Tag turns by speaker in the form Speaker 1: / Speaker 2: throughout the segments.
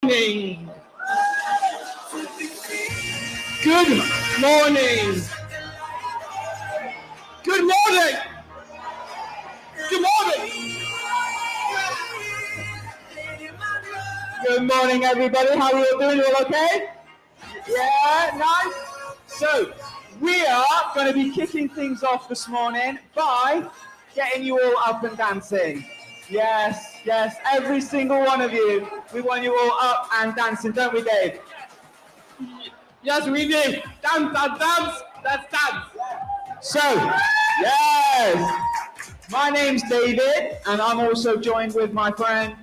Speaker 1: morning. Good morning. Good morning. Good morning. Good morning, everybody. How are you all doing? You all okay? Yeah, nice. So, we are going to be kicking things off this morning by getting you all up and dancing. Yes, yes, every single one of you. We want you all up and dancing, don't we, Dave? Yes, we do. Dance, dance, dance. Let's dance. So, yes. My name's David, and I'm also joined with my friend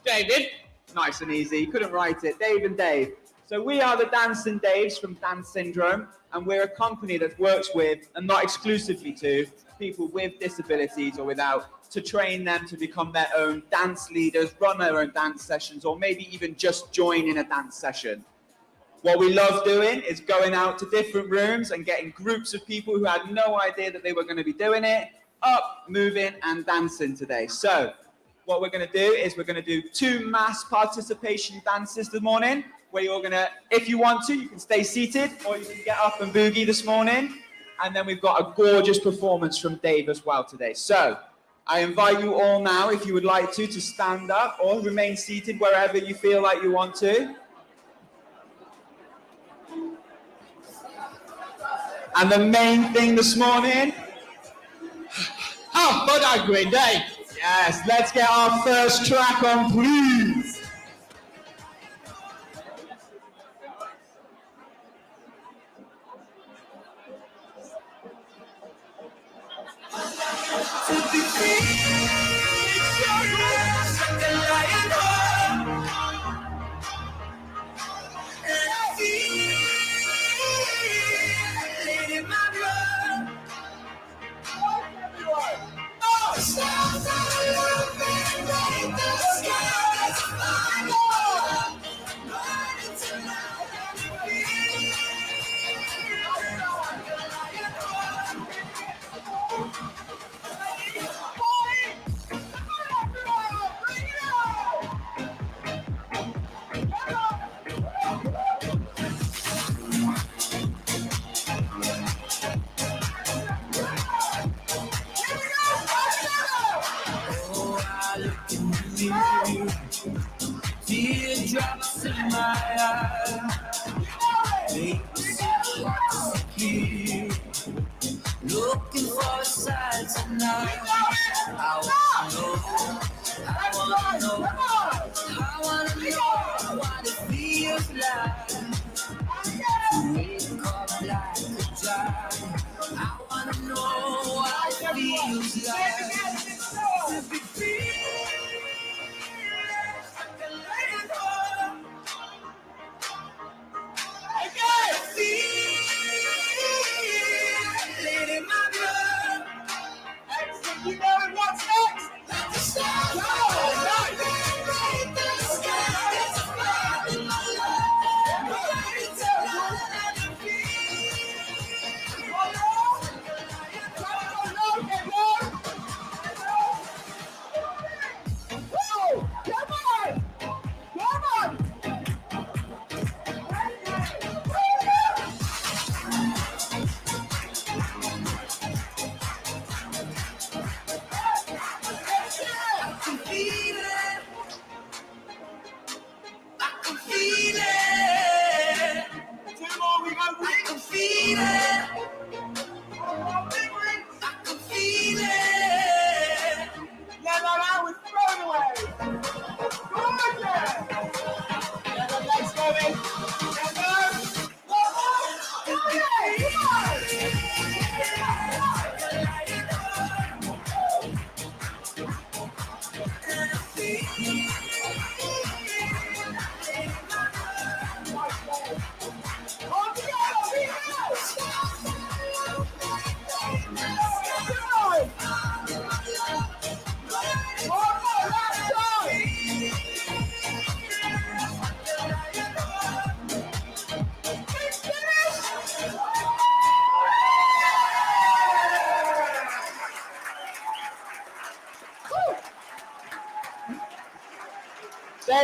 Speaker 1: David. Nice and easy. Couldn't write it. Dave and Dave. So we are the Dancing Daves from DanceSyndrome, and we're a company that works with, and not exclusively to, people with disabilities or without, to train them to become their own dance leaders, run their own dance sessions, or maybe even just join in a dance session. What we love doing is going out to different rooms and getting groups of people who had no idea that they were going to be doing it, up, moving, and dancing today. So what we're going to do is we're going to do 2 mass participation dances this morning, where you're going to, if you want to, you can stay seated, or you can get up and boogie this morning. And then we've got a gorgeous performance from Dave as well today. So I invite you all now, if you would like to stand up or remain seated wherever you feel like you want to. And the main thing this morning, oh, what a great day. Yes, let's get our first track on, please.
Speaker 2: Teardrops in my eyes, make me so hard to see. Looking for a sign tonight. I wanna know, I wanna know, I wanna know what it feels like to wake up like a giant. I wanna know what it feels like to be free. You know what's next? Come on,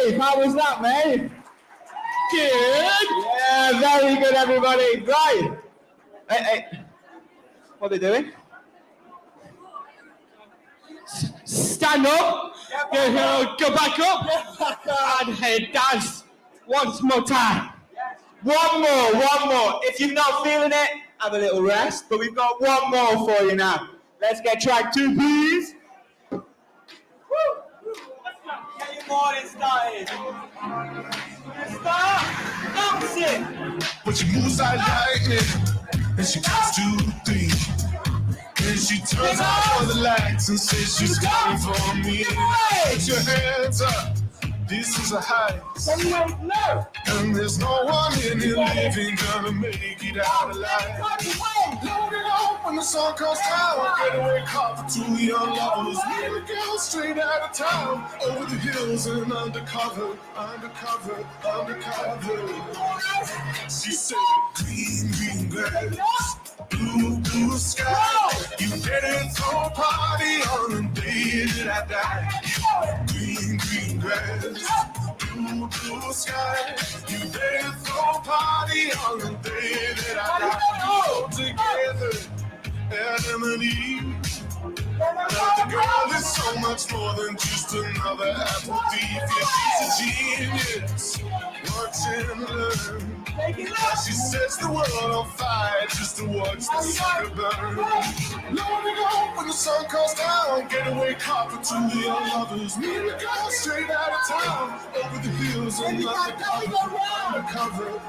Speaker 1: Dave, how was that, mate? Good. Yeah, very good, everybody. Right. Hey. What are they doing?
Speaker 3: Stand up, go back up, and head dance once more time.
Speaker 1: One more. If you're not feeling it, have a little rest. But we've got one more for you now. Let's get track 2, please. Woo.
Speaker 3: Get your morning started. Start dancing.
Speaker 2: But she moves like lightning, and she comes to think. And she turns off all the lights and says she's coming for me. Put your hands up, this is a heist. And there's no one in here living gonna make it out alive. Load it up when the sun comes down. Getaway car for 2 young lovers. Me and the girl straight out of town. Over the hills and undercover. She said, green grass, blue sky. You better throw a party on the day that I die. Green grass, blue sky. You better throw a party on the day that I die. Together, Adam and Eve. But the girl is so much more than just another apple thief. Yeah, she's a genius. Watch and learn. She sets the world on fire just to watch the sucker burn. Loading up when the sun comes down. Getaway car for 2 young lovers. Me and the girl straight out of town. Over the hills and undercover.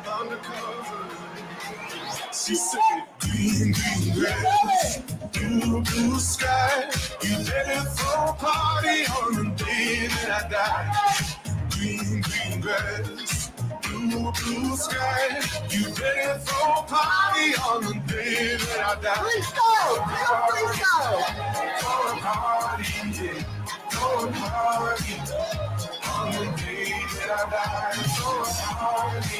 Speaker 2: She said, green grass, blue sky. You better throw a party on the day that I die. Green grass, blue sky. You better throw a party on the day that I die. Please go. Throw a party on the day that I die. Throw a party.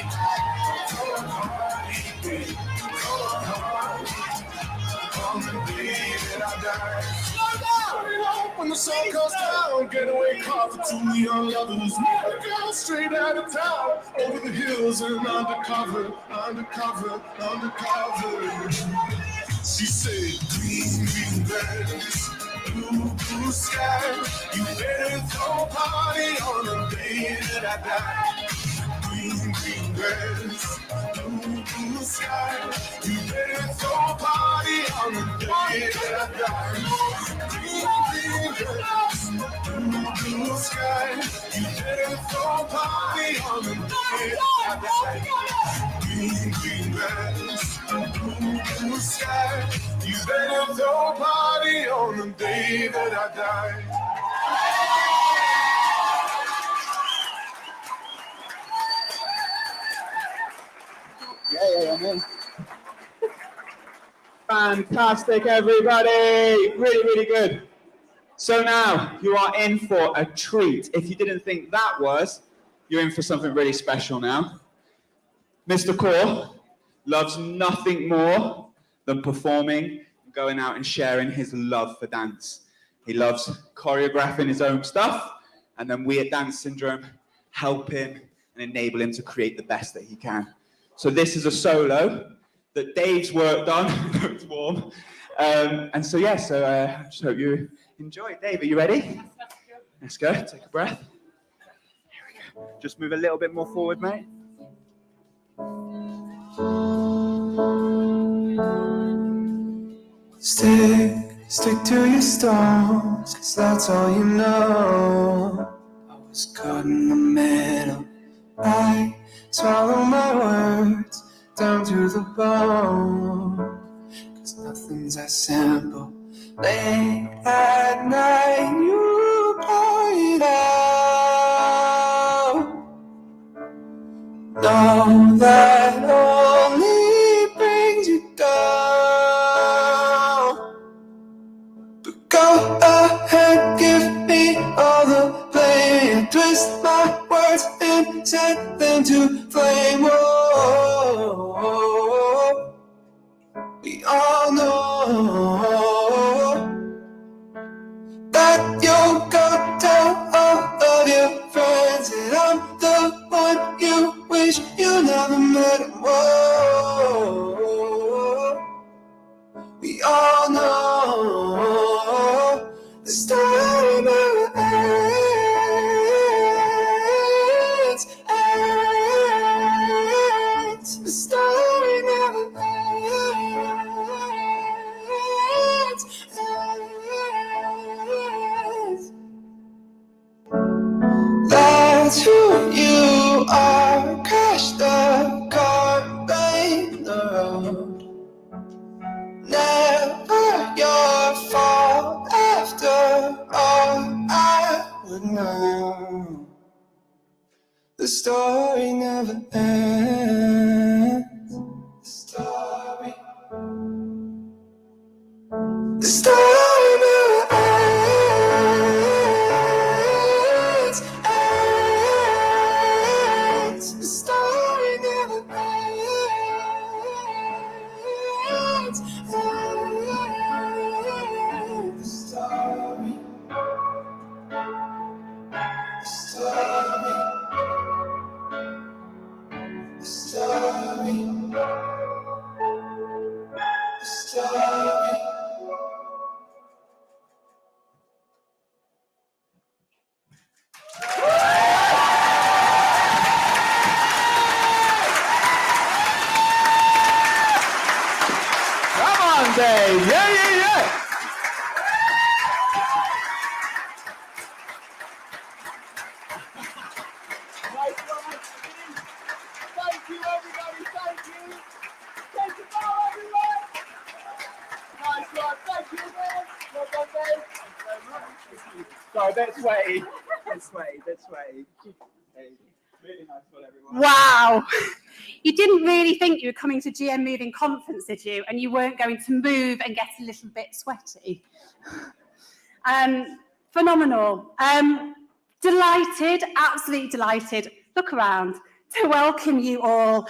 Speaker 2: On the day that I die. When the sun comes down, getaway car for 2 young lovers. Me and the girl straight out of town. Over the hills and undercover. She said, green grass, blue sky. You better throw a party on the day that I die. Green grass, blue sky. You better throw a party on the day that I die. Green grass, blue sky. You better throw a party on the day that I die. Green grass, blue sky. You better throw a party on the day that I die.
Speaker 1: Yeah, man. Fantastic, everybody. Really good. So now you are in for a treat. If you didn't think that was, you're in for something really special now. Mr. Core loves nothing more than performing, going out and sharing his love for dance. He loves choreographing his own stuff, and then we at DanceSyndrome help him and enable him to create the best that he can. So this is a solo that Dave's worked on. It's warm. I just hope you enjoy. Dave, are you ready? Let's go. Take a breath. Here we go. Just move a little bit more forward, mate.
Speaker 4: Stick to your stones, 'cause that's all you know. I was caught in the middle. I swallow my words down to the bone, 'cause nothing's as simple. Late at night you point out. Know that only brings you down. But go ahead, give me all the blame. Twist my words and set them to flame. Whoa, we all know that you'll go tell all of your friends that I'm someone you wish you never met. Whoa, we all know the story never ends. The story never ends. That's who you are. Crash the car, blame the road. Never your fault. After all, I would know. The story never ends. The story never ends. The story never ends. The story. The story. The story. The story.
Speaker 1: Come on, Dave. Yeah. Nice one. Thank you, everybody. Thank you. Take the ball, everyone. Nice one. Thank you, man. Well done, Dave. Thank you very much. Sorry, a bit sweaty. Hey, really nice one, everyone.
Speaker 5: Wow. You didn't really think you were coming to GM Moving Conference, did you? And you weren't going to move and get a little bit sweaty. Phenomenal. Delighted, absolutely delighted. Look around to welcome you all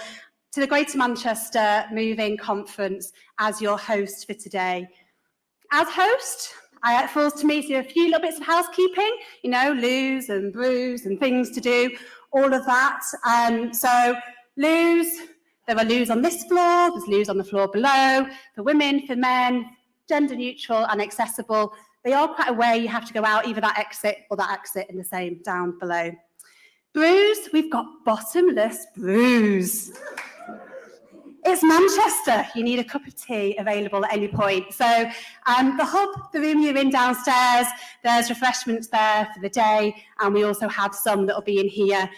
Speaker 5: to the Greater Manchester Moving Conference as your host for today. As host, it falls to me to do a few little bits of housekeeping, you know, loos and brews and things to do, all of that. So loos, there are loos on this floor, there's loos on the floor below, for women, for men, gender neutral and accessible. They are quite aware you have to go out either that exit or that exit in the same down below. Brews, we've got bottomless brews. It's Manchester. You need a cup of tea available at any point. So the hub, the room you're in downstairs, there's refreshments there for the day, and we also have some that will be in here.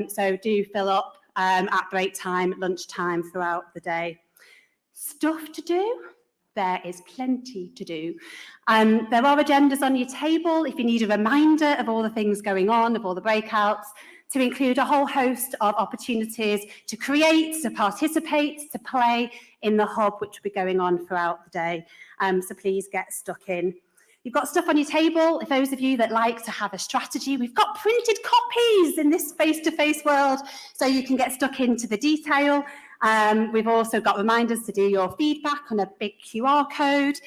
Speaker 5: So do fill up at break time, lunchtime, throughout the day. Stuff to do? There is plenty to do. There are agendas on your table if you need a reminder of all the things going on, of all the breakouts, to include a whole host of opportunities to create, to participate, to play in the hub, which will be going on throughout the day. So please get stuck in. You've got stuff on your table. If those of you that like to have a strategy, we've got printed copies in this face-to-face world, so you can get stuck into the detail. We've also got reminders to do your feedback on a big QR code.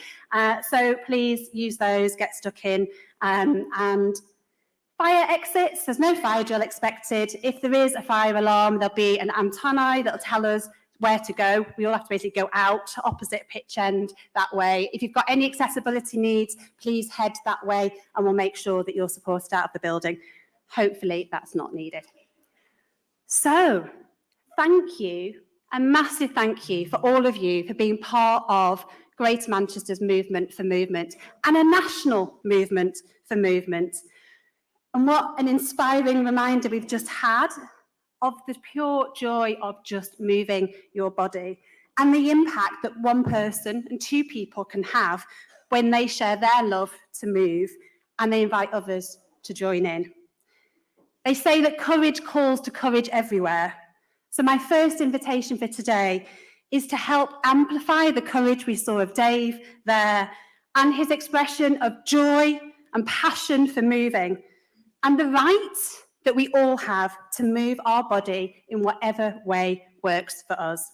Speaker 5: So please use those, get stuck in. And fire exits, there's no fire drill expected. If there is a fire alarm, there'll be an antennae that'll tell us where to go. We all have to basically go out opposite pitch end that way. If you've got any accessibility needs, please head that way and we'll make sure that you're supported out of the building. Hopefully that's not needed. So thank you, a massive thank you for all of you for being part of Greater Manchester's movement for movement and a national movement for movement. And what an inspiring reminder we've just had of the pure joy of just moving your body and the impact that one person and two people can have when they share their love to move and they invite others to join in. They say that courage calls to courage everywhere. So my first invitation for today is to help amplify the courage we saw of Dave there and his expression of joy and passion for moving, and the right that we all have to move our body in whatever way works for us.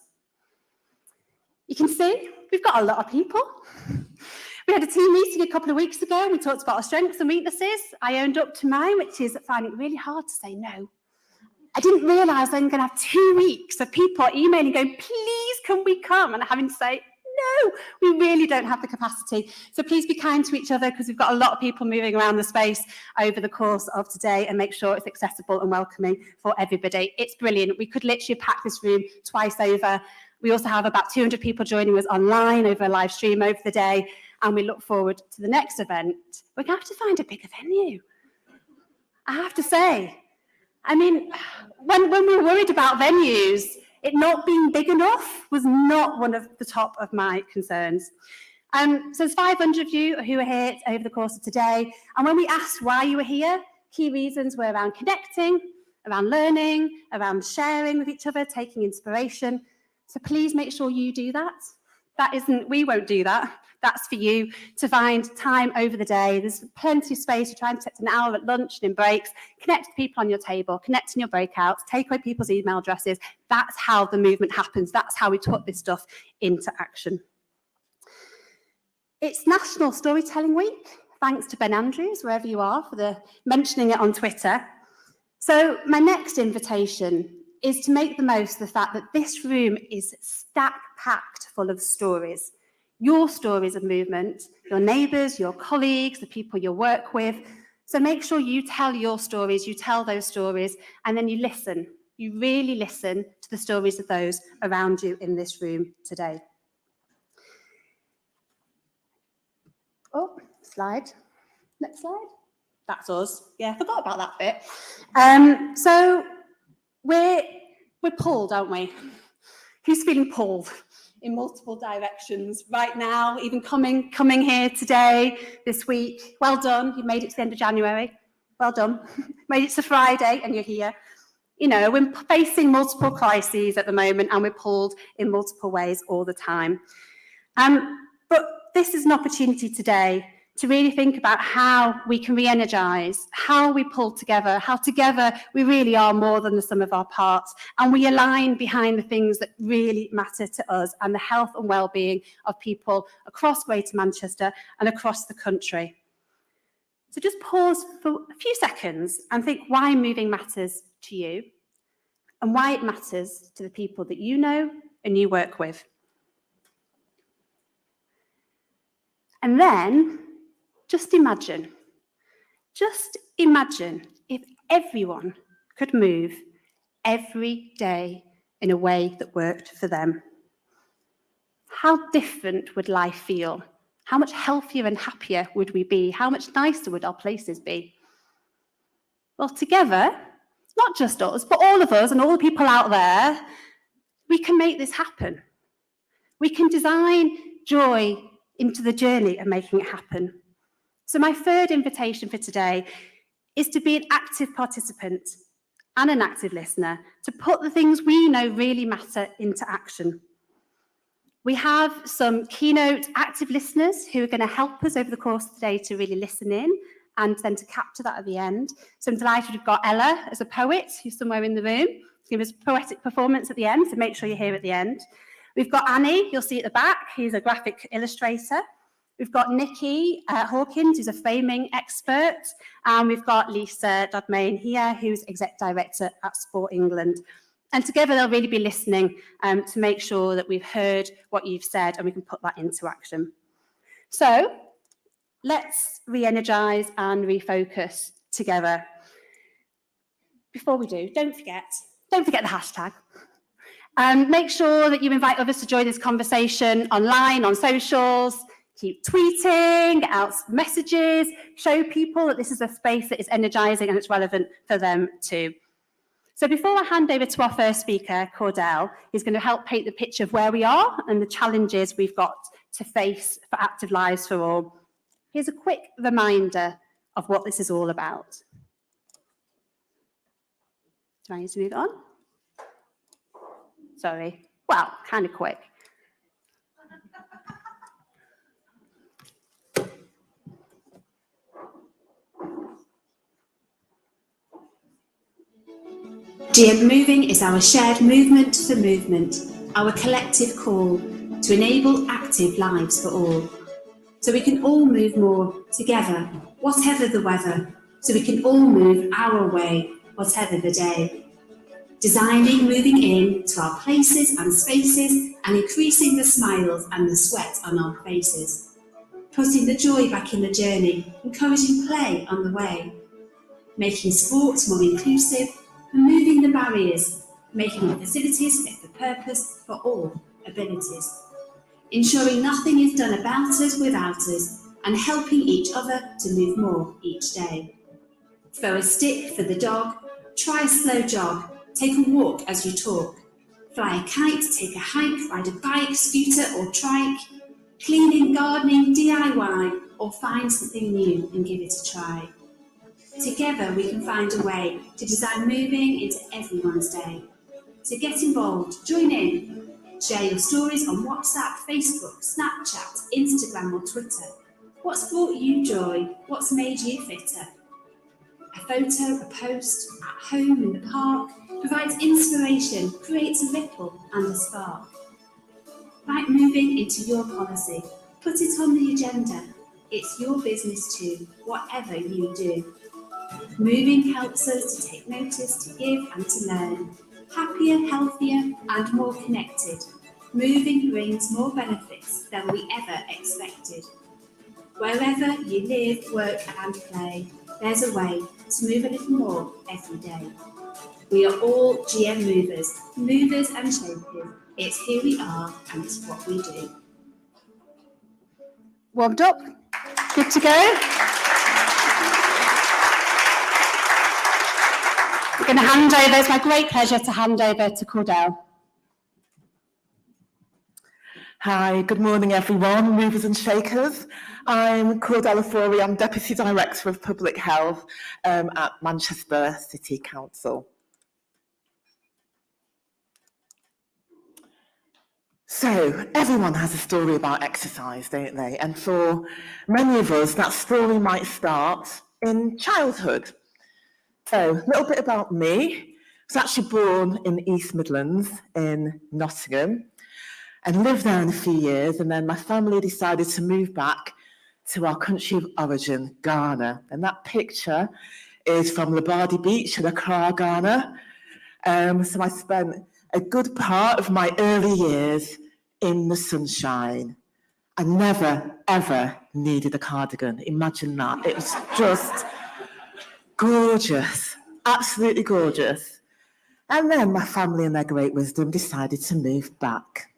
Speaker 5: You can see we've got a lot of people. We had a team meeting a couple of weeks ago. We talked about our strengths and weaknesses. I owned up to mine, which is finding it really hard to say no. I didn't realise I'm going to have 2 weeks of people emailing going, please, can we come? And having to say, no, we really don't have the capacity. So please be kind to each other, because we've got a lot of people moving around the space over the course of today, and make sure it's accessible and welcoming for everybody. It's brilliant. We could literally pack this room twice over. We also have about 200 people joining us online over a live stream over the day, and we look forward to the next event. We're going to have to find a bigger venue, I have to say. I mean, when we were worried about venues, it not being big enough was not one of the top of my concerns. So there's 500 of you who are here over the course of today. And when we asked why you were here, key reasons were around connecting, around learning, around sharing with each other, taking inspiration. So please make sure you do that. We won't do that. That's for you to find time over the day. There's plenty of space to try and set an hour at lunch and in breaks. Connect with people on your table, connect in your breakouts, take away people's email addresses. That's how the movement happens. That's how we put this stuff into action. It's National Storytelling Week. Thanks to Ben Andrews, wherever you are, for mentioning it on Twitter. So my next invitation is to make the most of the fact that this room is stack-packed full of stories. Your stories of movement, your neighbours, your colleagues, the people you work with. So make sure you tell your stories, you tell those stories, and then you listen. You really listen to the stories of those around you in this room today. Oh, slide. Next slide. That's us. Yeah, I forgot about that bit. So we're pulled, aren't we? Who's feeling pulled in multiple directions right now, even coming here today, this week? Well done, you've made it to the end of January. Well done. Made it to Friday and you're here. You know, we're facing multiple crises at the moment, and we're pulled in multiple ways all the time. But this is an opportunity today to really think about how we can re-energise, how we pull together, how together we really are more than the sum of our parts, and we align behind the things that really matter to us and the health and well-being of people across Greater Manchester and across the country. So just pause for a few seconds and think why moving matters to you and why it matters to the people that you know and you work with. And then just imagine if everyone could move every day in a way that worked for them. How different would life feel? How much healthier and happier would we be? How much nicer would our places be? Well, together, not just us, but all of us and all the people out there, we can make this happen. We can design joy into the journey of making it happen. So my third invitation for today is to be an active participant and an active listener, to put the things we know really matter into action. We have some keynote active listeners who are going to help us over the course of the day to really listen in and then to capture that at the end. So I'm delighted we've got Ella as a poet who's somewhere in the room to give us a poetic performance at the end, so make sure you're here at the end. We've got Annie, you'll see at the back, who's a graphic illustrator. We've got Nikki Hawkins, who's a framing expert, and we've got Lisa Dodmain here, who's Exec Director at Sport England. And together they'll really be listening to make sure that we've heard what you've said and we can put that into action. So let's re-energise and refocus together. Before we do, don't forget the hashtag. Make sure that you invite others to join this conversation online, on socials. Keep tweeting, get out messages, show people that this is a space that is energising and it's relevant for them too. So before I hand over to our first speaker, Cordelle, who's going to help paint the picture of where we are and the challenges we've got to face for Active Lives for All, here's a quick reminder of what this is all about. Do I need to move on? Sorry. Well, kind of quick.
Speaker 6: GM Moving is our shared movement for movement, our collective call to enable active lives for all. So we can all move more together, whatever the weather, so we can all move our way, whatever the day. designing moving in to our places and spaces and increasing the smiles and the sweat on our faces, putting the joy back in the journey, encouraging play on the way, making sport more inclusive, removing the barriers, making the facilities fit for purpose for all abilities, ensuring nothing is done about us without us, and helping each other to move more each day. Throw a stick for the dog, try a slow jog, take a walk as you talk, fly a kite, take a hike, ride a bike, scooter or trike, cleaning, gardening, DIY, or find something new and give it a try. Together we can find a way to design moving into everyone's day. So get involved, join in, share your stories on WhatsApp, Facebook, Snapchat, Instagram or Twitter. What's brought you joy? What's made you fitter? A photo, a post, at home, in the park, provides inspiration, creates a ripple and a spark. Write moving into your policy, put it on the agenda. It's your business too, whatever you do. Moving helps us to take notice, to give and to learn. Happier, healthier and more connected. Moving brings more benefits than we ever expected. Wherever you live, work and play, there's a way to move a little more every day. We are all GM movers and shapers. It's who we are and it's what we do.
Speaker 5: Warmed up? Good to go? I'm going to hand over, it's my great pleasure to hand over to Cordelle.
Speaker 7: Hi, good morning everyone, movers and shakers. I'm Cordelle Ofori, I'm Deputy Director of Public Health at Manchester City Council. So, everyone has a story about exercise, don't they? And for many of us, that story might start in childhood. So, a little bit about me. I was actually born in the East Midlands in Nottingham and lived there in a few years, and then my family decided to move back to our country of origin, Ghana. And that picture is from Labadi Beach in Accra, Ghana. So I spent a good part of my early years in the sunshine. I never, ever needed a cardigan. Imagine that. It was just gorgeous, absolutely gorgeous. And then my family in their great wisdom decided to move back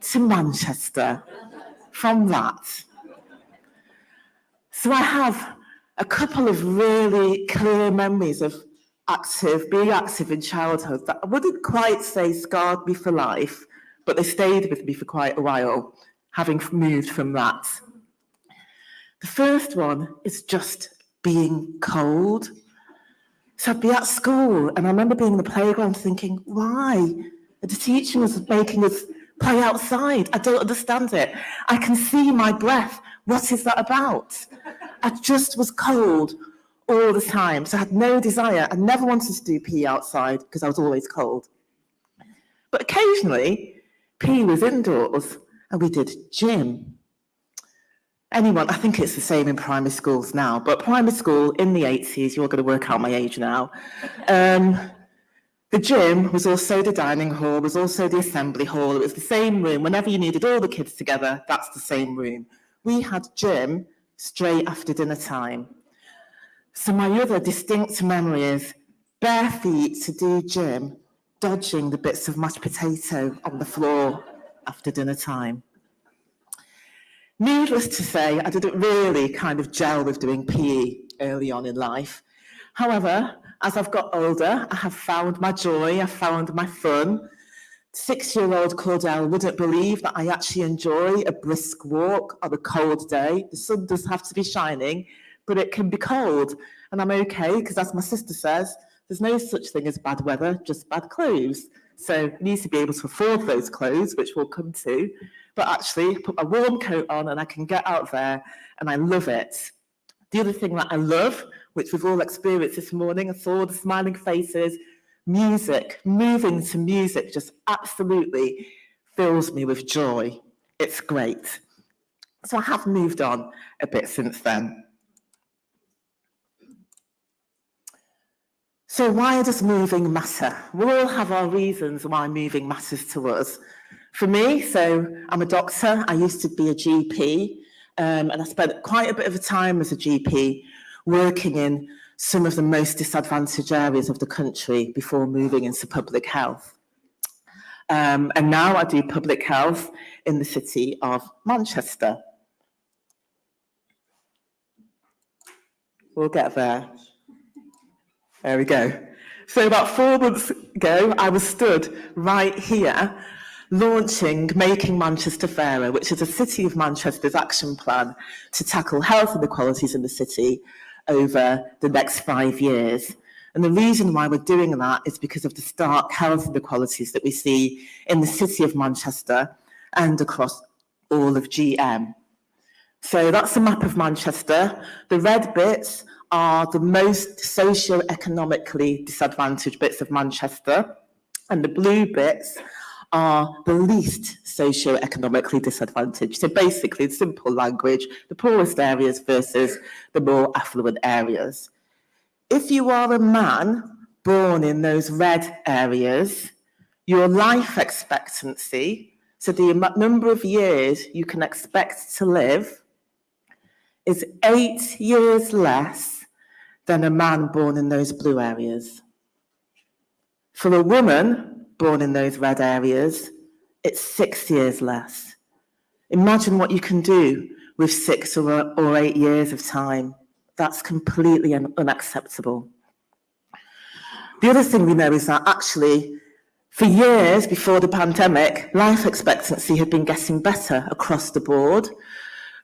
Speaker 7: to Manchester from that. So I have a couple of really clear memories of being active in childhood that I wouldn't quite say scarred me for life, but they stayed with me for quite a while, having moved from that. The first one is just being cold. So I'd be at school and I remember being in the playground thinking, why? The teacher was making us play outside. I don't understand it. I can see my breath. What is that about? I just was cold all the time. So I had no desire. I never wanted to do PE outside because I was always cold. But occasionally, PE was indoors and we did gym. Anyone, I think it's the same in primary schools now, but primary school in the 80s, you're going to work out my age now. The gym was also the dining hall, was also the assembly hall. It was the same room. Whenever you needed all the kids together, that's the same room. We had gym straight after dinner time. So my other distinct memory is bare feet to do gym, dodging the bits of mashed potato on the floor after dinner time. Needless to say, I didn't really kind of gel with doing PE early on in life. However, as I've got older, I have found my joy, I've found my fun. 6-year-old Cordelle wouldn't believe that I actually enjoy a brisk walk on a cold day. The sun does have to be shining, but it can be cold. And I'm okay, because as my sister says, there's no such thing as bad weather, just bad clothes. So you need to be able to afford those clothes, which we'll come to. But actually, put my warm coat on and I can get out there, and I love it. The other thing that I love, which we've all experienced this morning, I saw the smiling faces, music, moving to music just absolutely fills me with joy. It's great. So I have moved on a bit since then. So why does moving matter? We all have our reasons why moving matters to us. For me, so I'm a doctor, I used to be a GP, and I spent quite a bit of a time as a GP working in some of the most disadvantaged areas of the country before moving into public health. And now I do public health in the city of Manchester. We'll get there. There we go. So about 4 months ago, I was stood right here launching Making Manchester Fairer, which is a City of Manchester's action plan to tackle health inequalities in the city over the next 5 years. And the reason why we're doing that is because of the stark health inequalities that we see in the City of Manchester and across all of GM. So that's a map of Manchester. The red bits are the most socio-economically disadvantaged bits of Manchester, and the blue bits are the least socio-economically disadvantaged. So basically, in simple language, the poorest areas versus the more affluent areas. If you are a man born in those red areas, your life expectancy, so the number of years you can expect to live, is 8 years less than a man born in those blue areas. For a woman born in those red areas, it's 6 years less. Imagine what you can do with 6 or 8 years of time. That's completely unacceptable. The other thing we know is that actually, for years before the pandemic, life expectancy had been getting better across the board.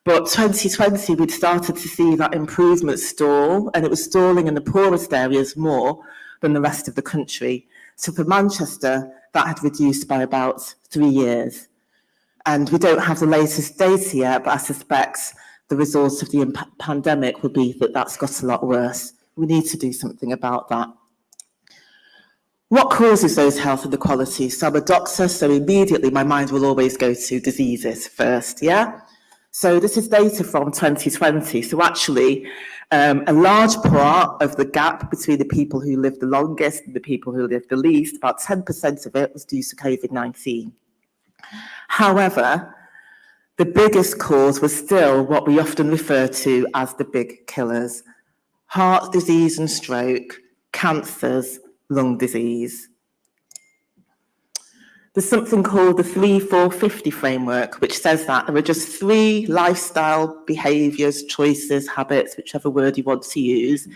Speaker 7: But 2020, we'd started to see that improvement stall, and it was stalling in the poorest areas more than the rest of the country. So for Manchester, that had reduced by about 3 years. And we don't have the latest data yet, but I suspect the results of the pandemic will be that that's got a lot worse. We need to do something about that. What causes those health inequalities? So I'm a doctor, so immediately my mind will always go to diseases first, yeah? So this is data from 2020. So actually, a large part of the gap between the people who lived the longest and the people who lived the least, about 10% of it was due to COVID-19. However, the biggest cause was still what we often refer to as the big killers: heart disease and stroke, cancers, lung disease. There's something called the 3-4-50 framework, which says that there are just 3 lifestyle behaviours, choices, habits, whichever word you want to use,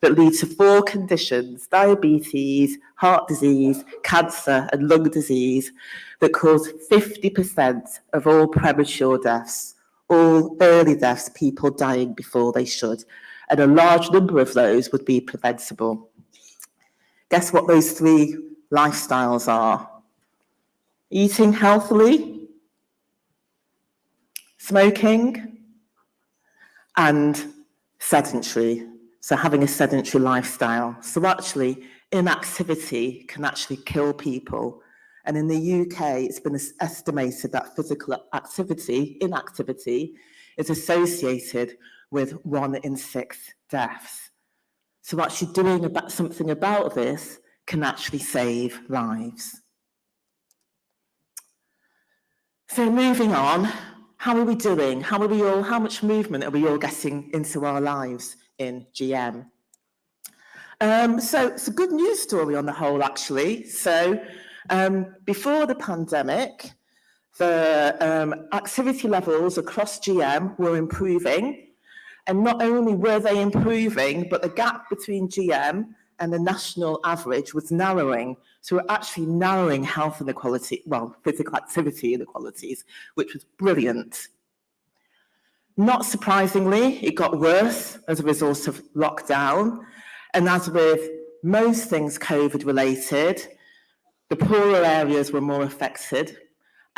Speaker 7: that lead to 4 conditions: diabetes, heart disease, cancer, and lung disease, that cause 50% of all premature deaths, all early deaths, people dying before they should. And a large number of those would be preventable. Guess what those 3 lifestyles are? Eating healthily, smoking, and sedentary. So having a sedentary lifestyle. So actually, inactivity can actually kill people. And in the UK, it's been estimated that physical inactivity, is associated with 1 in 6 deaths. So actually doing something about this can actually save lives. So moving on, how are we doing? How much movement are we all getting into our lives in GM? So it's a good news story on the whole, actually. So before the pandemic, the activity levels across GM were improving. And not only were they improving, but the gap between GM and the national average was narrowing. So we're actually narrowing health inequality, physical activity inequalities, which was brilliant. Not surprisingly, it got worse as a result of lockdown. And as with most things COVID related, the poorer areas were more affected,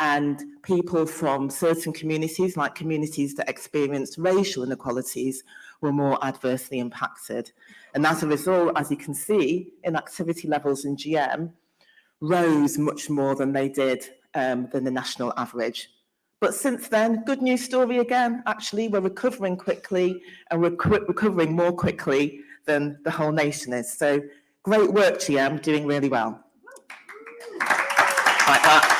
Speaker 7: and people from certain communities, like communities that experienced racial inequalities, were more adversely impacted. And as a result, as you can see, inactivity levels in GM rose much more than they did than the national average. But since then, good news story again. Actually, we're recovering quickly, and we're recovering more quickly than the whole nation is. So Great work, GM, doing really well. Like that.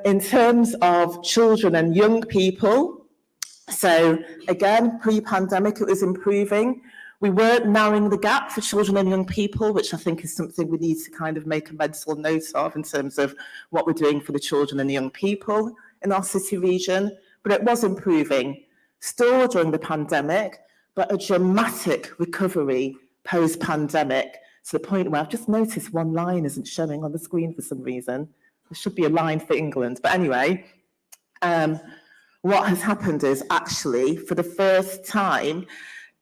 Speaker 7: In terms of children and young people, so again, pre-pandemic, it was improving. We weren't narrowing the gap for children and young people, which I think is something we need to kind of make a mental note of in terms of what we're doing for the children and the young people in our city region, but it was improving still during the pandemic, but a dramatic recovery post-pandemic to the point where I've just noticed one line isn't showing on the screen for some reason. There should be a line for England, but anyway, what has happened is actually for the first time,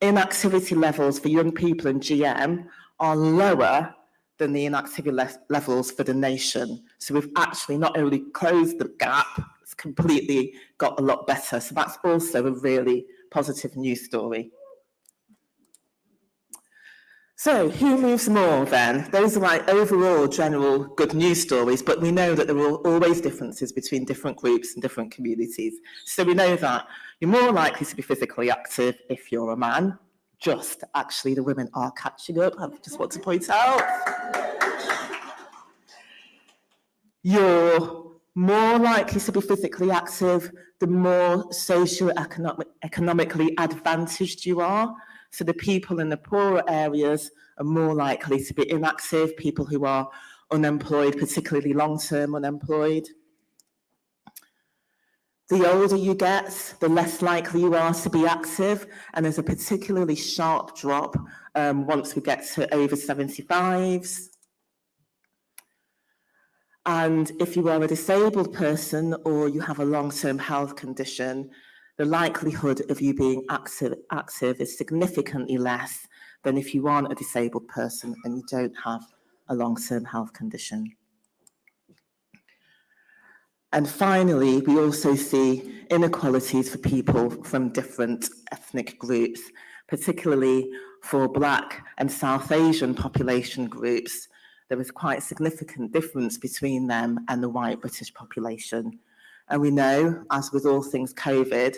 Speaker 7: inactivity levels for young people in GM are lower than the inactivity levels for the nation. So we've actually not only closed the gap, it's completely got a lot better. So that's also a really positive news story. So who moves more then? Those are like overall general good news stories, but we know that there are always differences between different groups and different communities. So we know that you're more likely to be physically active if you're a man. Just actually the women are catching up, I just want to point out. You're more likely to be physically active the more socio-economically advantaged you are. So the people in the poorer areas are more likely to be inactive, people who are unemployed, particularly long-term unemployed. The older you get, the less likely you are to be active, and there's a particularly sharp drop once we get to over 75s. And if you are a disabled person or you have a long-term health condition, the likelihood of you being active is significantly less than if you aren't a disabled person and you don't have a long-term health condition. And finally, we also see inequalities for people from different ethnic groups, particularly for Black and South Asian population groups. There is quite a significant difference between them and the white British population. And we know, as with all things COVID,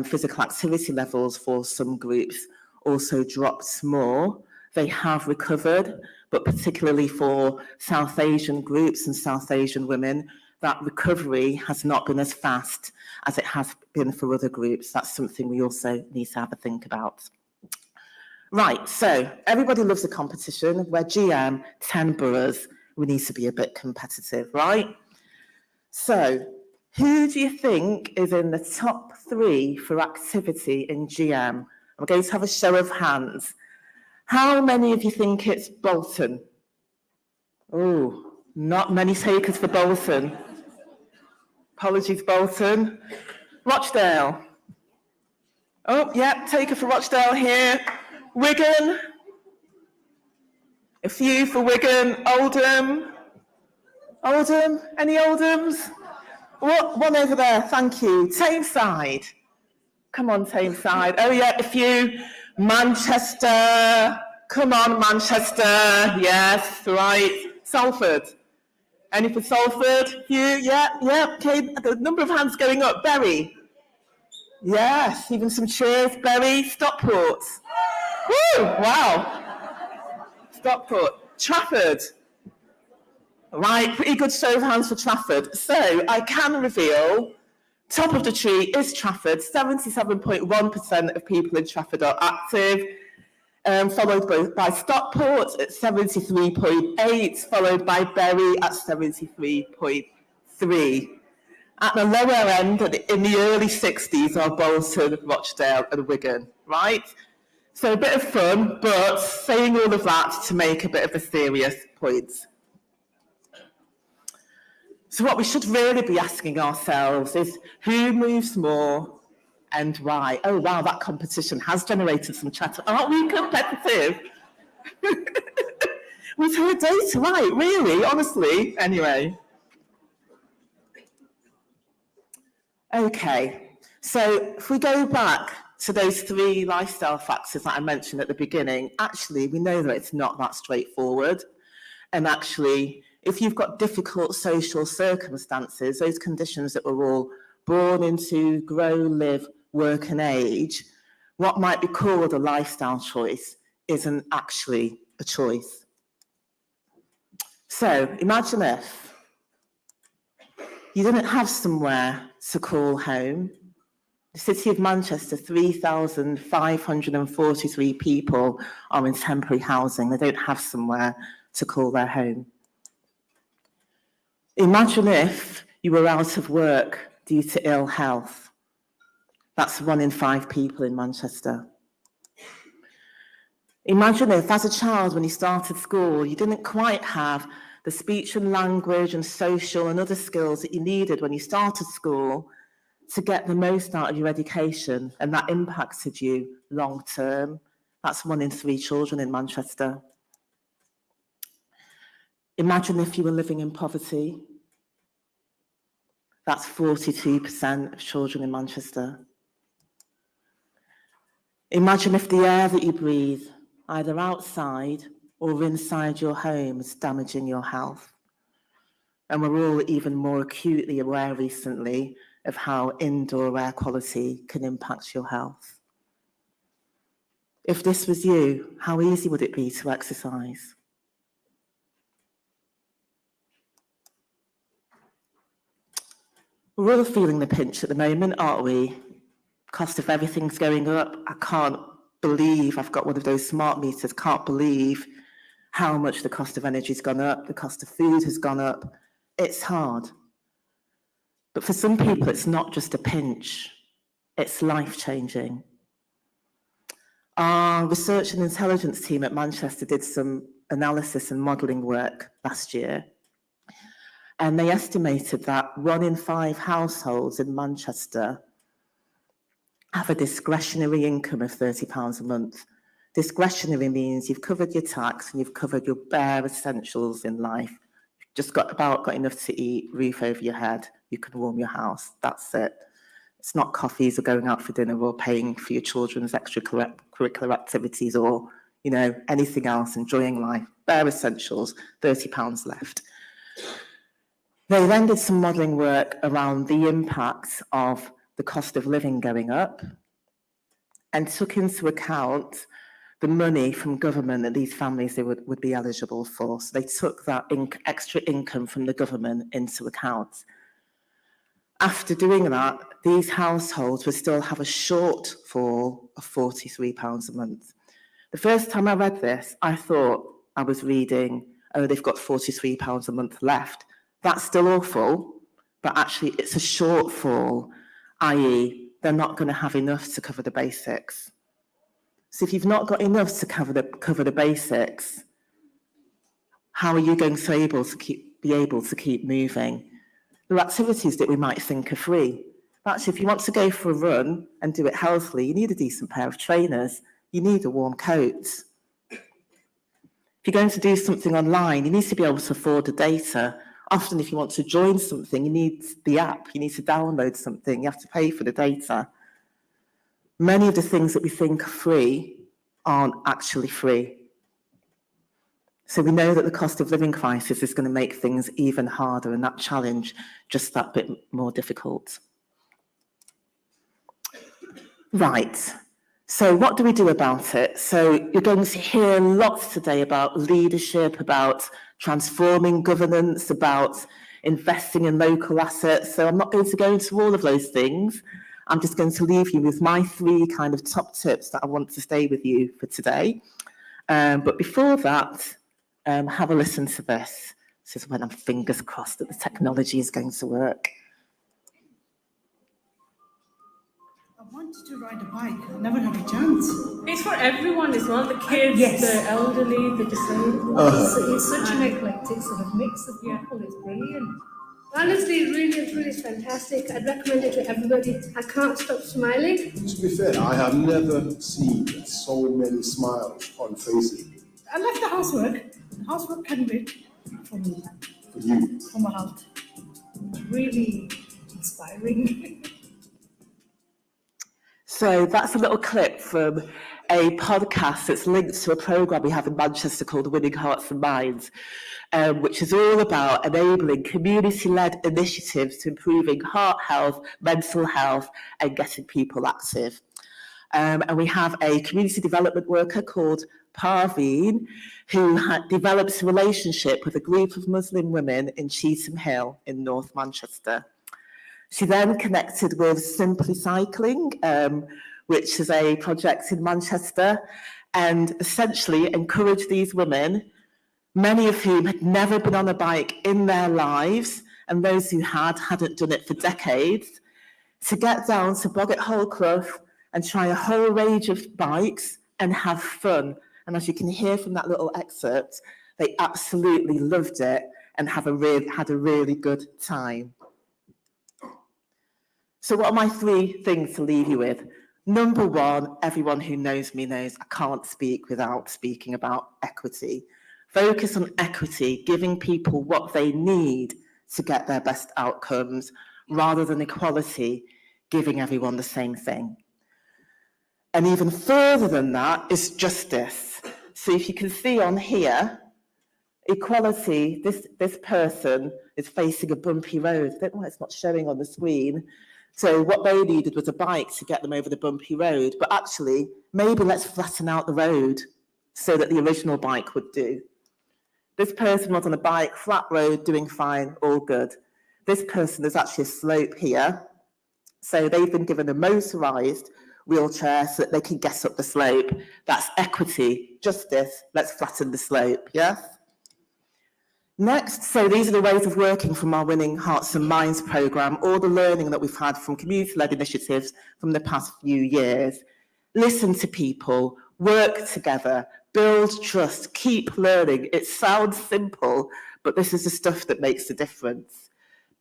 Speaker 7: physical activity levels for some groups also dropped more. They have recovered, but particularly for South Asian groups and South Asian women, that recovery has not been as fast as it has been for other groups. That's something we also need to have a think about. Right, so everybody loves a competition. We're GM, 10 boroughs. We need to be a bit competitive, right? So who do you think is in the top 3 for activity in GM? I'm going to have a show of hands. How many of you think it's Bolton? Oh, not many takers for Bolton. Apologies, Bolton. Rochdale. Oh, yeah, taker for Rochdale here. Wigan. A few for Wigan. Oldham. Oldham? Any Oldhams? One over there, thank you. Tameside. Come on, Tameside. Oh, yeah, a few. Manchester. Come on, Manchester. Yes, right. Salford. Any for Salford? Hugh? Yeah, okay. The number of hands going up. Bury. Yes, even some cheers. Bury. Stockport. Woo! Wow. Stockport. Trafford. Right, pretty good show of hands for Trafford. So I can reveal, top of the tree is Trafford. 77.1% of people in Trafford are active. Followed by Stockport at 73.8, followed by Bury at 73.3. At the lower end, in the early 60s, are Bolton, Rochdale and Wigan, right? So a bit of fun, but saying all of that to make a bit of a serious point. So what we should really be asking ourselves is who moves more and why? Oh, wow, that competition has generated some chatter. Aren't we competitive? Was her data right? Really? Honestly? Anyway. Okay. So if we go back to those 3 lifestyle factors that I mentioned at the beginning, actually, we know that it's not that straightforward. And actually, if you've got difficult social circumstances, those conditions that we're all born into, grow, live, work and age, what might be called a lifestyle choice isn't actually a choice. So imagine if you didn't have somewhere to call home. The City of Manchester, 3,543 people are in temporary housing. They don't have somewhere to call their home. Imagine if you were out of work due to ill health. That's 1 in 5 people in Manchester. Imagine if, as a child, when you started school, you didn't quite have the speech and language and social and other skills that you needed when you started school to get the most out of your education, and that impacted you long term. That's 1 in 3 children in Manchester. Imagine if you were living in poverty. That's 42% of children in Manchester. Imagine if the air that you breathe, either outside or inside your home, is damaging your health. And we're all even more acutely aware recently of how indoor air quality can impact your health. If this was you, how easy would it be to exercise? We're all feeling the pinch at the moment, aren't we? Cost of everything's going up. I can't believe I've got one of those smart meters. Can't believe how much the cost of energy's gone up. The cost of food has gone up. It's hard. But for some people, it's not just a pinch. It's life-changing. Our research and intelligence team at Manchester did some analysis and modelling work last year. And they estimated that 1 in 5 households in Manchester have a discretionary income of £30 a month. Discretionary means you've covered your tax and you've covered your bare essentials in life. You've just got enough to eat, roof over your head, you can warm your house, that's it. It's not coffees or going out for dinner or paying for your children's extracurricular activities or, anything else, enjoying life. Bare essentials, £30 left. They then did some modelling work around the impact of the cost of living going up and took into account the money from government that these families would be eligible for. So they took that extra income from the government into account. After doing that, these households would still have a shortfall of £43 a month. The first time I read this, I thought I was reading, they've got £43 a month left. That's still awful, but actually it's a shortfall, i.e. they're not going to have enough to cover the basics. So if you've not got enough to cover the basics, how are you going to be able to keep moving? There are activities that we might think are free. Actually, if you want to go for a run and do it healthily, you need a decent pair of trainers. You need a warm coat. If you're going to do something online, you need to be able to afford the data. Often, if you want to join something, you need the app, you need to download something, you have to pay for the data. Many of the things that we think are free aren't actually free. So we know that the cost of living crisis is going to make things even harder and that challenge just that bit more difficult. Right, so what do we do about it? So you're going to hear lots today about leadership, about transforming governance, about investing in local assets. So I'm not going to go into all of those things. I'm just going to leave you with my 3 kind of top tips that I want to stay with you for today. But before that, have a listen to this. This is when I'm fingers crossed that the technology is going to work.
Speaker 8: I wanted to ride a bike. I never had a chance.
Speaker 9: It's for everyone as well, the kids,
Speaker 8: Yes.
Speaker 9: the elderly, the disabled.
Speaker 8: It's such an eclectic sort of mix of people. It's brilliant.
Speaker 9: Honestly, really fantastic. I'd recommend it to everybody. I can't stop smiling.
Speaker 10: To be fair, I have never seen so many smiles on faces.
Speaker 8: I love the housework. Housework can wait for me,
Speaker 10: For you.
Speaker 8: for my health. Really inspiring.
Speaker 7: So that's a little clip from a podcast that's linked to a programme we have in Manchester called Winning Hearts and Minds, which is all about enabling community-led initiatives to improving heart health, mental health, and getting people active. And we have a community development worker called Parveen, who develops a relationship with a group of Muslim women in Cheetham Hill in North Manchester. She then connected with Simply Cycling, which is a project in Manchester, and essentially encouraged these women, many of whom had never been on a bike in their lives, and those who hadn't done it for decades, to get down to Boggart Hole Clough and try a whole range of bikes and have fun. And as you can hear from that little excerpt, they absolutely loved it and had a really good time. So what are my 3 things to leave you with? Number 1, everyone who knows me knows I can't speak without speaking about equity. Focus on equity, giving people what they need to get their best outcomes, rather than equality, giving everyone the same thing. And even further than that is justice. So if you can see on here, equality, this person is facing a bumpy road. I don't know why it's not showing on the screen. So what they needed was a bike to get them over the bumpy road. But actually, maybe let's flatten out the road so that the original bike would do. This person was on a bike, flat road, doing fine, all good. This person is actually a slope here. So they've been given a motorised wheelchair so that they can get up the slope. That's equity, justice, let's flatten the slope, yes? Next, so these are the ways of working from our Winning Hearts and Minds programme, all the learning that we've had from community-led initiatives from the past few years. Listen to people, work together, build trust, keep learning. It sounds simple, but this is the stuff that makes a difference.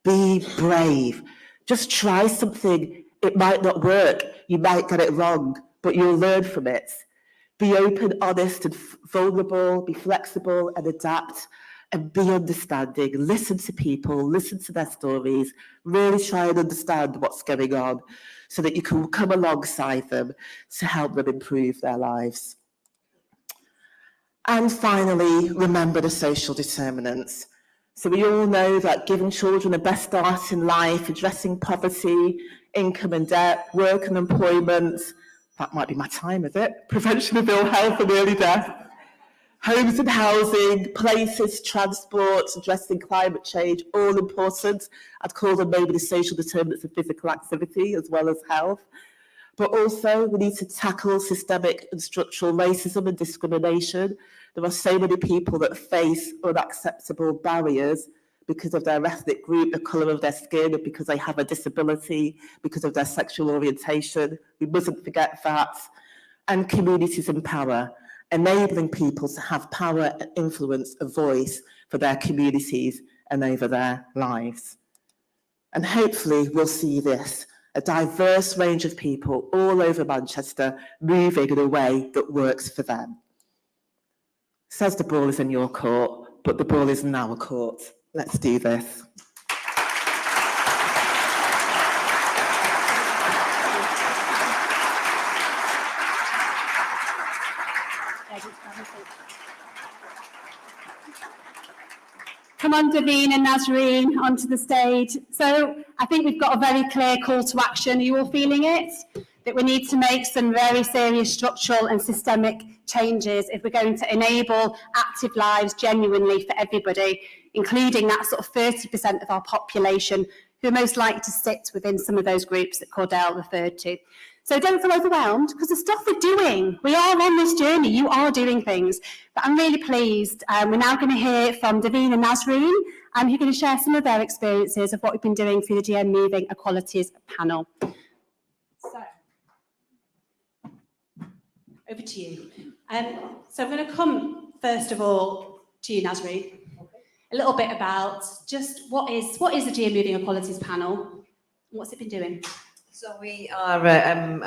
Speaker 7: Be brave. Just try something. It might not work. You might get it wrong, but you'll learn from it. Be open, honest, and vulnerable. Be flexible and adapt. And be understanding. Listen to people, listen to their stories, really try and understand what's going on so that you can come alongside them to help them improve their lives. And finally, remember the social determinants. So we all know that giving children the best start in life, addressing poverty, income and debt, work and employment, that might be my time, is it? Prevention of ill health and early death. Homes and housing, places, transport, addressing climate change, all important. I'd call them maybe the social determinants of physical activity as well as health. But also we need to tackle systemic and structural racism and discrimination. There are so many people that face unacceptable barriers because of their ethnic group, the colour of their skin, or because they have a disability, because of their sexual orientation. We mustn't forget that. And communities in power, enabling people to have power and influence, a voice for their communities and over their lives. And hopefully we'll see this, a diverse range of people all over Manchester moving in a way that works for them. Says the ball is in your court, but the ball is in our court. Let's do this.
Speaker 5: Come on, Daveen and Nazreen, onto the stage. So I think we've got a very clear call to action. Are you all feeling it? That we need to make some very serious structural and systemic changes if we're going to enable active lives genuinely for everybody, including that sort of 30% of our population who are most likely to sit within some of those groups that Cordelle referred to. So don't feel overwhelmed, because the stuff we're doing, we are on this journey, you are doing things. But I'm really pleased. We're now going to hear from Daveen and Nazreen, who are going to share some of their experiences of what we've been doing through the GM Moving Equalities panel.
Speaker 11: So, over to you. So I'm going to come, first of all, to you, Nazreen. A little bit about just what is the GM Moving Equalities panel? What's it been doing?
Speaker 12: So we are,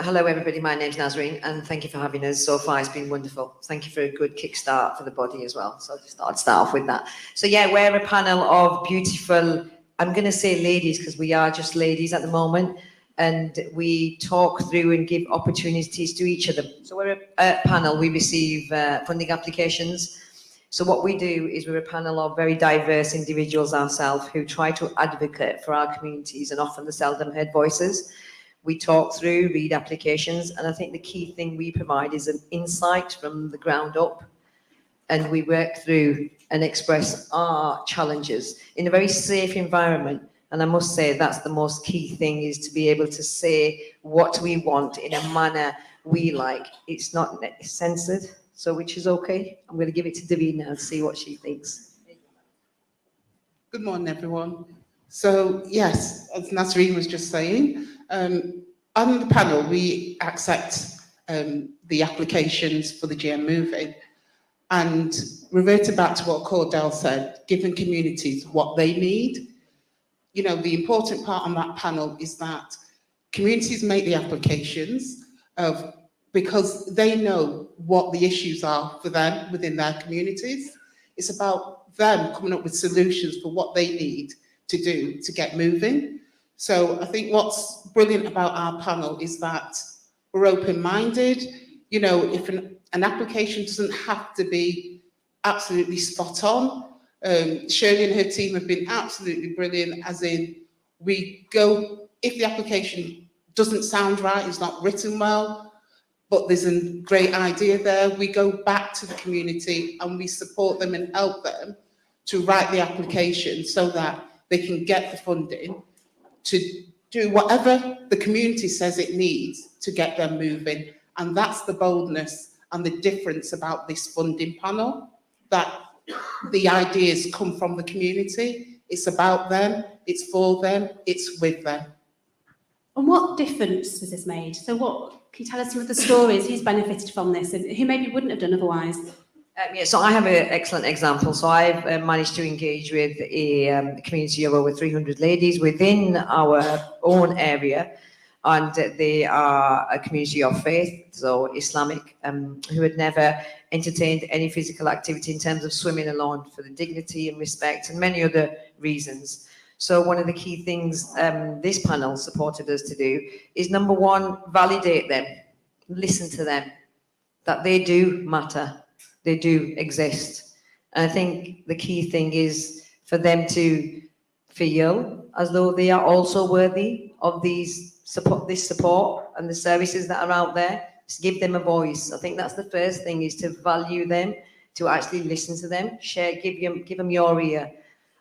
Speaker 12: hello everybody, my name's Nazreen, and thank you for having us so far. It's been wonderful. Thank you for a good kickstart for the body as well. So I just thought I'd start off with that. So yeah, we're a panel of beautiful, I'm going to say ladies because we are just ladies at the moment, and we talk through and give opportunities to each of them. So we're a panel, we receive funding applications. So what we do is we're a panel of very diverse individuals ourselves who try to advocate for our communities and often the seldom heard voices. We talk through, read applications, and I think the key thing we provide is an insight from the ground up, and we work through and express our challenges in a very safe environment. And I must say that's the most key thing, is to be able to say what we want in a manner we like. It's not censored, so which is okay. I'm going to give it to Davina now to see what she thinks.
Speaker 13: Good morning, everyone. So yes, as Nasreen was just saying, on the panel we accept the applications for the GM moving, and reverting back to what Cordelle said, giving communities what they need. You know, the important part on that panel is that communities make the applications because they know what the issues are for them within their communities. It's about them coming up with solutions for what they need to do to get moving. So I think what's brilliant about our panel is that we're open-minded. You know, if an application doesn't have to be absolutely spot on. Shirley and her team have been absolutely brilliant, as in we go, if the application doesn't sound right, it's not written well, but there's a great idea there, we go back to the community and we support them and help them to write the application so that they can get the funding to do whatever the community says it needs to get them moving. And that's the boldness and the difference about this funding panel, that the ideas come from the community. It's about them, it's for them, it's with them.
Speaker 11: And what difference has this made? So what, can you tell us some of the stories, who's benefited from this and who maybe wouldn't have done otherwise?
Speaker 12: Yeah, so I have an excellent example. So I've managed to engage with a community of over 300 ladies within our own area, and they are a community of faith, so Islamic, who had never entertained any physical activity in terms of swimming alone, for the dignity and respect and many other reasons. So one of the key things this panel supported us to do is, number one, validate them, listen to them, that they do matter, they do exist. And I think the key thing is for them to feel as though they are also worthy of this support and the services that are out there. Just give them a voice. I think that's the first thing, is to value them, to actually listen to them, share, give them your ear.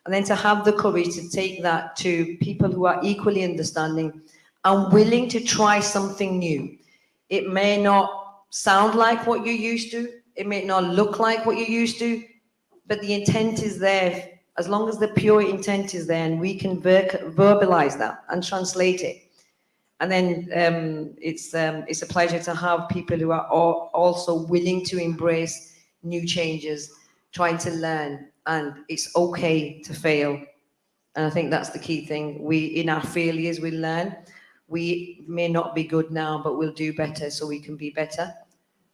Speaker 12: And then to have the courage to take that to people who are equally understanding and willing to try something new. It may not sound like what you're used to, it may not look like what you're used to, but the intent is there. As long as the pure intent is there and we can verbalize that and translate it. And then it's a pleasure to have people who are also willing to embrace new changes, trying to learn, and it's okay to fail. And I think that's the key thing. In our failures, we learn. We may not be good now, but we'll do better so we can be better.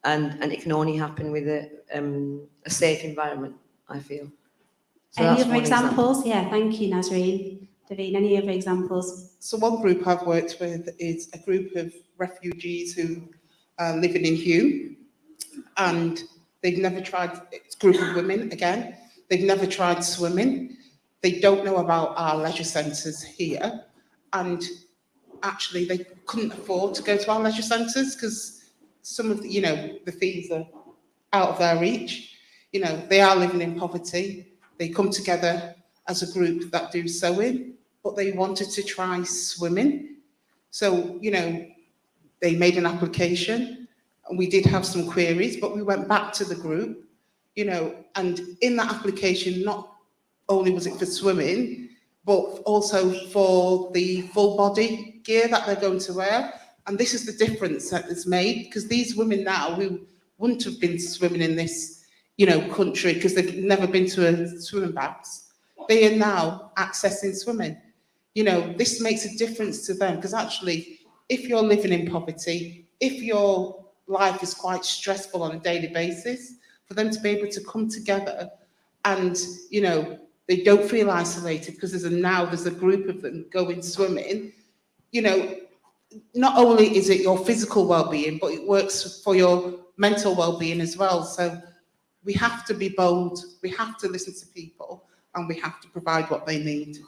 Speaker 12: And it can only happen with a safe environment, I feel. So
Speaker 11: any other examples? Yeah, thank you, Nasreen. Davina, any other examples?
Speaker 13: So one group I've worked with is a group of refugees who are living in Hume, and they've never tried, it's a group of women again, they've never tried swimming. They don't know about our leisure centres here, and actually they couldn't afford to go to our leisure centres because some of the, the fees are out of their reach. They are living in poverty. They come together as a group that do sewing, but they wanted to try swimming. So, they made an application, and we did have some queries, but we went back to the group, and in that application, not only was it for swimming, but also for the full body gear that they're going to wear. And this is the difference that is made, because these women now who wouldn't have been swimming in this, country, because they've never been to a swimming baths, they are now accessing swimming. This makes a difference to them, because actually, if you're living in poverty, if your life is quite stressful on a daily basis, for them to be able to come together and, they don't feel isolated because there's a group of them going swimming, not only is it your physical well-being, but it works for your mental well-being as well. So we have to be bold, we have to listen to people, and we have to provide what they need.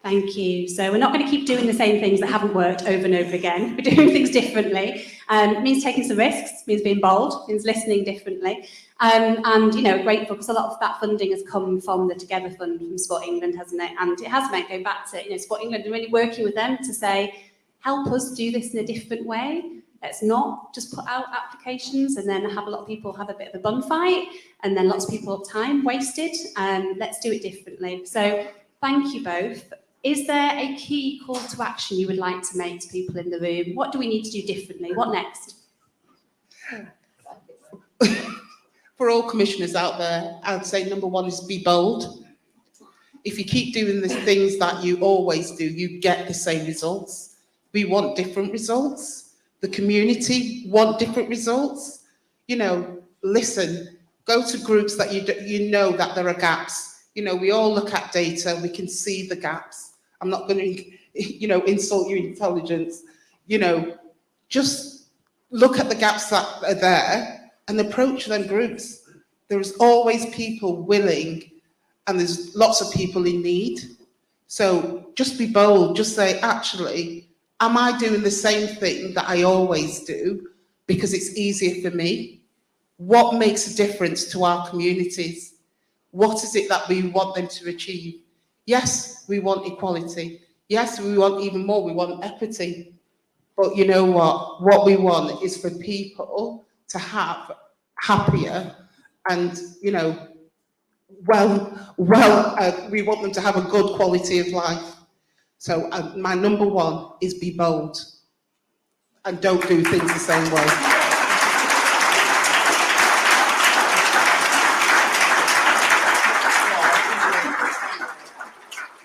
Speaker 11: Thank you. So we're not going to keep doing the same things that haven't worked over and over again. We're doing things differently. It means taking some risks, means being bold, means listening differently. And, you know, grateful because a lot of that funding has come from the Together Fund from Sport England, hasn't it? And it has meant going back to, you know, Sport England and really working with them to say, help us do this in a different way. Let's not just put out applications and then have a lot of people have a bit of a bun fight and then lots of people time wasted. Let's do it differently. So thank you both. Is there a key call to action you would like to make to people in the room? What do we need to do differently? What next?
Speaker 13: For all commissioners out there, I'd say number one is be bold. If you keep doing the things that you always do, you get the same results. We want different results. The community want different results. You know, listen, go to groups that you know that there are gaps. You know, we all look at data, we can see the gaps. I'm not going to, you know, insult your intelligence. You know, just look at the gaps that are there and approach them groups. There's always people willing and there's lots of people in need. So just be bold, just say, actually, am I doing the same thing that I always do because it's easier for me? What makes a difference to our communities? What is it that we want them to achieve? Yes, we want equality. Yes, we want even more, we want equity. But you know what? What we want is for people to have happier and, you know, we want them to have a good quality of life. So my number one is be bold and don't do things the same way.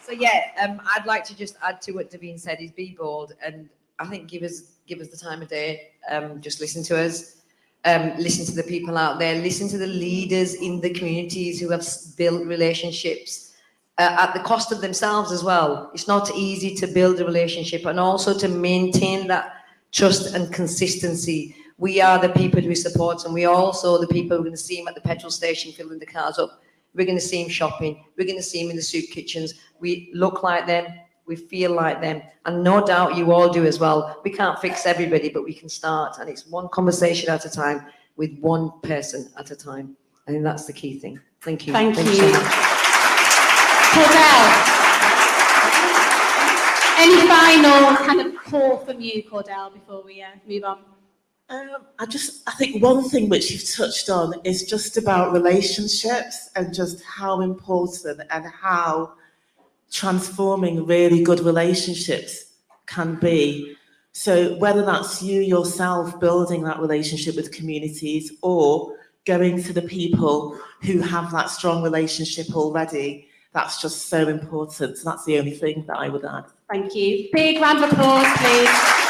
Speaker 12: So yeah, I'd like to just add to what Davine said, is be bold, and I think give us the time of day. Just listen to us, listen to the people out there, listen to the leaders in the communities who have built relationships at the cost of themselves as well. It's not easy to build a relationship and also to maintain that trust and consistency. We are the people who support, and we are also the people who are going to see them at the petrol station filling the cars up. We're going to see them shopping. We're going to see them in the soup kitchens. We look like them. We feel like them. And no doubt you all do as well. We can't fix everybody, but we can start. And it's one conversation at a time with one person at a time. I think that's the key thing. Thank you.
Speaker 11: Thank you.
Speaker 12: So much.
Speaker 11: Cordelle, any final kind of call from you, Cordelle, before we move on?
Speaker 7: I think one thing which you've touched on is just about relationships and just how important and how transforming really good relationships can be. So whether that's you yourself building that relationship with communities or going to the people who have that strong relationship already, that's just so important. So that's the only thing that I would add.
Speaker 11: Thank you. Big round of applause, please.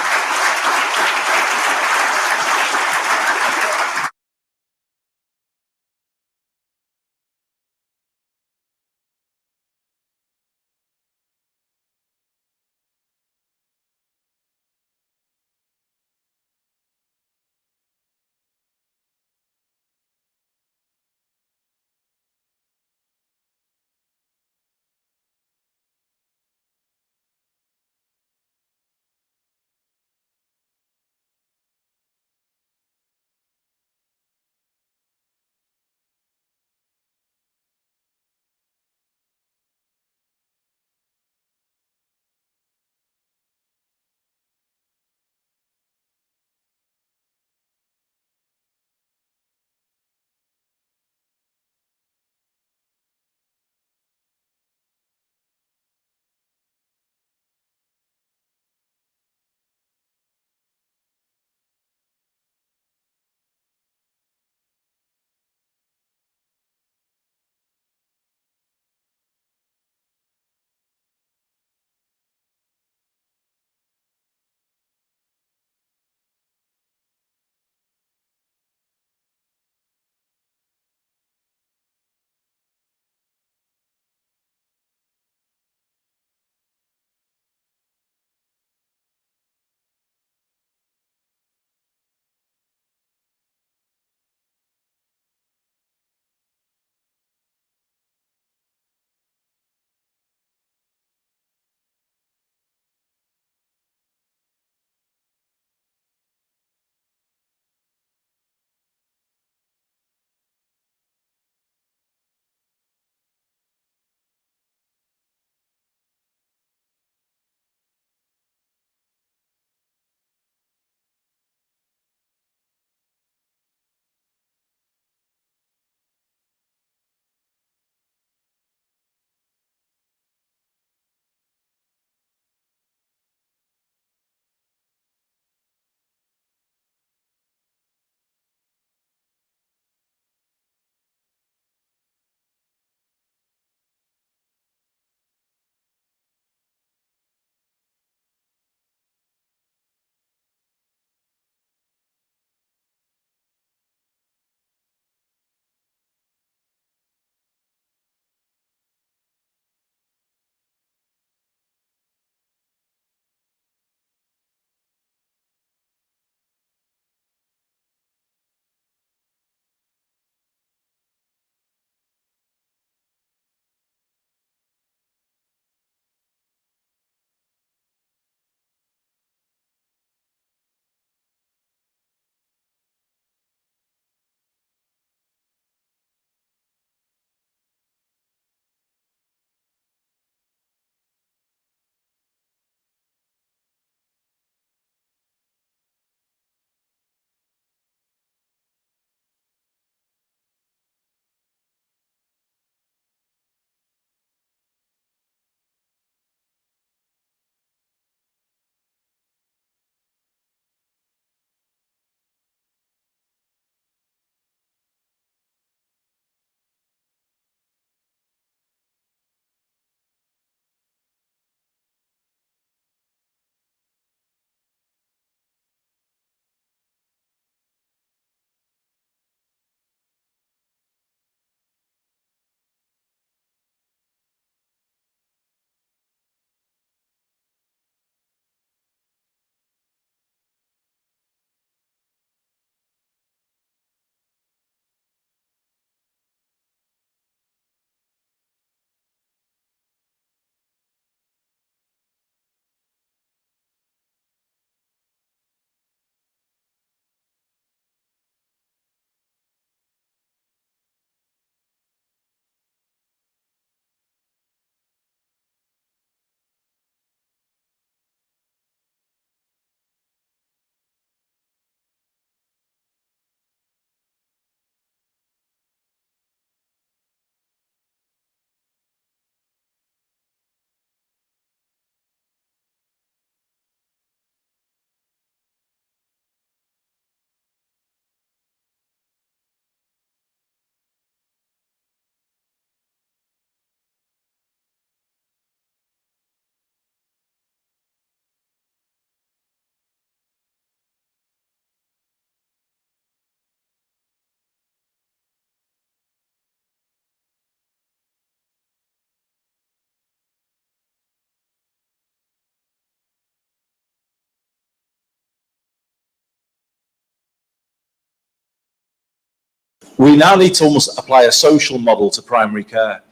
Speaker 14: we now need to almost apply a social model to primary care.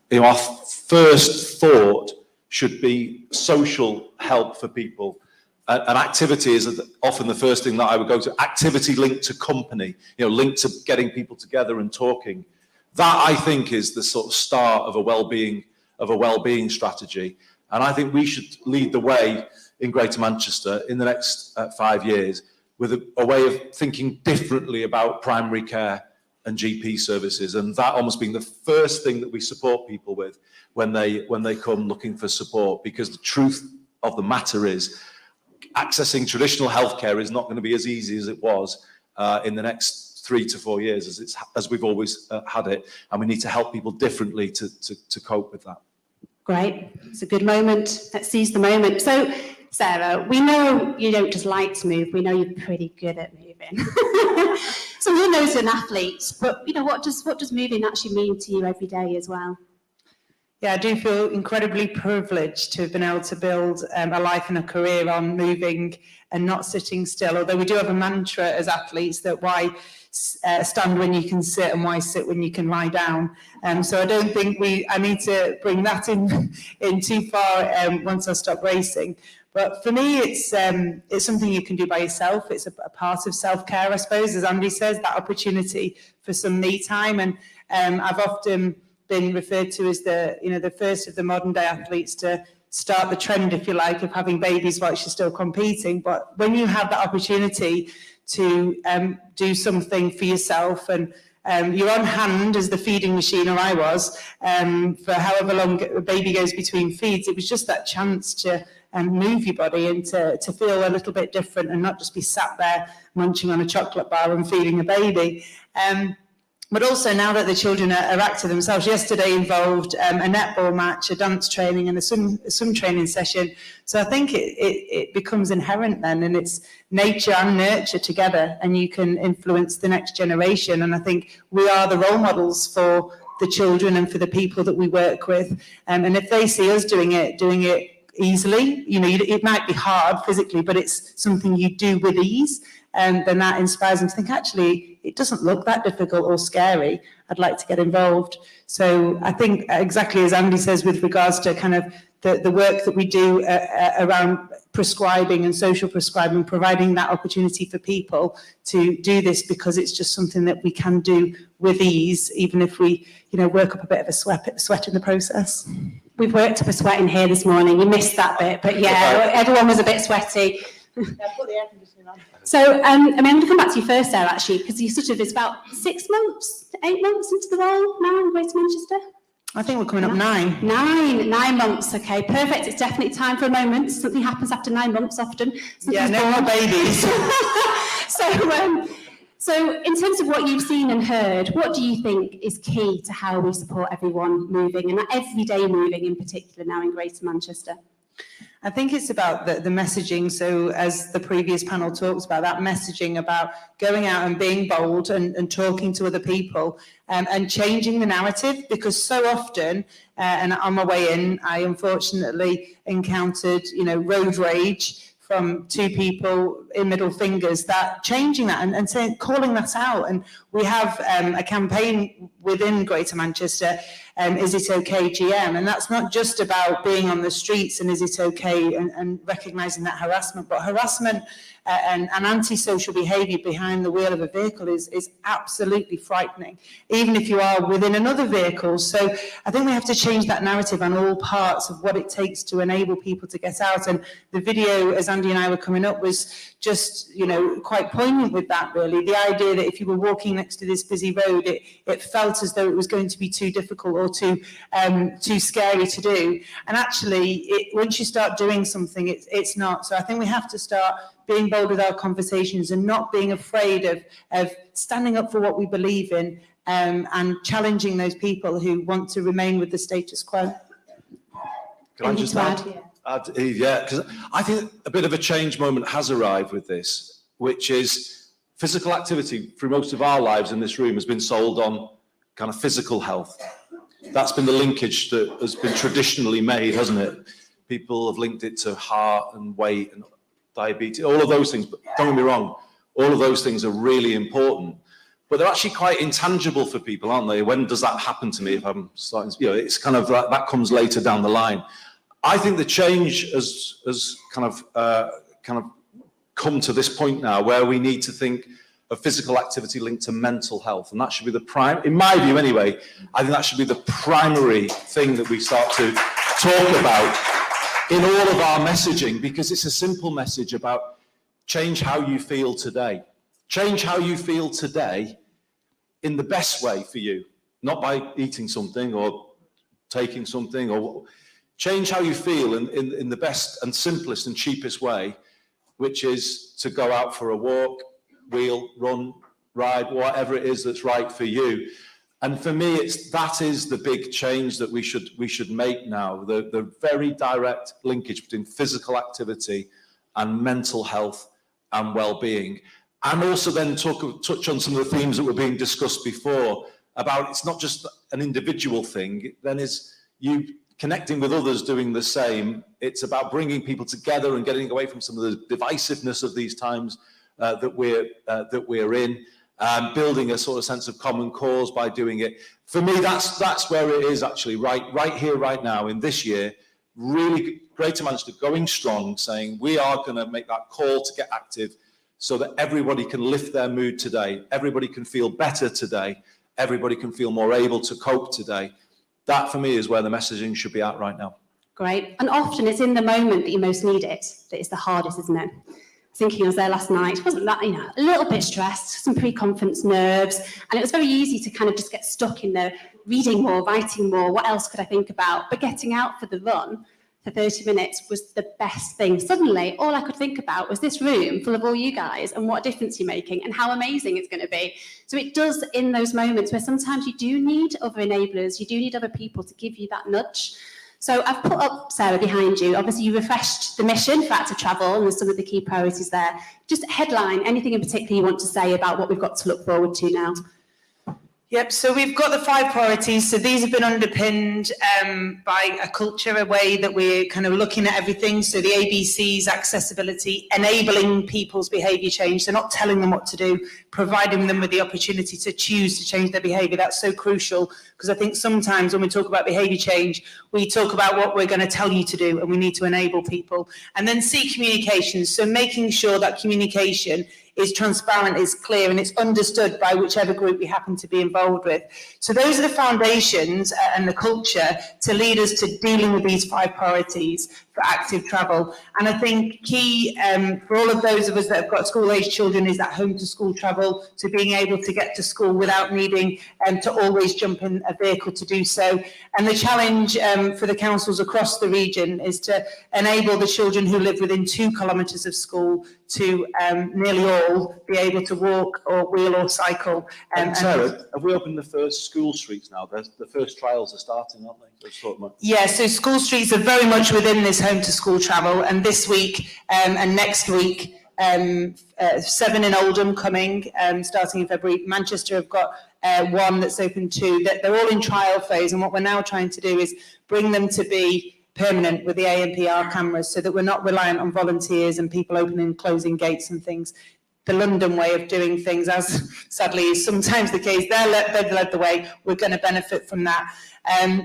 Speaker 14: You know, our first thought should be social help for people. And activity is often the first thing that I would go to. Activity linked to company, you know, linked to getting people together and talking. That, I think, is the sort of start of a well-being strategy. And I think we should lead the way in Greater Manchester in the next 5 years with a way of thinking differently about primary care and GP services, and that almost being the first thing that we support people with when they come looking for support. Because the truth of the matter is, accessing traditional healthcare is not going to be as easy as it was in the next 3 to 4 years as we've always had it, and we need to help people differently to cope with that.
Speaker 5: Great, it's a good moment. Let's seize the moment. So, Sarah, we know you don't just like to move. We know you're pretty good at moving. So who knows an athlete, but you know, what does moving actually mean to you every day as well?
Speaker 8: Yeah, I do feel incredibly privileged to have been able to build a life and a career on moving and not sitting still. Although we do have a mantra as athletes that why stand when you can sit and why sit when you can lie down. So I don't think I need to bring that in too far once I stop racing. But for me, it's something you can do by yourself. It's a part of self-care, I suppose, as Andy says, that opportunity for some me time. And I've often been referred to as the first of the modern day athletes to start the trend, if you like, of having babies whilst you're still competing. But when you have that opportunity to do something for yourself, and you're on hand as the feeding machine, or I was, for however long a baby goes between feeds, it was just that chance to move your body and to feel a little bit different and not just be sat there munching on a chocolate bar and feeding a baby. But also now that the children are active themselves, yesterday involved a netball match, a dance training and a swim training session. So I think it becomes inherent then, and it's nature and nurture together, and you can influence the next generation. And I think we are the role models for the children and for the people that we work with. And if they see us doing it easily, you know, it might be hard physically, but it's something you do with ease. And then that inspires them to think, actually, it doesn't look that difficult or scary. I'd like to get involved. So I think exactly as Andy says with regards to kind of the work that we do around prescribing and social prescribing, providing that opportunity for people to do this because it's just something that we can do with ease, even if we, you know, work up a bit of a sweat in the process.
Speaker 5: We've worked up a sweat in here this morning. You missed that bit, but yeah, everyone was a bit sweaty. So, I'm going to come back to you first, Sarah, actually, because you it's about 6 months, 8 months into the role now in Greater Manchester.
Speaker 8: I think we're coming up 9.
Speaker 5: 9 months, okay, perfect. It's definitely time for a moment. Something happens after 9 months often.
Speaker 8: Yeah, no more babies.
Speaker 5: So in terms of what you've seen and heard, what do you think is key to how we support everyone moving, and that everyday moving in particular now in Greater Manchester?
Speaker 8: I think it's about the messaging. So as the previous panel talks about, that messaging about going out and being bold and talking to other people and changing the narrative, because so often, and on my way in, I unfortunately encountered, you know, road rage from 2 people in middle fingers, that changing that and saying, calling that out. And we have a campaign within Greater Manchester, Is It Okay GM? And that's not just about being on the streets and is it okay and recognising that harassment, but harassment and antisocial behaviour behind the wheel of a vehicle is absolutely frightening, even if you are within another vehicle. So I think we have to change that narrative on all parts of what it takes to enable people to get out. And the video, as Andy and I were coming up, was just, you know, quite poignant with that, really. The idea that if you were walking next to this busy road, it felt as though it was going to be too difficult or too scary to do. And actually, once you start doing something, it's not. So I think we have to start being bold with our conversations and not being afraid of standing up for what we believe in, and challenging those people who want to remain with the status quo.
Speaker 14: Can I just add, yeah, because I think a bit of a change moment has arrived with this, which is physical activity through most of our lives in this room has been sold on kind of physical health. That's been the linkage that has been traditionally made, hasn't it? People have linked it to heart and weight and diabetes, all of those things. But don't get me wrong, all of those things are really important. but they're actually quite intangible for people, aren't they? When does that happen to me if I'm starting, it's kind of like, that comes later down the line. I think the change has kind of come to this point now where we need to think of physical activity linked to mental health. And that should be the in my view anyway, I think that should be the primary thing that we start to talk about in all of our messaging, because it's a simple message about change how you feel today. Change how you feel today in the best way for you, not by eating something or taking something, or change how you feel in the best and simplest and cheapest way, which is to go out for a walk, wheel, run, ride, whatever it is that's right for you. And for me, that is the big change that we should make now, the very direct linkage between physical activity and mental health and well-being. And also then touch on some of the themes that were being discussed before about it's not just an individual thing, then is you connecting with others doing the same. It's about bringing people together and getting away from some of the divisiveness of these times that we're in, building a sort of sense of common cause by doing it. For me, that's where it is actually, right here, right now, in this year, really Greater Manchester going strong, saying we are going to make that call to get active so that everybody can lift their mood today, everybody can feel better today, everybody can feel more able to cope today. That, for me, is where the messaging should be at right now.
Speaker 11: Great. And often it's in the moment that you most need it that is the hardest, isn't it? Thinking I was there last night, wasn't that, a little bit stressed, some pre-conference nerves, and it was very easy to kind of just get stuck in the reading more, writing more, what else could I think about? But getting out for the run for 30 minutes was the best thing. Suddenly, all I could think about was this room full of all you guys and what difference you're making and how amazing it's going to be. So it does, in those moments where sometimes you do need other enablers, you do need other people to give you that nudge. So I've put up, Sarah, behind you. Obviously, you refreshed the mission for Active Travel, and there's some of the key priorities there. Just headline, anything in particular you want to say about what we've got to look forward to now?
Speaker 8: Yep, so we've got the 5 priorities. So these have been underpinned by a culture, a way that we're kind of looking at everything. So the ABCs, accessibility, enabling people's behaviour change. So not telling them what to do, providing them with the opportunity to choose to change their behaviour. That's so crucial, because I think sometimes when we talk about behaviour change, we talk about what we're going to tell you to do, and we need to enable people. And then C, communication. So making sure that communication is transparent, is clear, and it's understood by whichever group we happen to be involved with. So those are the foundations and the culture to lead us to dealing with these 5 priorities for active travel. And I think key for all of those of us that have got school-age children is that home to school travel, so being able to get to school without needing to always jump in a vehicle to do so. And the challenge for the councils across the region is to enable the children who live within 2 kilometres of school to nearly all be able to walk or wheel or cycle.
Speaker 14: Sarah, have we opened the first school streets now? The first trials are starting, aren't they?
Speaker 8: Yeah, so school streets are very much within this home to school travel, and this week and next week, 7 in Oldham coming, starting in February. Manchester have got 1 that's open too. They're all in trial phase, and what we're now trying to do is bring them to be permanent with the ANPR cameras, so that we're not reliant on volunteers and people opening and closing gates and things. The London way of doing things, as sadly is sometimes the case, they've led the way. We're going to benefit from that.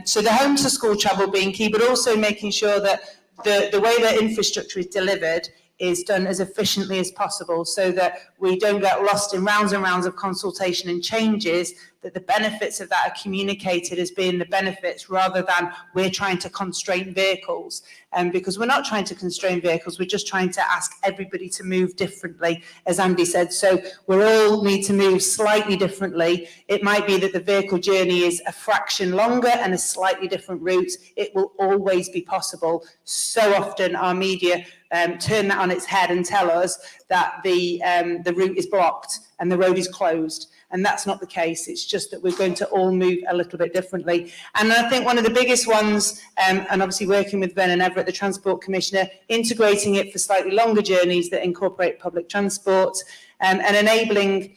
Speaker 8: So the home to school travel being key, but also making sure that the way that infrastructure is delivered is done as efficiently as possible, so that we don't get lost in rounds and rounds of consultation and changes, that the benefits of that are communicated as being the benefits, rather than we're trying to constrain vehicles. Because we're not trying to constrain vehicles, we're just trying to ask everybody to move differently, as Andy said. So we all need to move slightly differently. It might be that the vehicle journey is a fraction longer and a slightly different route. It will always be possible. So often our media turn that on its head and tell us that the route is blocked and the road is closed. And that's not the case. It's just that we're going to all move a little bit differently. And I think one of the biggest ones, and obviously working with Ben and Everett, the Transport Commissioner, integrating it for slightly longer journeys that incorporate public transport, and enabling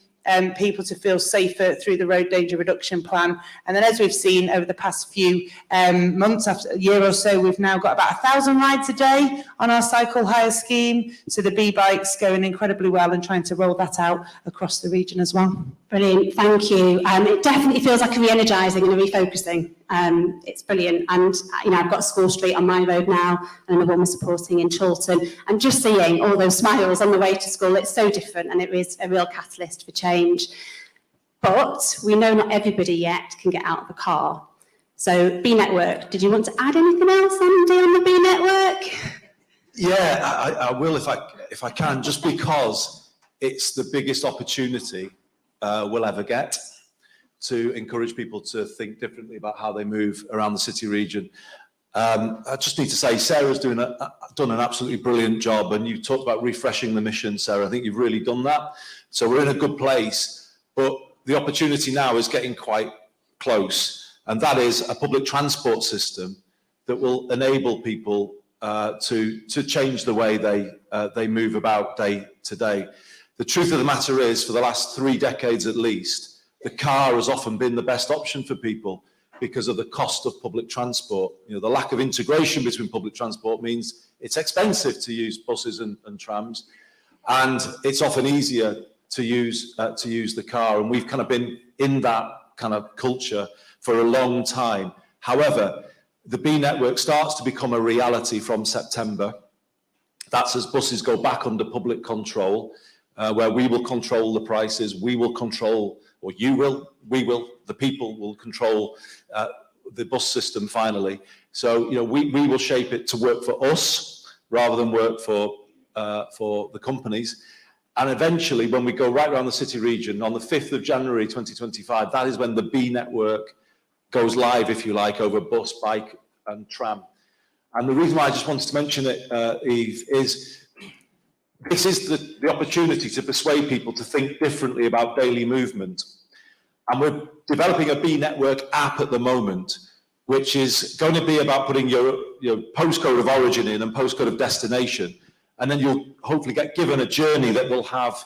Speaker 8: people to feel safer through the road danger reduction plan. And then, as we've seen over the past few months, after a year or so, we've now got about 1,000 rides a day on our cycle hire scheme. So the B-bike's going incredibly well, and trying to roll that out across the region as well.
Speaker 11: Brilliant, thank you. It definitely feels like a re-energising and a refocusing. It's brilliant, and I've got a school street on my road now, and another one we're supporting in Chorlton, and just seeing all those smiles on the way to school, it's so different, and it is a real catalyst for change. But we know not everybody yet can get out of the car. So B Network, did you want to add anything else, Andy, on the B Network?
Speaker 14: Yeah, I will if I can, just because it's the biggest opportunity we'll ever get to encourage people to think differently about how they move around the city region. I just need to say, Sarah's done an absolutely brilliant job, and you talked about refreshing the mission, Sarah. I think you've really done that. So we're in a good place, but the opportunity now is getting quite close, and that is a public transport system that will enable people to change the way they move about day to day. The truth of the matter is, for the last 3 decades at least, the car has often been the best option for people because of the cost of public transport. The lack of integration between public transport means it's expensive to use buses and trams, and it's often easier to use the car. And we've kind of been in that kind of culture for a long time. However, the B Network starts to become a reality from September. That's as buses go back under public control, where we will control the prices, we will control, or you will, we will, the people will control the bus system finally. So, we will shape it to work for us rather than work for the companies. And eventually, when we go right around the city region, on the 5th of January 2025, that is when the B Network goes live, if you like, over bus, bike and tram. And the reason why I just wanted to mention it, Eve, is this is the opportunity to persuade people to think differently about daily movement. And we're developing a B Network app at the moment, which is going to be about putting your postcode of origin in and postcode of destination. And then you'll hopefully get given a journey that will have,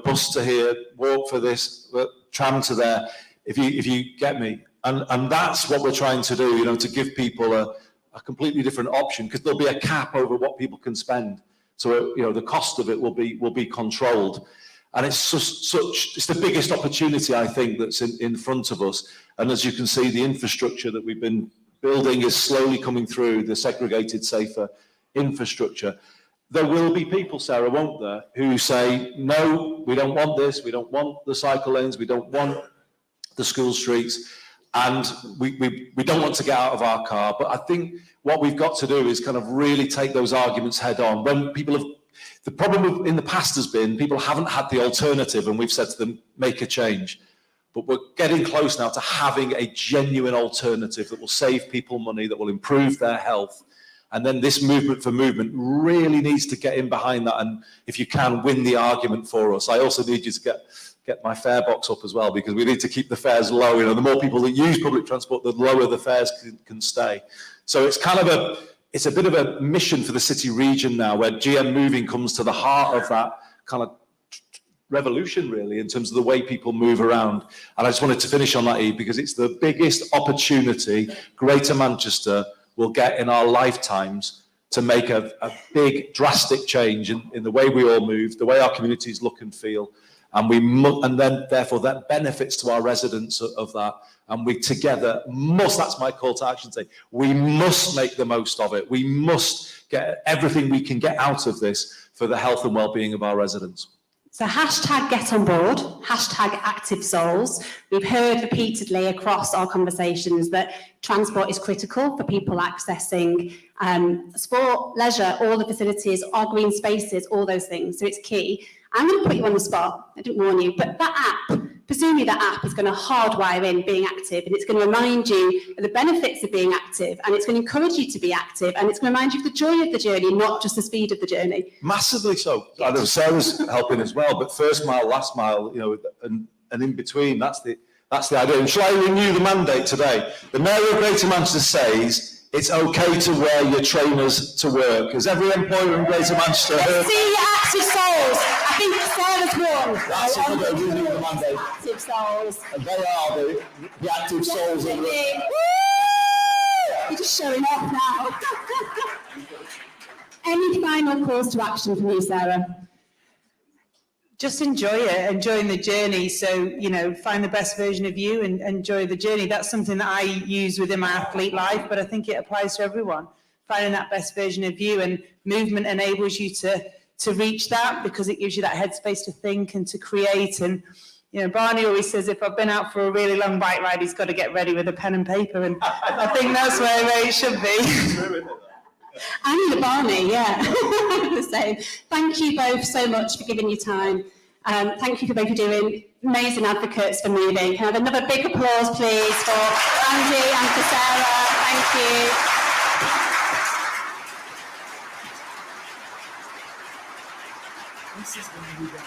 Speaker 14: bus to here, walk for this, tram to there, if you get me. And that's what we're trying to do, to give people a completely different option, because there'll be a cap over what people can spend. So, the cost of it will be controlled. And it's it's the biggest opportunity, I think, that's in front of us. And as you can see, the infrastructure that we've been building is slowly coming through, the segregated, safer infrastructure. There will be people, Sarah, won't there, who say, no, we don't want this, we don't want the cycle lanes, we don't want the school streets, and we don't want to get out of our car. But I think what we've got to do is kind of really take those arguments head on. When people have, the problem in the past has been people haven't had the alternative, and we've said to them, make a change. But we're getting close now to having a genuine alternative that will save people money, that will improve their health. And then this movement for movement really needs to get in behind that, and if you can, win the argument for us. I also need you to get my fare box up as well, because we need to keep the fares low. The more people that use public transport, the lower the fares can stay. So it's kind of it's a bit of a mission for the city region now, where GM Moving comes to the heart of that kind of revolution, really, in terms of the way people move around. And I just wanted to finish on that, Eve, because it's the biggest opportunity Greater Manchester will get in our lifetimes to make a big, drastic change in the way we all move, the way our communities look and feel. And then, therefore, that benefits to our residents of that. And we together must, that's my call to action today, we must make the most of it. We must get everything we can get out of this for the health and well-being of our residents.
Speaker 11: So hashtag get on board, hashtag active souls. We've heard repeatedly across our conversations that transport is critical for people accessing sport, leisure, all the facilities, our green spaces, all those things. So it's key. I'm going to put you on the spot. I didn't warn you, but that app, presumably that app is going to hardwire in being active, and it's going to remind you of the benefits of being active, and it's going to encourage you to be active, and it's going to remind you of the joy of the journey, not just the speed of the journey.
Speaker 14: Massively so. I know Sarah's helping as well, but first mile, last mile, and in between, that's the idea. And shall I renew the mandate today? The Mayor of Greater Manchester says it's okay to wear your trainers to work. Has every employer in Greater Manchester heard?
Speaker 5: Let's see your active souls. I think Sarah's won.
Speaker 14: That's another really the mandate.
Speaker 5: Active souls.
Speaker 14: And they are the active souls of the...
Speaker 5: You're just showing off now. Any final calls to action from you, Sarah?
Speaker 8: Just enjoy it, enjoying the journey. So, you know, find the best version of you and enjoy the journey. That's something that I use within my athlete life, but I think it applies to everyone. Finding that best version of you, and movement enables you to reach that, because it gives you that headspace to think and to create. And, you know, Barney always says, if I've been out for a really long bike ride, he's got to get ready with a pen and paper. And I think that's where it should be.
Speaker 5: And the Barney, yeah. The same. Thank you both so much for giving your time. Thank you for both doing amazing advocates for moving. Can I have another big applause, please, for Andy and for Sarah? Thank you.
Speaker 15: This is where we go.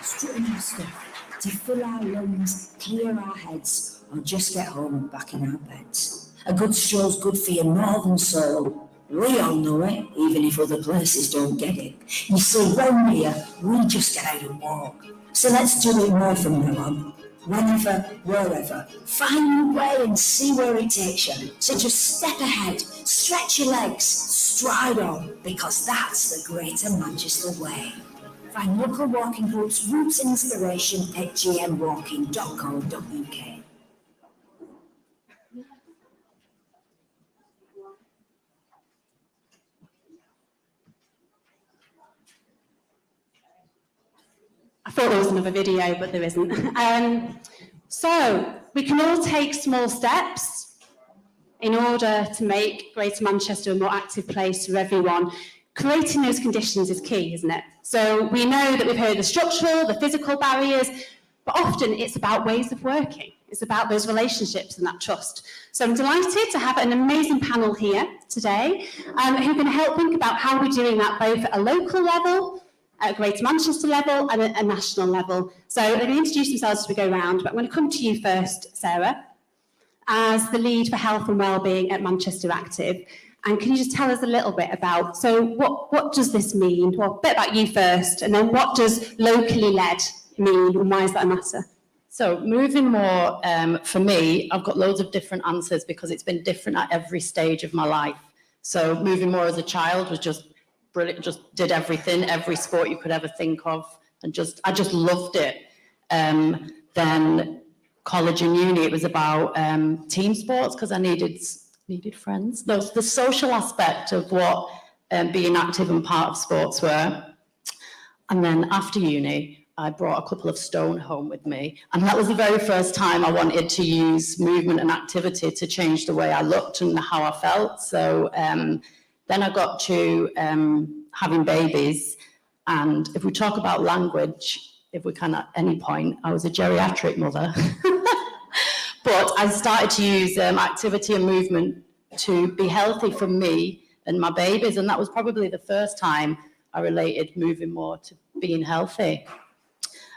Speaker 15: Strutting our stuff to fill our lungs, clear our heads, or just get home and back in our beds. A good stroll's good for your northern soul. We all know it, even if other places don't get it. You see, round here, we just get out and walk. So let's do it more from now on. Whenever, wherever. Find your way and see where it takes you. So just step ahead, stretch your legs, stride on, because that's the Greater Manchester way. Find local walking groups, routes and inspiration at gmwalking.co.uk.
Speaker 11: I thought there was another video, but there isn't. So we can all take small steps in order to make Greater Manchester a more active place for everyone. Creating those conditions is key, isn't it? So we know that we've heard the structural, the physical barriers, but often it's about ways of working. It's about those relationships and that trust. So I'm delighted to have an amazing panel here today who can help think about how we're doing that both at a local level, at a Greater Manchester level, and at a national level. So they're going to introduce themselves as we go round, but I'm going to come to you first, Sarah, as the lead for health and wellbeing at Manchester Active. And can you just tell us a little bit about, so what does this mean? Well, a bit about you first, and then what does locally led mean, and why is that a matter?
Speaker 16: So moving more, for me, I've got loads of different answers because it's been different at every stage of my life. So moving more as a child was just brilliant, just did everything, every sport you could ever think of, and I just loved it. Then college and uni, it was about team sports because I needed friends. Those the social aspect of what being active and part of sports were. And then after uni, I brought a couple of stone home with me, and that was the very first time I wanted to use movement and activity to change the way I looked and how I felt. So then I got to having babies, and if we talk about language, if we can at any point, I was a geriatric mother. But I started to use activity and movement to be healthy for me and my babies, and that was probably the first time I related moving more to being healthy.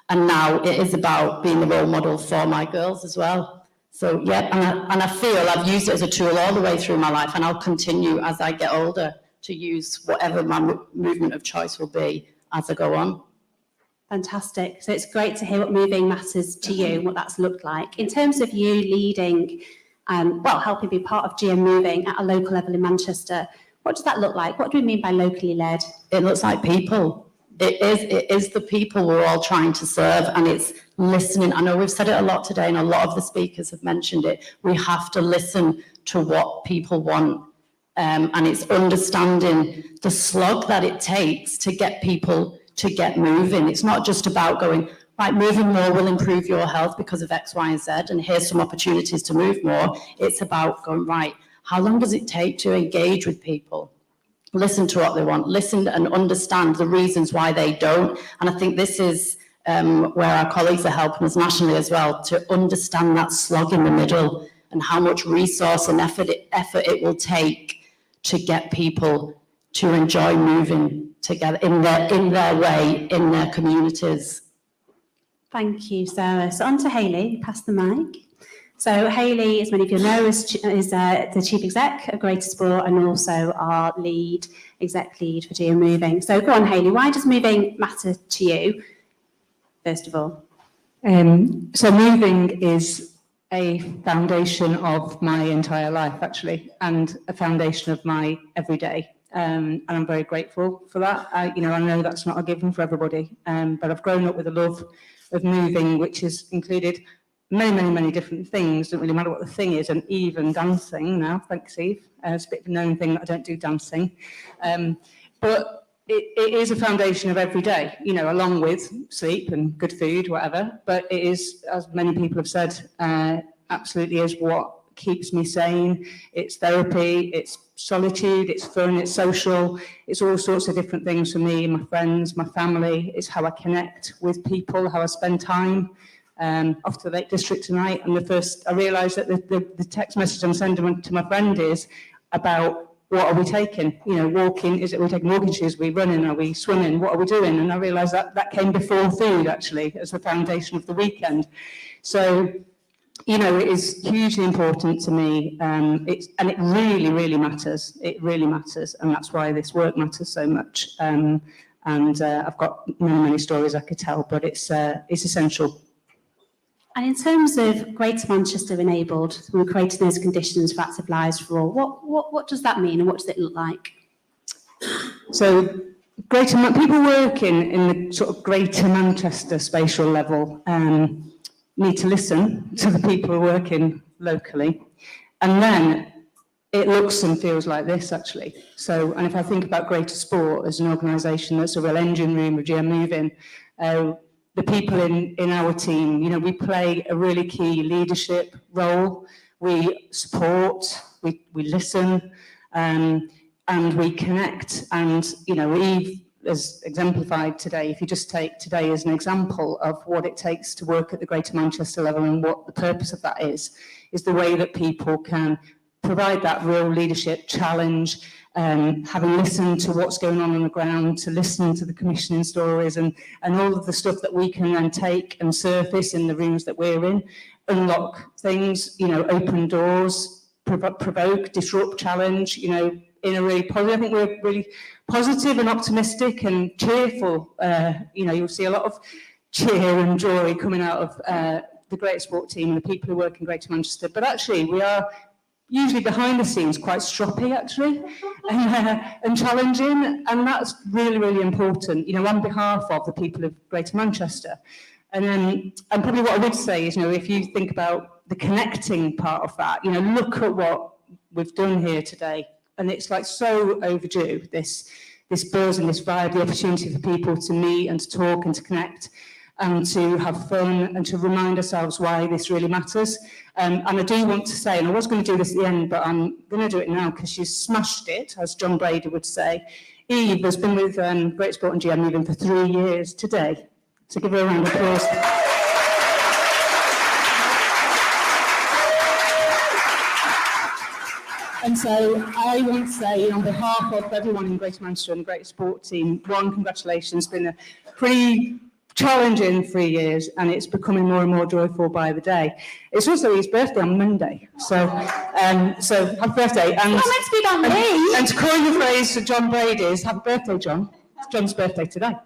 Speaker 16: And now it is about being the role model for my girls as well. So yeah, and I feel I've used it as a tool all the way through my life, and I'll continue as I get older to use whatever my movement of choice will be as I go on.
Speaker 11: Fantastic. So it's great to hear what moving matters to you and what that's looked like. In terms of you leading, helping be part of GM Moving at a local level in Manchester, what does that look like? What do we mean by locally led?
Speaker 16: It looks like people. It is the people we're all trying to serve, and it's listening. I know we've said it a lot today, and a lot of the speakers have mentioned it. We have to listen to what people want, and it's understanding the slog that it takes to get people to get moving. It's not just about going, right, moving more will improve your health because of X, Y, and Z, and here's some opportunities to move more. It's about going, right, how long does it take to engage with people? Listen to what they want, listen and understand the reasons why they don't. And I think this is where our colleagues are helping us nationally as well, to understand that slog in the middle and how much resource and effort it will take to get people to enjoy moving together in their way, in their communities.
Speaker 11: Thank you, Sarah. So on to Hayley, pass the mic. So Hayley, as many of you know, is the Chief Exec of GreaterSport and also our exec lead for GM Moving. So go on, Hayley, why does moving matter to you, first of all?
Speaker 8: So moving is a foundation of my entire life, actually, and a foundation of my everyday. And I'm very grateful for that. I know that's not a given for everybody, but I've grown up with a love of moving, which has included many different things. Doesn't really matter what the thing is, and even dancing now. Thanks, Eve. It's a bit of a known thing that I don't do dancing, but it is a foundation of every day. Along with sleep and good food, whatever. But it is, as many people have said, absolutely is what keeps me sane. It's therapy. It's solitude. It's fun. It's social. It's all sorts of different things for me, my friends, my family. It's how I connect with people, how I spend time. Off to the Lake District tonight, and I realised that the text message I'm sending to my friend is about what are we taking? Walking, are we taking walking shoes? Are we running? Are we swimming? What are we doing? And I realised that came before food, actually, as the foundation of the weekend. So, it is hugely important to me, and it really matters. It really matters, and that's why this work matters so much. And I've got many stories I could tell, but it's essential.
Speaker 11: And in terms of Greater Manchester enabled, we're creating those conditions for active lives for all. What does that mean, and what does it look like?
Speaker 8: So, people working in the sort of Greater Manchester spatial level need to listen to the people working locally, and then it looks and feels like this, actually. So, and if I think about GreaterSport as an organisation that's a real engine room of GM Moving, the people in our team, we play a really key leadership role. We support, we listen, and we connect. And, Eve has exemplified today, if you just take today as an example of what it takes to work at the Greater Manchester level and what the purpose of that is the way that people can provide that real leadership challenge, having listened to what's going on the ground, to listen to the commissioning stories and all of the stuff that we can then take and surface in the rooms that we're in, unlock things, open doors, provoke, disrupt, challenge, in a really positive. I think we're really positive and optimistic and cheerful. You'll see a lot of cheer and joy coming out of the GreaterSport team and the people who work in Greater Manchester. But actually, we are usually behind the scenes quite stroppy, actually, and challenging, and that's really important, on behalf of the people of Greater Manchester. And probably what I would say is, if you think about the connecting part of that, look at what we've done here today, and it's like so overdue, this buzz and this vibe, the opportunity for people to meet and to talk and to connect and to have fun and to remind ourselves why this really matters. And I do want to say, and I was going to do this at the end, but I'm going to do it now because she's smashed it, as John Brady would say. Eve has been with GreaterSport and GM Moving for 3 years today. So give her a round of applause. And so I want to say, on behalf of everyone in Greater Manchester and the GreaterSport team, congratulations. It's been a pretty challenging 3 years, and it's becoming more and more joyful by the day. It's also his birthday on Monday, so happy birthday. And
Speaker 11: it's not meant to be about me.
Speaker 8: And to coin the phrase for John Brady's, happy birthday, John. It's John's birthday today.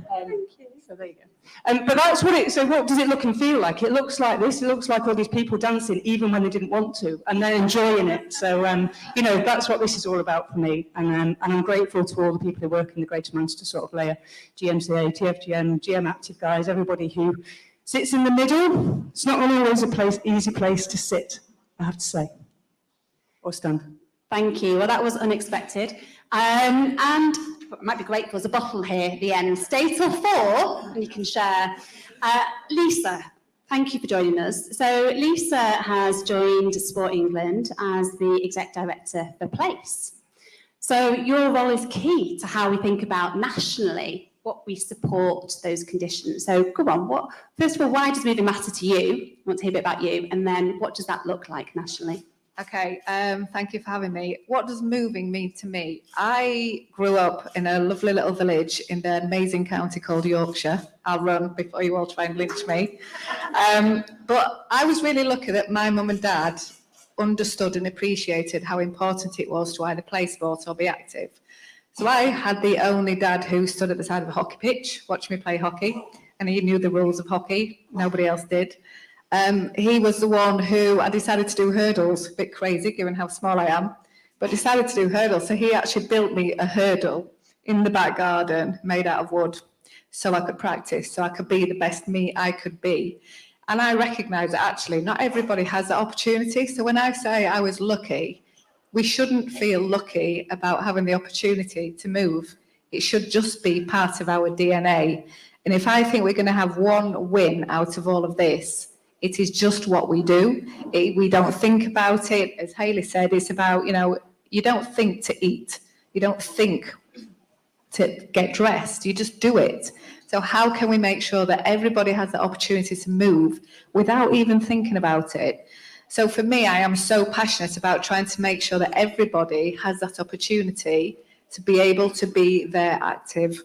Speaker 8: Thank you. So there you go. But that's what it. So what does it look and feel like? It looks like this. It looks like all these people dancing, even when they didn't want to, and they're enjoying it. So that's what this is all about for me. And I'm grateful to all the people who work in the Greater Manchester sort of layer, GMCA, TFGM, GM Active guys, everybody who sits in the middle. It's not always easy place to sit, I have to say, or stand.
Speaker 11: Thank you. Well, that was unexpected. And it might be great if there's a bottle here at the end. Stay till 4 and you can share. Lisa, thank you for joining us. So Lisa has joined Sport England as the Exec Director for Place. So your role is key to how we think about nationally what we support those conditions. So come on, first of all, why does moving matter to you? I want to hear a bit about you. And then what does that look like nationally?
Speaker 17: Okay, thank you for having me. What does moving mean to me? I grew up in a lovely little village in the amazing county called Yorkshire. I'll run before you all try and lynch me. But I was really lucky that my mum and dad understood and appreciated how important it was to either play sport or be active. So I had the only dad who stood at the side of a hockey pitch, watching me play hockey, and he knew the rules of hockey. Nobody else did. He was the one who I decided to do hurdles, a bit crazy given how small I am, but decided to do hurdles. So he actually built me a hurdle in the back garden made out of wood so I could practice, so I could be the best me I could be. And I recognise that actually not everybody has that opportunity. So when I say I was lucky, we shouldn't feel lucky about having the opportunity to move. It should just be part of our DNA. And if I think we're going to have one win out of all of this, it is just what we do. We don't think about it. As Hayley said, it's about, you don't think to eat. You don't think to get dressed. You just do it. So how can we make sure that everybody has the opportunity to move without even thinking about it? So for me, I am so passionate about trying to make sure that everybody has that opportunity to be able to be there active.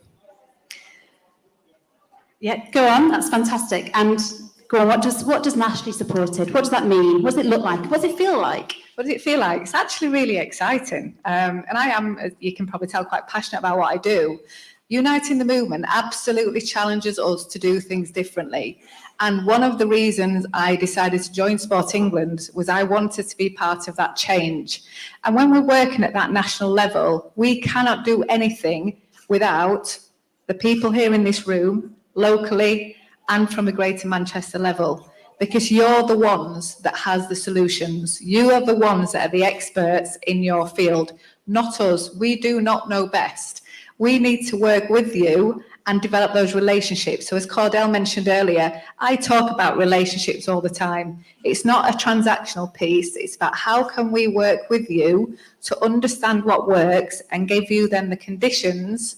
Speaker 11: Yeah, go on, that's fantastic. And go on, what does nationally supported, what does that mean? What does it look like? What does it feel like?
Speaker 17: What does it feel like? It's actually really exciting. And I am, as you can probably tell, quite passionate about what I do. Uniting the Movement absolutely challenges us to do things differently. And one of the reasons I decided to join Sport England was I wanted to be part of that change. And when we're working at that national level, we cannot do anything without the people here in this room, locally, and from a Greater Manchester level, because you're the ones that has the solutions. You are the ones that are the experts in your field, not us. We do not know best. We need to work with you and develop those relationships. So as Cordelle mentioned earlier, I talk about relationships all the time. It's not a transactional piece. It's about how can we work with you to understand what works and give you then the conditions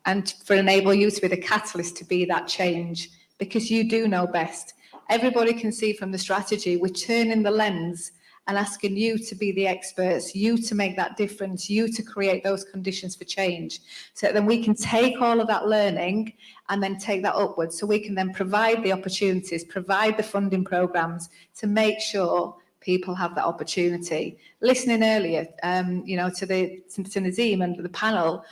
Speaker 17: and for enable you to be the catalyst to be that change, because you do know best. Everybody can see from the strategy, we're turning the lens and asking you to be the experts, you to make that difference, you to create those conditions for change. So then we can take all of that learning and then take that upwards. So we can then provide the opportunities, provide the funding programs to make sure people have that opportunity. Listening earlier, to Nazim and the panel,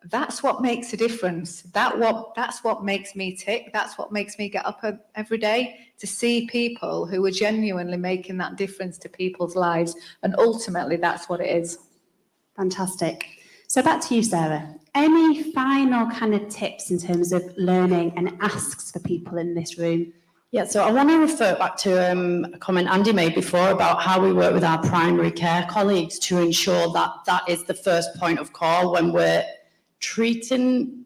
Speaker 17: that's what makes a difference. That's what makes me tick. That's what makes me get up every day, to see people who are genuinely making that difference to people's lives. And ultimately, that's what it is.
Speaker 11: Fantastic. So back to you, Sarah. Any final kind of tips in terms of learning and asks for people in this room?
Speaker 16: Yeah, so I want to refer back to a comment Andy made before about how we work with our primary care colleagues to ensure that that is the first point of call when we're treating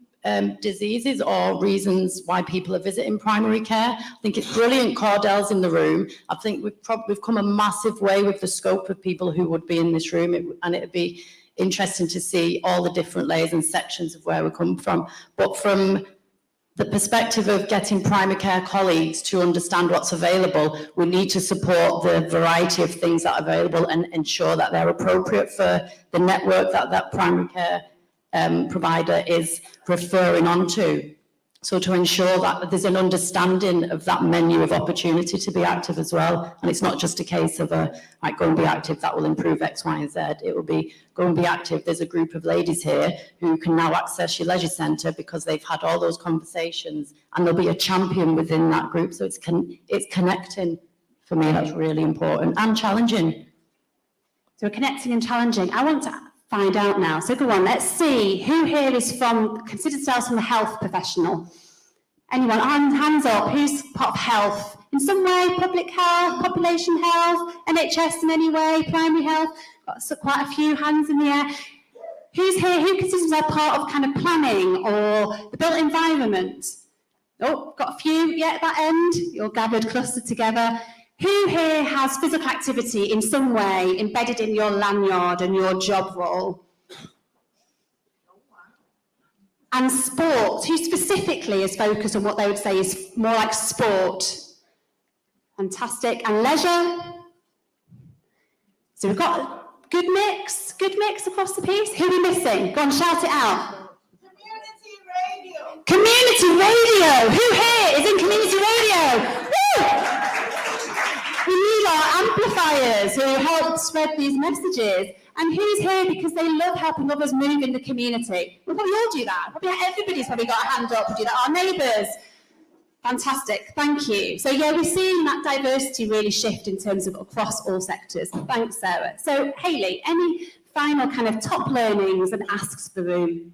Speaker 16: diseases or reasons why people are visiting primary care. I think it's brilliant Cordelle's in the room. I think we've come a massive way with the scope of people who would be in this room, and it'd be interesting to see all the different layers and sections of where we come from. But from the perspective of getting primary care colleagues to understand what's available, we need to support the variety of things that are available and ensure that they're appropriate for the network that primary care provider is referring on to. So to ensure that there's an understanding of that menu of opportunity to be active as well. And it's not just a case of go and be active, that will improve X, Y, and Z. It will be go and be active. There's a group of ladies here who can now access your leisure centre because they've had all those conversations, and there'll be a champion within that group. So it's connecting. For me, that's really important and challenging.
Speaker 11: So we're connecting and challenging. I want to find out now. So go on, let's see who here is consider themselves from the health professional. Anyone? Hands up. Who's part of health? In some way, public health, population health, NHS in any way, primary health. Got quite a few hands in the air. Who's here? Who considers themselves part of kind of planning or the built environment? Oh, got a few. Yeah, at that end. You're gathered, clustered together. Who here has physical activity in some way embedded in your lanyard and your job role? And sport, who specifically is focused on what they would say is more like sport? Fantastic. And leisure? So we've got a good mix across the piece. Who are we missing? Go on, shout it out. Community radio. Who here is in community radio? Woo! We need our amplifiers who help spread these messages. And who's here because they love helping others move in the community? We'll probably all do that. Probably everybody's probably got a hand up to do that. Our neighbours. Fantastic, thank you. So yeah, we're seeing that diversity really shift in terms of across all sectors. Thanks, Sarah. So Hayley, any final kind of top learnings and asks for the room?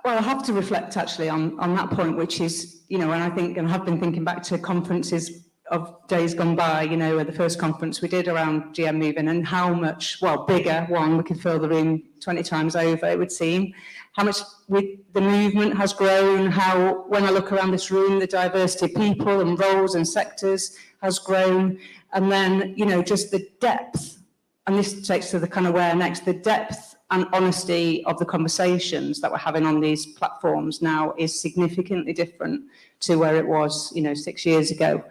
Speaker 8: Well, I have to reflect actually on that point, which is, you know, and I think, and I have been thinking back to conferences of days gone by, you know, at the first conference we did around GM moving and how much, well, bigger one, we could fill the room 20 times over, it would seem, how much the movement has grown, how, when I look around this room, the diversity of people and roles and sectors has grown, and then, you know, just the depth, and this takes to the kind of where next, the depth and honesty of the conversations that we're having on these platforms now is significantly different to where it was, you know, 6 years ago.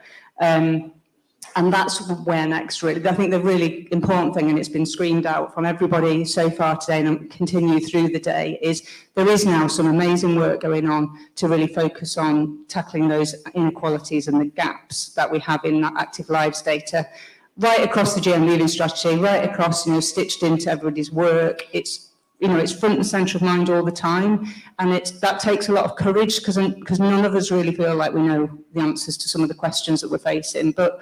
Speaker 8: And that's where next, really. I think the really important thing, and it's been screamed out from everybody so far today and continue through the day, is there is now some amazing work going on to really focus on tackling those inequalities and the gaps that we have in that active lives data, right across the GM moving strategy, right across, you know, stitched into everybody's work. It's, you know, it's front and centre of mind all the time, and that takes a lot of courage because none of us really feel like we know the answers to some of the questions that we're facing, but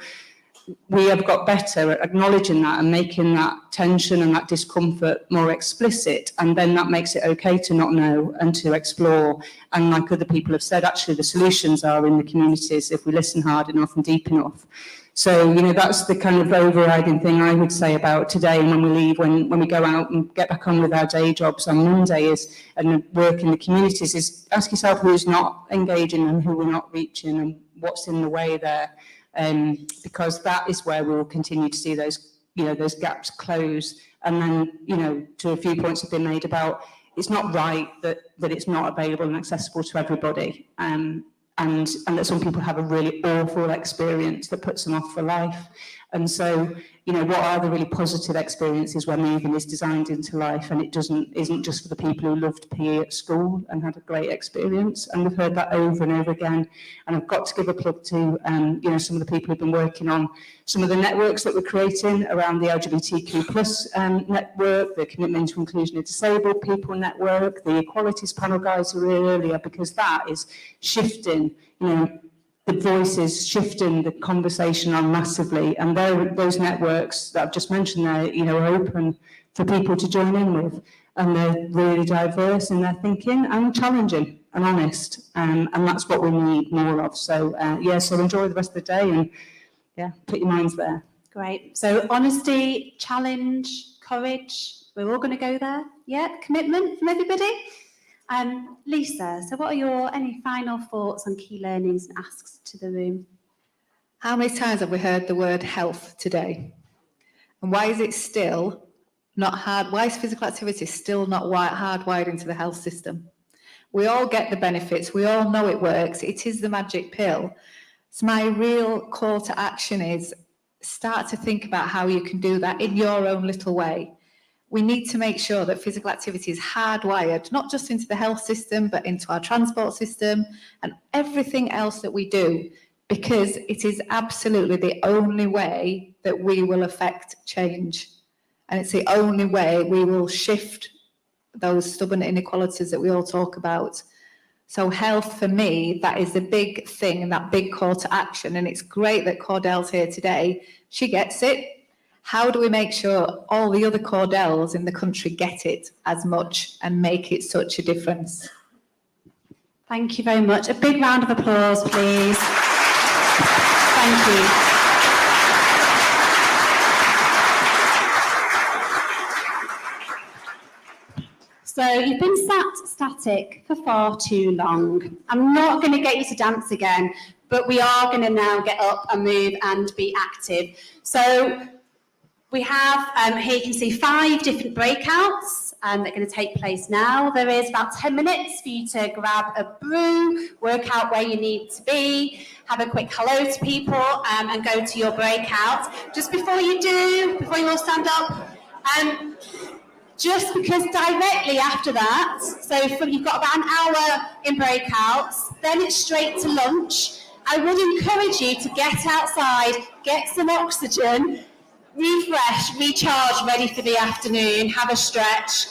Speaker 8: we have got better at acknowledging that and making that tension and that discomfort more explicit, and then that makes it okay to not know and to explore. And like other people have said, actually the solutions are in the communities if we listen hard enough and deep enough. So, you know, that's the kind of overriding thing I would say about today and when we leave, when we go out and get back on with our day jobs on Monday and work in the communities is ask yourself who's not engaging and who we're not reaching and what's in the way there. Because that is where we will continue to see those, you know, those gaps close. And then, you know, to a few points have been made about it's not right that it's not available and accessible to everybody. And that some people have a really awful experience that puts them off for life. And so, you know, what are the really positive experiences where moving is designed into life and it isn't just for the people who loved PE at school and had a great experience. And we've heard that over and over again. And I've got to give a plug to, you know, some of the people who've been working on some of the networks that we're creating around the LGBTQ plus network, the Commitment to Inclusion of Disabled People network, the Equalities Panel guys who were here earlier, because that is shifting, you know, the voices, shifting the conversation on massively, and those networks that I've just mentioned there, you know, are open for people to join in with, and they're really diverse in their thinking and challenging and honest, and that's what we need more of. So yeah, so enjoy the rest of the day and yeah, put your minds there.
Speaker 11: Great. So honesty, challenge, courage, we're all going to go there. Yeah, commitment from everybody. Lisa, so what are any final thoughts on key learnings and asks to the room?
Speaker 17: How many times have we heard the word health today? And why is it still not hard? Why is physical activity still not hardwired into the health system? We all get the benefits. We all know it works. It is the magic pill. So my real call to action is start to think about how you can do that in your own little way. We need to make sure that physical activity is hardwired, not just into the health system, but into our transport system and everything else that we do, because it is absolutely the only way that we will affect change. And it's the only way we will shift those stubborn inequalities that we all talk about. So health, for me, that is the big thing and that big call to action. And it's great that Cordelle's here today. She gets it. How do we make sure all the other Cordelles in the country get it as much and make it such a difference?
Speaker 11: Thank you very much. A big round of applause, please. Thank you. So you've been sat static for far too long. I'm not going to get you to dance again, but we are going to now get up and move and be active. So We have, here you can see 5 different breakouts that are going to take place now. There is about 10 minutes for you to grab a brew, work out where you need to be, have a quick hello to people, and go to your breakout. Just before you all stand up, just because directly after that, so you've got about an hour in breakouts, then it's straight to lunch. I would encourage you to get outside, get some oxygen, refresh, recharge, ready for the afternoon, have a stretch,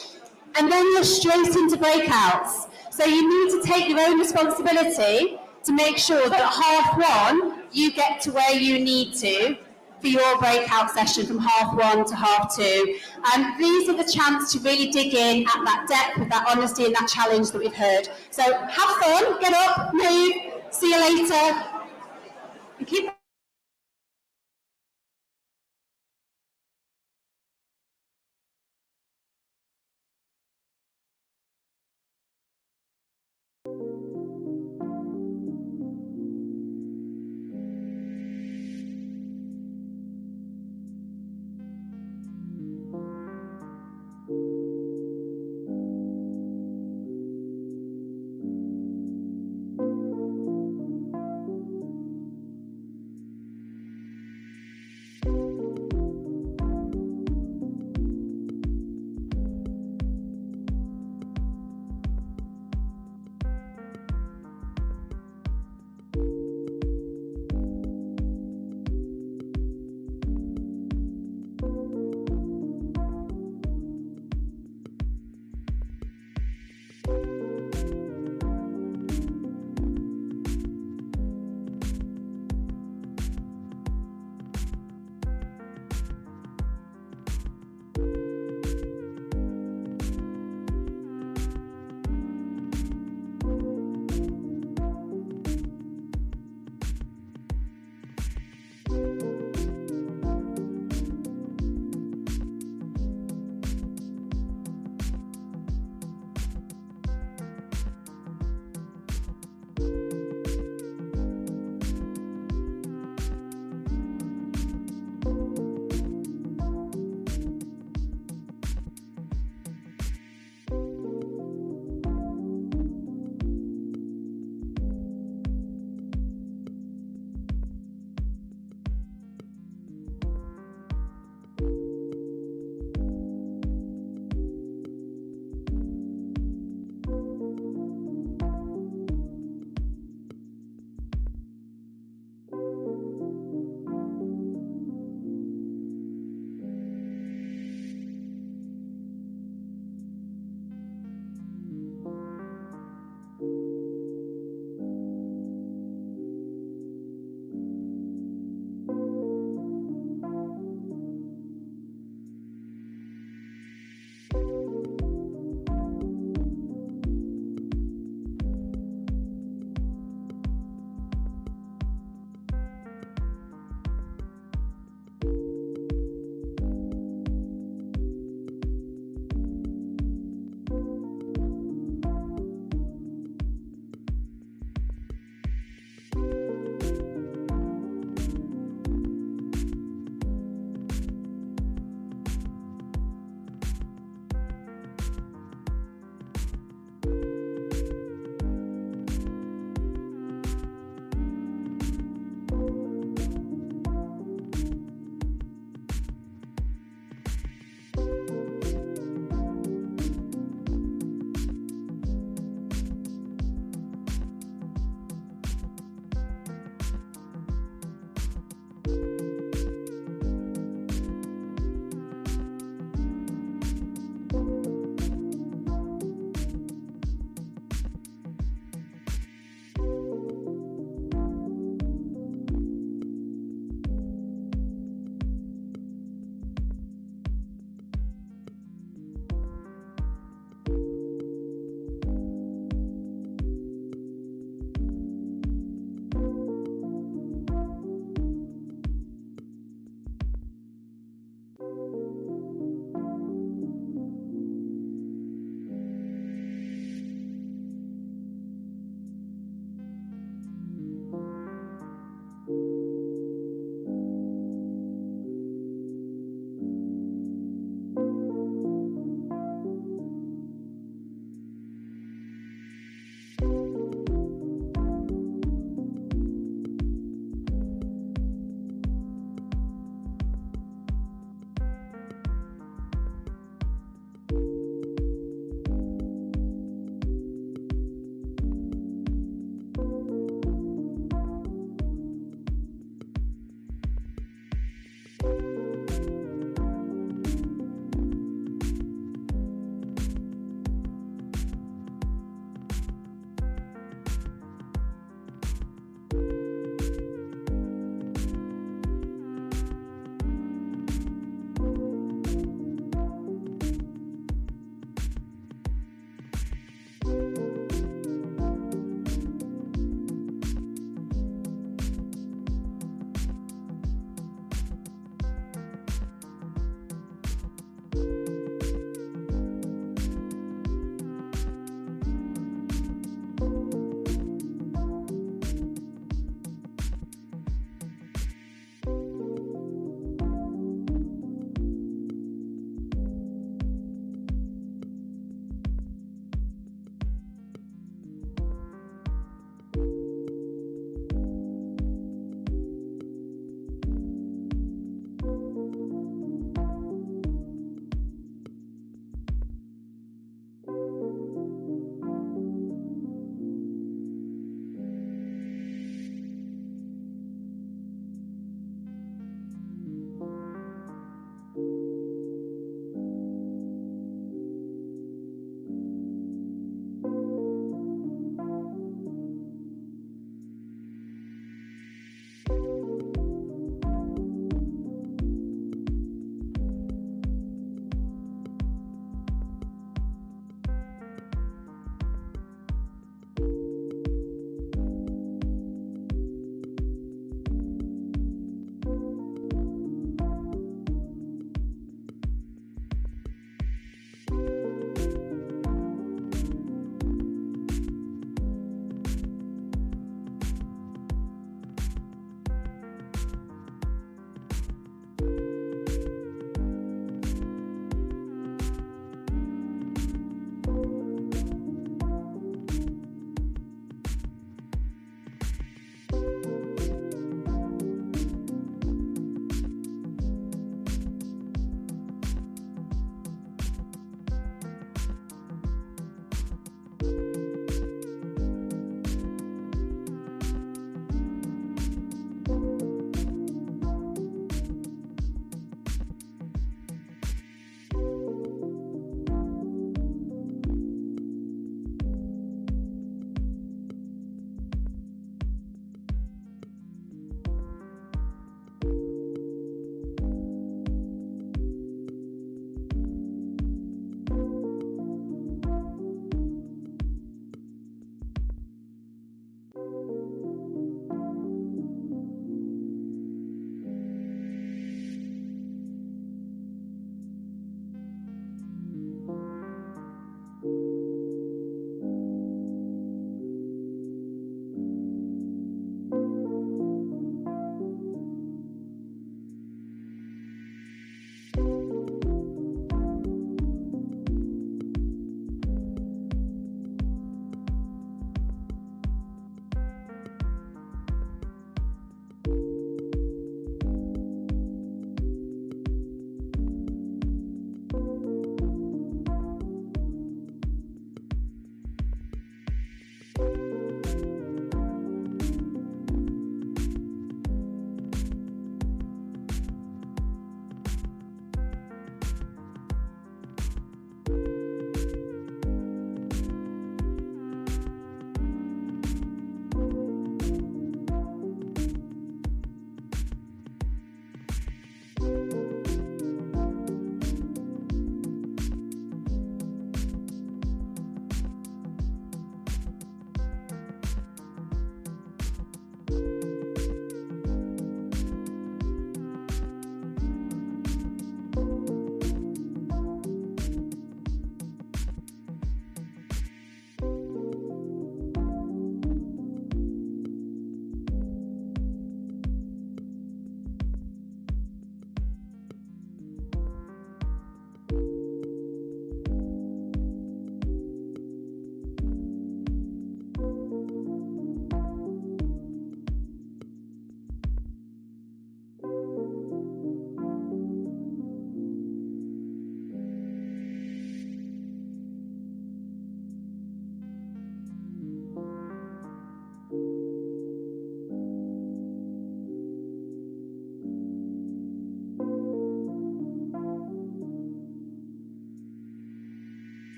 Speaker 11: and then you're straight into breakouts. So you need to take your own responsibility to make sure that at 1:30 you get to where you need to for your breakout session from 1:30 to 2:30. And these are the chance to really dig in at that depth with that honesty and that challenge that we've heard. So have fun, get up, move, see you later, and keep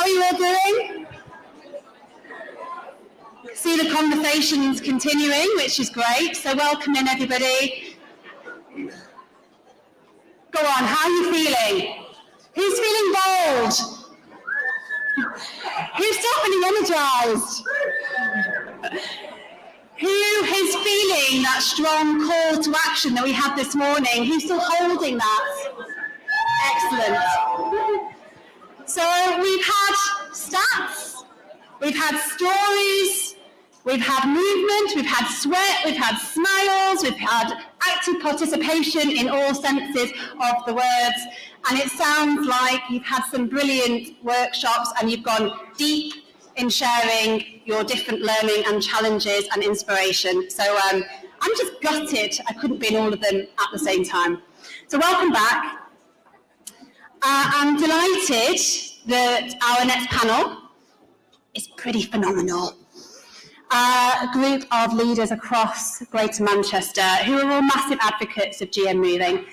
Speaker 5: are you all doing? See the conversations continuing, which is great. So welcome in, everybody. Go on, how are you feeling? Who's feeling bold? Who's still feeling energised? Who is feeling that strong call to action that we had this morning? Who's still holding that? Excellent. So we've had stats, we've had stories, we've had movement, we've had sweat, we've had smiles, we've had active participation in all senses of the words, and it sounds like you've had some brilliant workshops and you've gone deep in sharing your different learning and challenges and inspiration. So I'm just gutted I couldn't be in all of them at the same time. So welcome back. I'm delighted that our next panel is pretty phenomenal. A group of leaders across Greater Manchester who are all massive advocates of GM moving.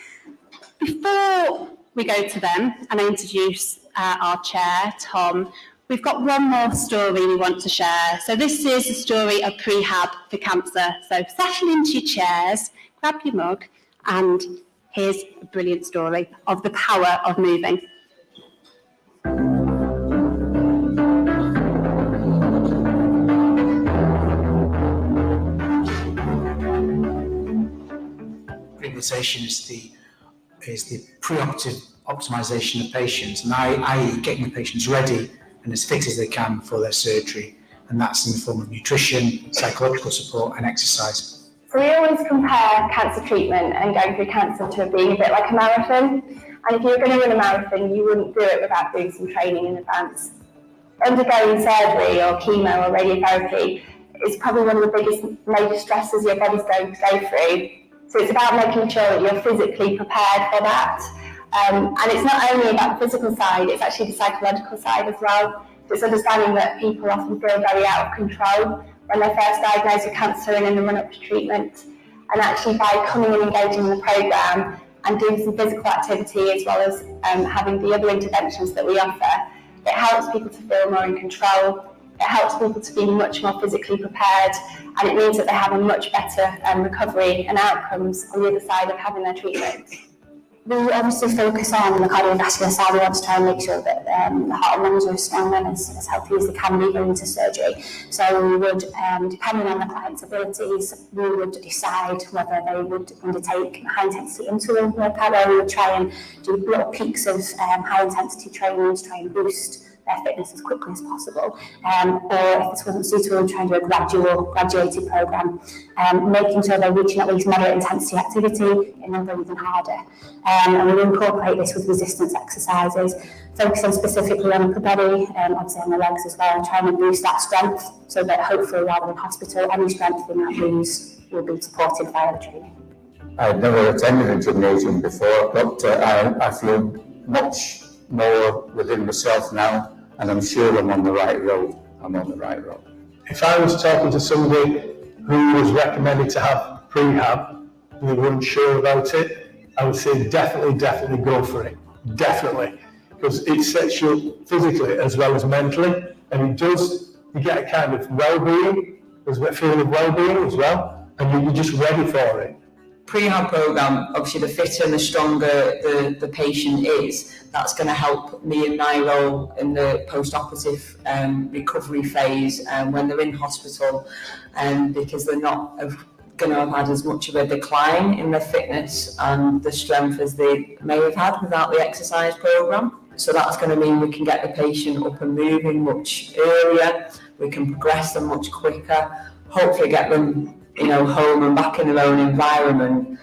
Speaker 5: Before we go to them and I introduce our chair, Tom, we've got one more story we want to share. So this is the story of prehab for cancer. So settle into your chairs, grab your mug, and here's a brilliant story of the power of moving.
Speaker 18: Rehabilitation is the pre-operative optimization of patients, and i.e. getting the patients ready and as fit as they can for their surgery, and that's in the form of nutrition, psychological support and exercise.
Speaker 19: So we always compare cancer treatment and going through cancer to being a bit like a marathon, and if you were going to run a marathon you wouldn't do it without doing some training in advance. Undergoing surgery or chemo or radiotherapy is probably one of the biggest major stresses your body's going to go through, so it's about making sure that you're physically prepared for that. And it's not only about the physical side, it's actually the psychological side as well. It's understanding that people often feel very out of control when they're first diagnosed with cancer and in the run-up to treatment. And actually by coming and engaging in the programme and doing some physical activity as well as having the other interventions that we offer, it helps people to feel more in control. It helps people to be much more physically prepared, and it means that they have a much better recovery and outcomes on the other side of having their treatment.
Speaker 15: We obviously focus on the cardiovascular side. We want to try and make sure that the heart and lungs are as strong and as healthy as they can be going into surgery. So we would, depending on the client's abilities, we would decide whether they would undertake high intensity interval workout, where we would try and do little peaks of high intensity training to try and boost their fitness as quickly as possible, or if this wasn't suitable, we're trying to do a graduated programme, making sure they're reaching at least moderate intensity activity and then go even harder. And we incorporate this with resistance exercises, focusing specifically on the body, obviously on the legs as well, and trying to boost that strength so that hopefully rather than hospital, any strength in that lose will be supported by the training.
Speaker 20: I'd never attended a gymnasium before, but I feel much more within myself now, and I'm sure I'm on the right road.
Speaker 10: If I was talking to somebody who was recommended to have prehab, and they weren't sure about it, I would say definitely go for it. Definitely. Because it sets you up physically as well as mentally, and it does, you get a kind of well-being, there's a feeling of well-being as well, and you're just ready for it.
Speaker 21: Prehab programme, obviously the fitter and the stronger the patient is, that's going to help me in my role in the post-operative recovery phase when they're in hospital, because they're not going to have had as much of a decline in their fitness and the strength as they may have had without the exercise programme. So that's going to mean we can get the patient up and moving much earlier, we can progress them much quicker, hopefully get them home and back in their own environment,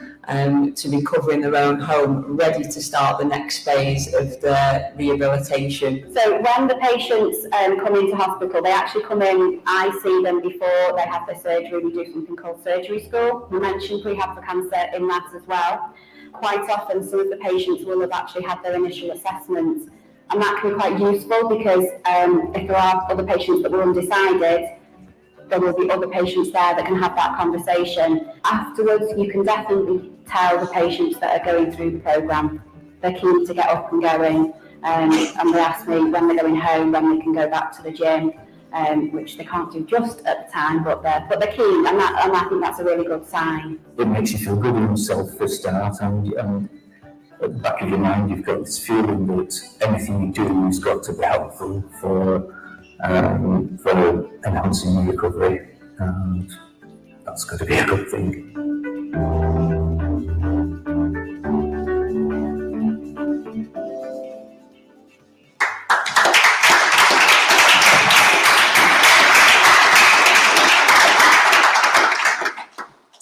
Speaker 21: to be covering their own home, ready to start the next phase of their rehabilitation.
Speaker 19: So when the patients come into hospital, they actually come in, I see them before they have their surgery. We do something called surgery school. We mentioned prehab for cancer in that as well. Quite often some of the patients will have actually had their initial assessments, and that can be quite useful because if there are other patients that were undecided, there will be other patients there that can have that conversation. Afterwards, you can definitely tell the patients that are going through the programme, they're keen to get up and going,
Speaker 3: and they ask me when they're going home, when they can go back to the gym, which they can't do just at the time, but they're keen, and I think that's a really good sign.
Speaker 20: It makes you feel good in yourself for a start, and at the back of your mind you've got this feeling that anything you do has got to be helpful for enhancing your recovery, and that's got to be a good thing.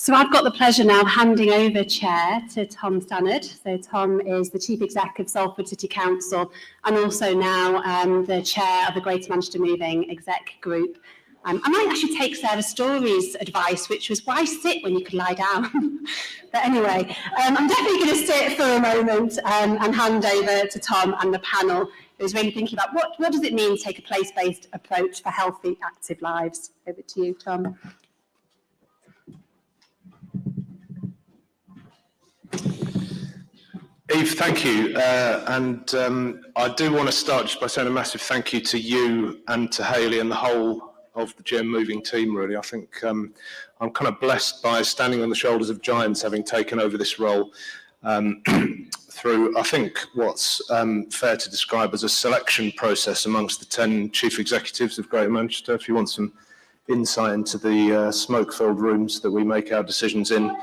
Speaker 5: So I've got the pleasure now of handing over chair to Tom Stannard. So Tom is the Chief Exec of Salford City Council and also now the Chair of the Greater Manchester Moving Exec Group. I might actually take Sarah Storey's advice, which was why sit when you could lie down? But anyway, I'm definitely going to sit for a moment and hand over to Tom and the panel who's really thinking about what does it mean to take a place-based approach for healthy, active lives. Over to you, Tom.
Speaker 22: Eve, thank you. I do want to start just by saying a massive thank you to you and to Hayley and the whole of the GM Moving team, really. I think I'm kind of blessed by standing on the shoulders of giants, having taken over this role through, I think, what's fair to describe as a selection process amongst the 10 chief executives of Greater Manchester. If you want some insight into the smoke-filled rooms that we make our decisions in,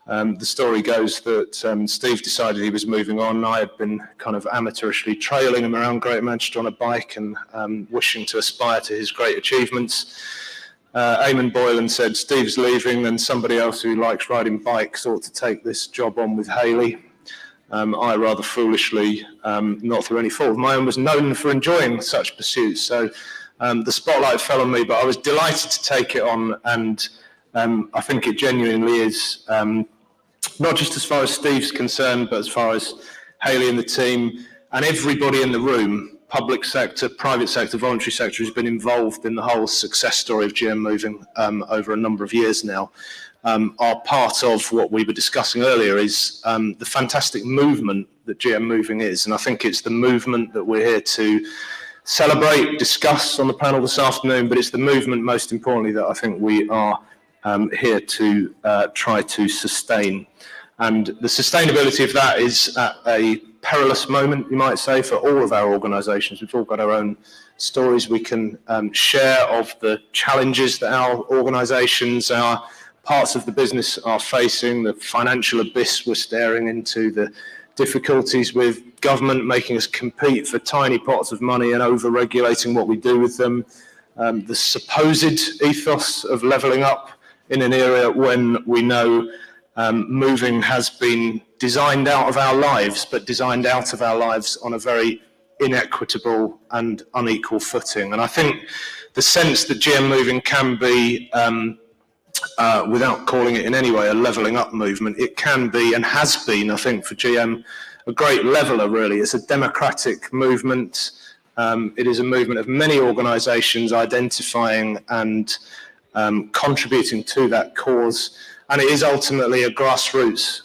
Speaker 22: the story goes that Steve decided he was moving on. I had been kind of amateurishly trailing him around Greater Manchester on a bike and wishing to aspire to his great achievements. Eamon Boylan said, Steve's leaving, and somebody else who likes riding bikes ought to take this job on with Hayley. I rather foolishly, not through any fault of my own, was known for enjoying such pursuits. So the spotlight fell on me, but I was delighted to take it on, and I think it genuinely is, not just as far as Steve's concerned, but as far as Hayley and the team and everybody in the room, public sector, private sector, voluntary sector, who's been involved in the whole success story of GM Moving over a number of years now, are part of what we were discussing earlier is the fantastic movement that GM Moving is. And I think it's the movement that we're here to celebrate, discuss on the panel this afternoon, but it's the movement, most importantly, that I think we are here to try to sustain. And the sustainability of that is at a perilous moment, you might say, for all of our organisations. We've all got our own stories we can share of the challenges that our organisations, our parts of the business are facing, the financial abyss we're staring into, the difficulties with government making us compete for tiny pots of money and over-regulating what we do with them, the supposed ethos of levelling up in an era when we know moving has been designed out of our lives, but designed out of our lives on a very inequitable and unequal footing. And I think the sense that GM Moving can be, without calling it in any way a levelling up movement, it can be and has been, I think, for GM, a great leveller, really. It's a democratic movement. It is a movement of many organisations identifying and contributing to that cause, and it is ultimately a grassroots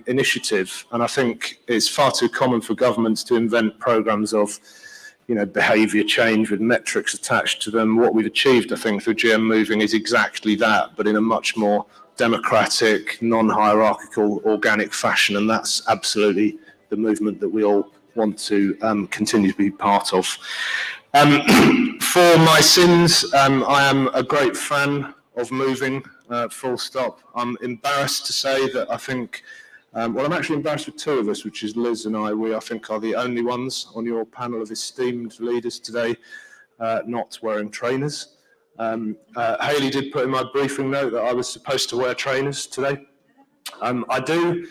Speaker 22: initiative. And I think it's far too common for governments to invent programmes of, behaviour change with metrics attached to them. What we've achieved, I think, through GM Moving is exactly that, but in a much more democratic, non-hierarchical, organic fashion, and that's absolutely the movement that we all want to continue to be part of. For my sins, I am a great fan of moving, full stop. I'm embarrassed to say that I think, I'm actually embarrassed with two of us, which is Liz and I. We, I think, are the only ones on your panel of esteemed leaders today not wearing trainers. Hayley did put in my briefing note that I was supposed to wear trainers today. I do.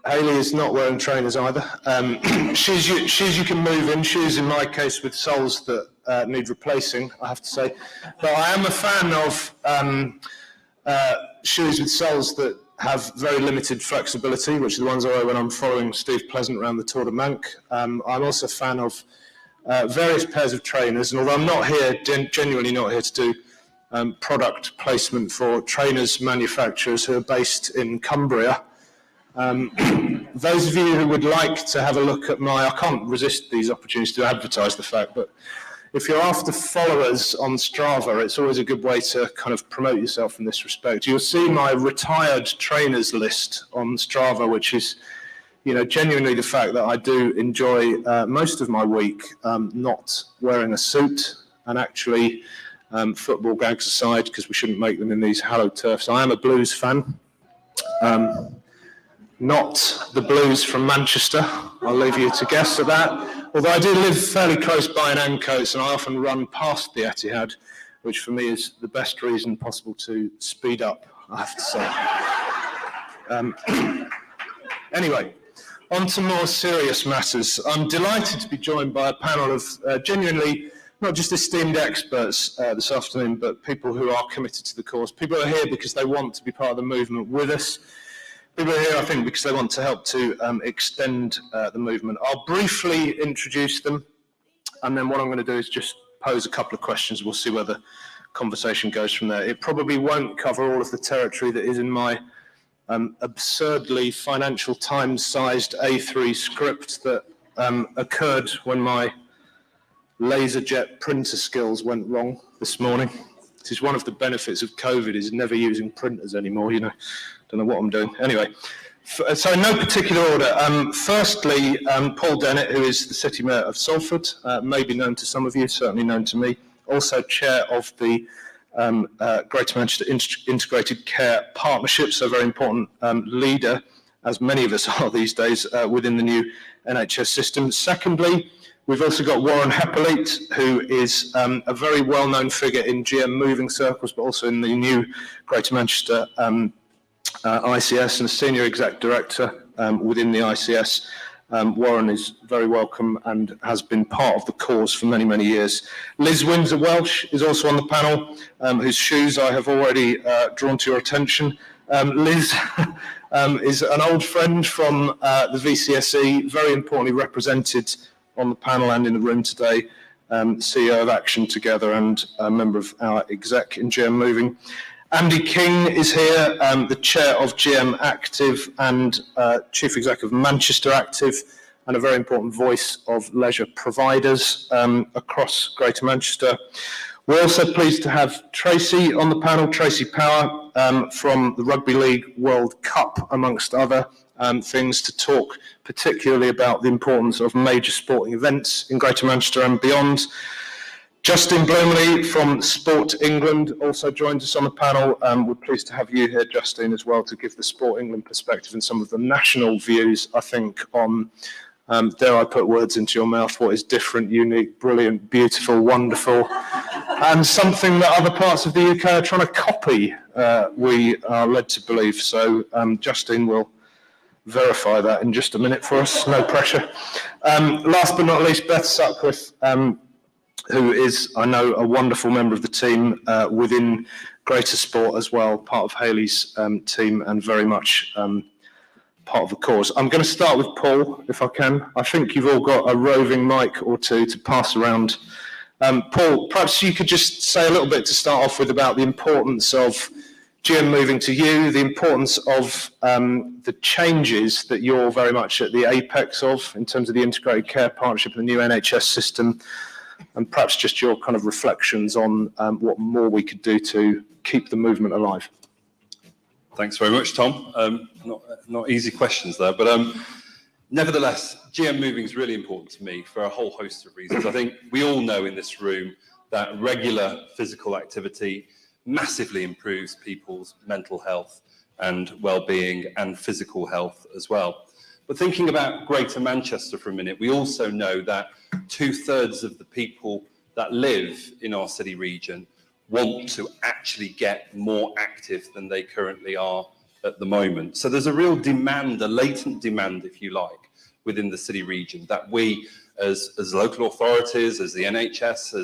Speaker 22: Hayley is not wearing trainers either. Shoes you can move in, shoes in my case with soles that need replacing, I have to say. But I am a fan of shoes with soles that have very limited flexibility, which are the ones I wear when I'm following Steve Pleasant around the Tour de Manche. I'm also a fan of various pairs of trainers, and although I'm not here, genuinely not here to do product placement for trainers manufacturers who are based in Cumbria, Those of you who would like to have a look at I can't resist these opportunities to advertise the fact, but if you're after followers on Strava, it's always a good way to kind of promote yourself in this respect. You'll see my retired trainers list on Strava, which is, genuinely the fact that I do enjoy most of my week not wearing a suit, and actually, football gags aside, because we shouldn't make them in these hallowed turfs, I am a Blues fan. Not the Blues from Manchester, I'll leave you to guess at that. Although I do live fairly close by in Ancoats, and I often run past the Etihad, which for me is the best reason possible to speed up, I have to say. Anyway, on to more serious matters. I'm delighted to be joined by a panel of genuinely not just esteemed experts this afternoon, but people who are committed to the cause. People who are here because they want to be part of the movement with us. People are here, I think, because they want to help to extend the movement. I'll briefly introduce them, and then what I'm going to do is just pose a couple of questions. We'll see where the conversation goes from there. It probably won't cover all of the territory that is in my absurdly Financial Times-sized A3 script that occurred when my LaserJet printer skills went wrong this morning. This is one of the benefits of COVID, is never using printers anymore, Don't know what I'm doing. Anyway, so in no particular order. Firstly, Paul Dennett, who is the City Mayor of Salford, may be known to some of you, certainly known to me. Also chair of the Greater Manchester Integrated Care Partnership, so a very important leader, as many of us are these days, within the new NHS system. Secondly, we've also got Warren Hepperleet, who is a very well-known figure in GM moving circles, but also in the new Greater Manchester ICS, and a senior exec director within the ICS. Warren is very welcome and has been part of the cause for many, many years. Liz Windsor-Welsh is also on the panel, whose shoes I have already drawn to your attention. Liz is an old friend from the VCSE, very importantly represented on the panel and in the room today, CEO of Action Together and a member of our exec in GM Moving. Andy King is here, the chair of GM Active and chief executive of Manchester Active, and a very important voice of leisure providers across Greater Manchester. We're also pleased to have Tracy on the panel, Tracy Power, from the Rugby League World Cup, amongst other things, to talk particularly about the importance of major sporting events in Greater Manchester and beyond. Justin Bloomley from Sport England also joins us on the panel. We're pleased to have you here, Justin, as well, to give the Sport England perspective and some of the national views, I think, on, dare I put words into your mouth, what is different, unique, brilliant, beautiful, wonderful, and something that other parts of the UK are trying to copy, we are led to believe. So Justin will verify that in just a minute for us, no pressure. Last but not least, Beth Sutcliffe, who is, I know, a wonderful member of the team within GreaterSport as well, part of Hayley's team and very much part of the cause. I'm going to start with Paul, if I can. I think you've all got a roving mic or two to pass around. Paul, perhaps you could just say a little bit to start off with about the importance of GM moving to you, the importance of the changes that you're very much at the apex of in terms of the Integrated Care Partnership and the new NHS system, and perhaps just your kind of reflections on what more we could do to keep the movement alive.
Speaker 2: Thanks very much, Tom. Not easy questions there, but nevertheless, GM moving is really important to me for a whole host of reasons. I think we all know in this room that regular physical activity massively improves people's mental health and well-being and physical health as well. But thinking about Greater Manchester for a minute, we also know that 2/3 of the people that live in our city region want to actually get more active than they currently are at the moment. So there's a real demand, a latent demand, if you like, within the city region that we as local authorities, as the NHS,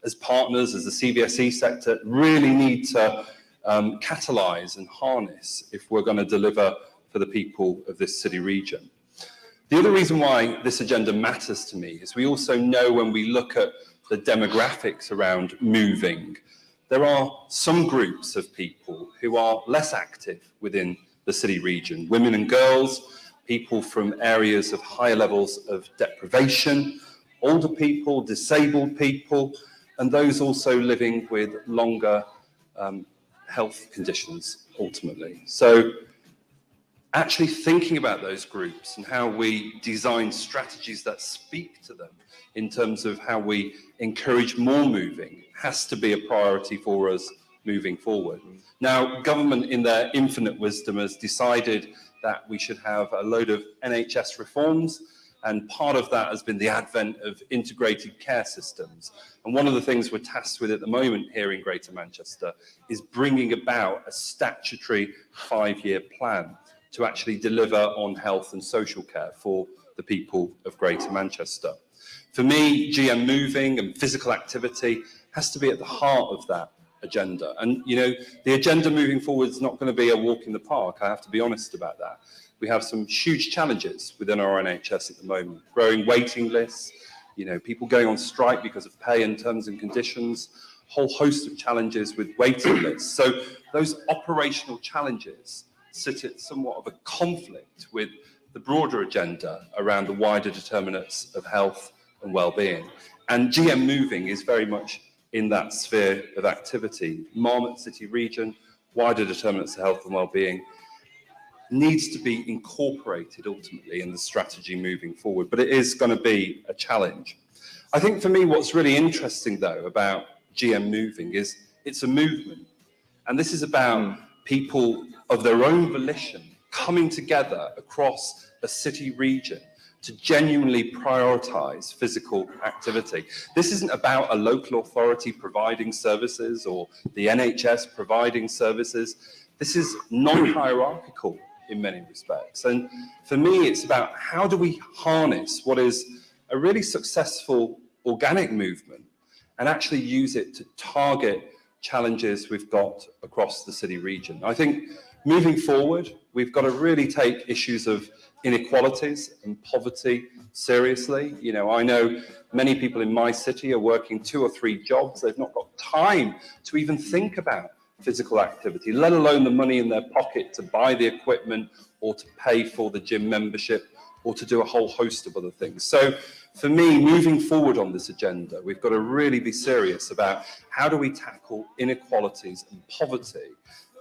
Speaker 2: as partners, as the CBSE sector, really need to catalyse and harness if we're going to deliver for the people of this city region. The other reason why this agenda matters to me is we also know when we look at the demographics around moving, there are some groups of people who are less active within the city region. Women and girls, people from areas of higher levels of deprivation, older people, disabled people, and those also living with longer health conditions, ultimately. So actually thinking about those groups and how we design strategies that speak to them in terms of how we encourage more moving has to be a priority for us moving forward. Now, government in their infinite wisdom has decided that we should have a load of NHS reforms, and part of that has been the advent of integrated care systems. And one of the things we're tasked with at the moment here in Greater Manchester is bringing about a statutory 5-year plan to actually deliver on health and social care for the people of Greater Manchester. For me, GM moving and physical activity has to be at the heart of that agenda. And, you know, the agenda moving forward is not going to be a walk in the park. I have to be honest about that. We have some huge challenges within our NHS at the moment. Growing waiting lists, you know, people going on strike because of pay and terms and conditions, whole host of challenges with waiting lists. So those operational challenges sit at somewhat of a conflict with the broader agenda around the wider determinants of health and well-being. And GM moving is very much in that sphere of activity. Marmot City region, wider determinants of health and well-being needs to be incorporated ultimately in the strategy moving forward, but it is going to be a challenge. I think for me what's really interesting though about GM moving is it's a movement, and this is about people of their own volition coming together across a city region to genuinely prioritise physical activity. This isn't about a local authority providing services or the NHS providing services. This is non-hierarchical in many respects. And for me, it's about how do we harness what is a really successful organic movement and actually use it to target challenges we've got across the city region. I think moving forward, we've got to really take issues of inequalities and poverty seriously. You know, I know many people in my city are working 2 or 3 jobs. They've not got time to even think about physical activity, let alone the money in their pocket to buy the equipment or to pay for the gym membership or to do a whole host of other things. So for me, moving forward on this agenda, we've got to really be serious about how do we tackle inequalities and poverty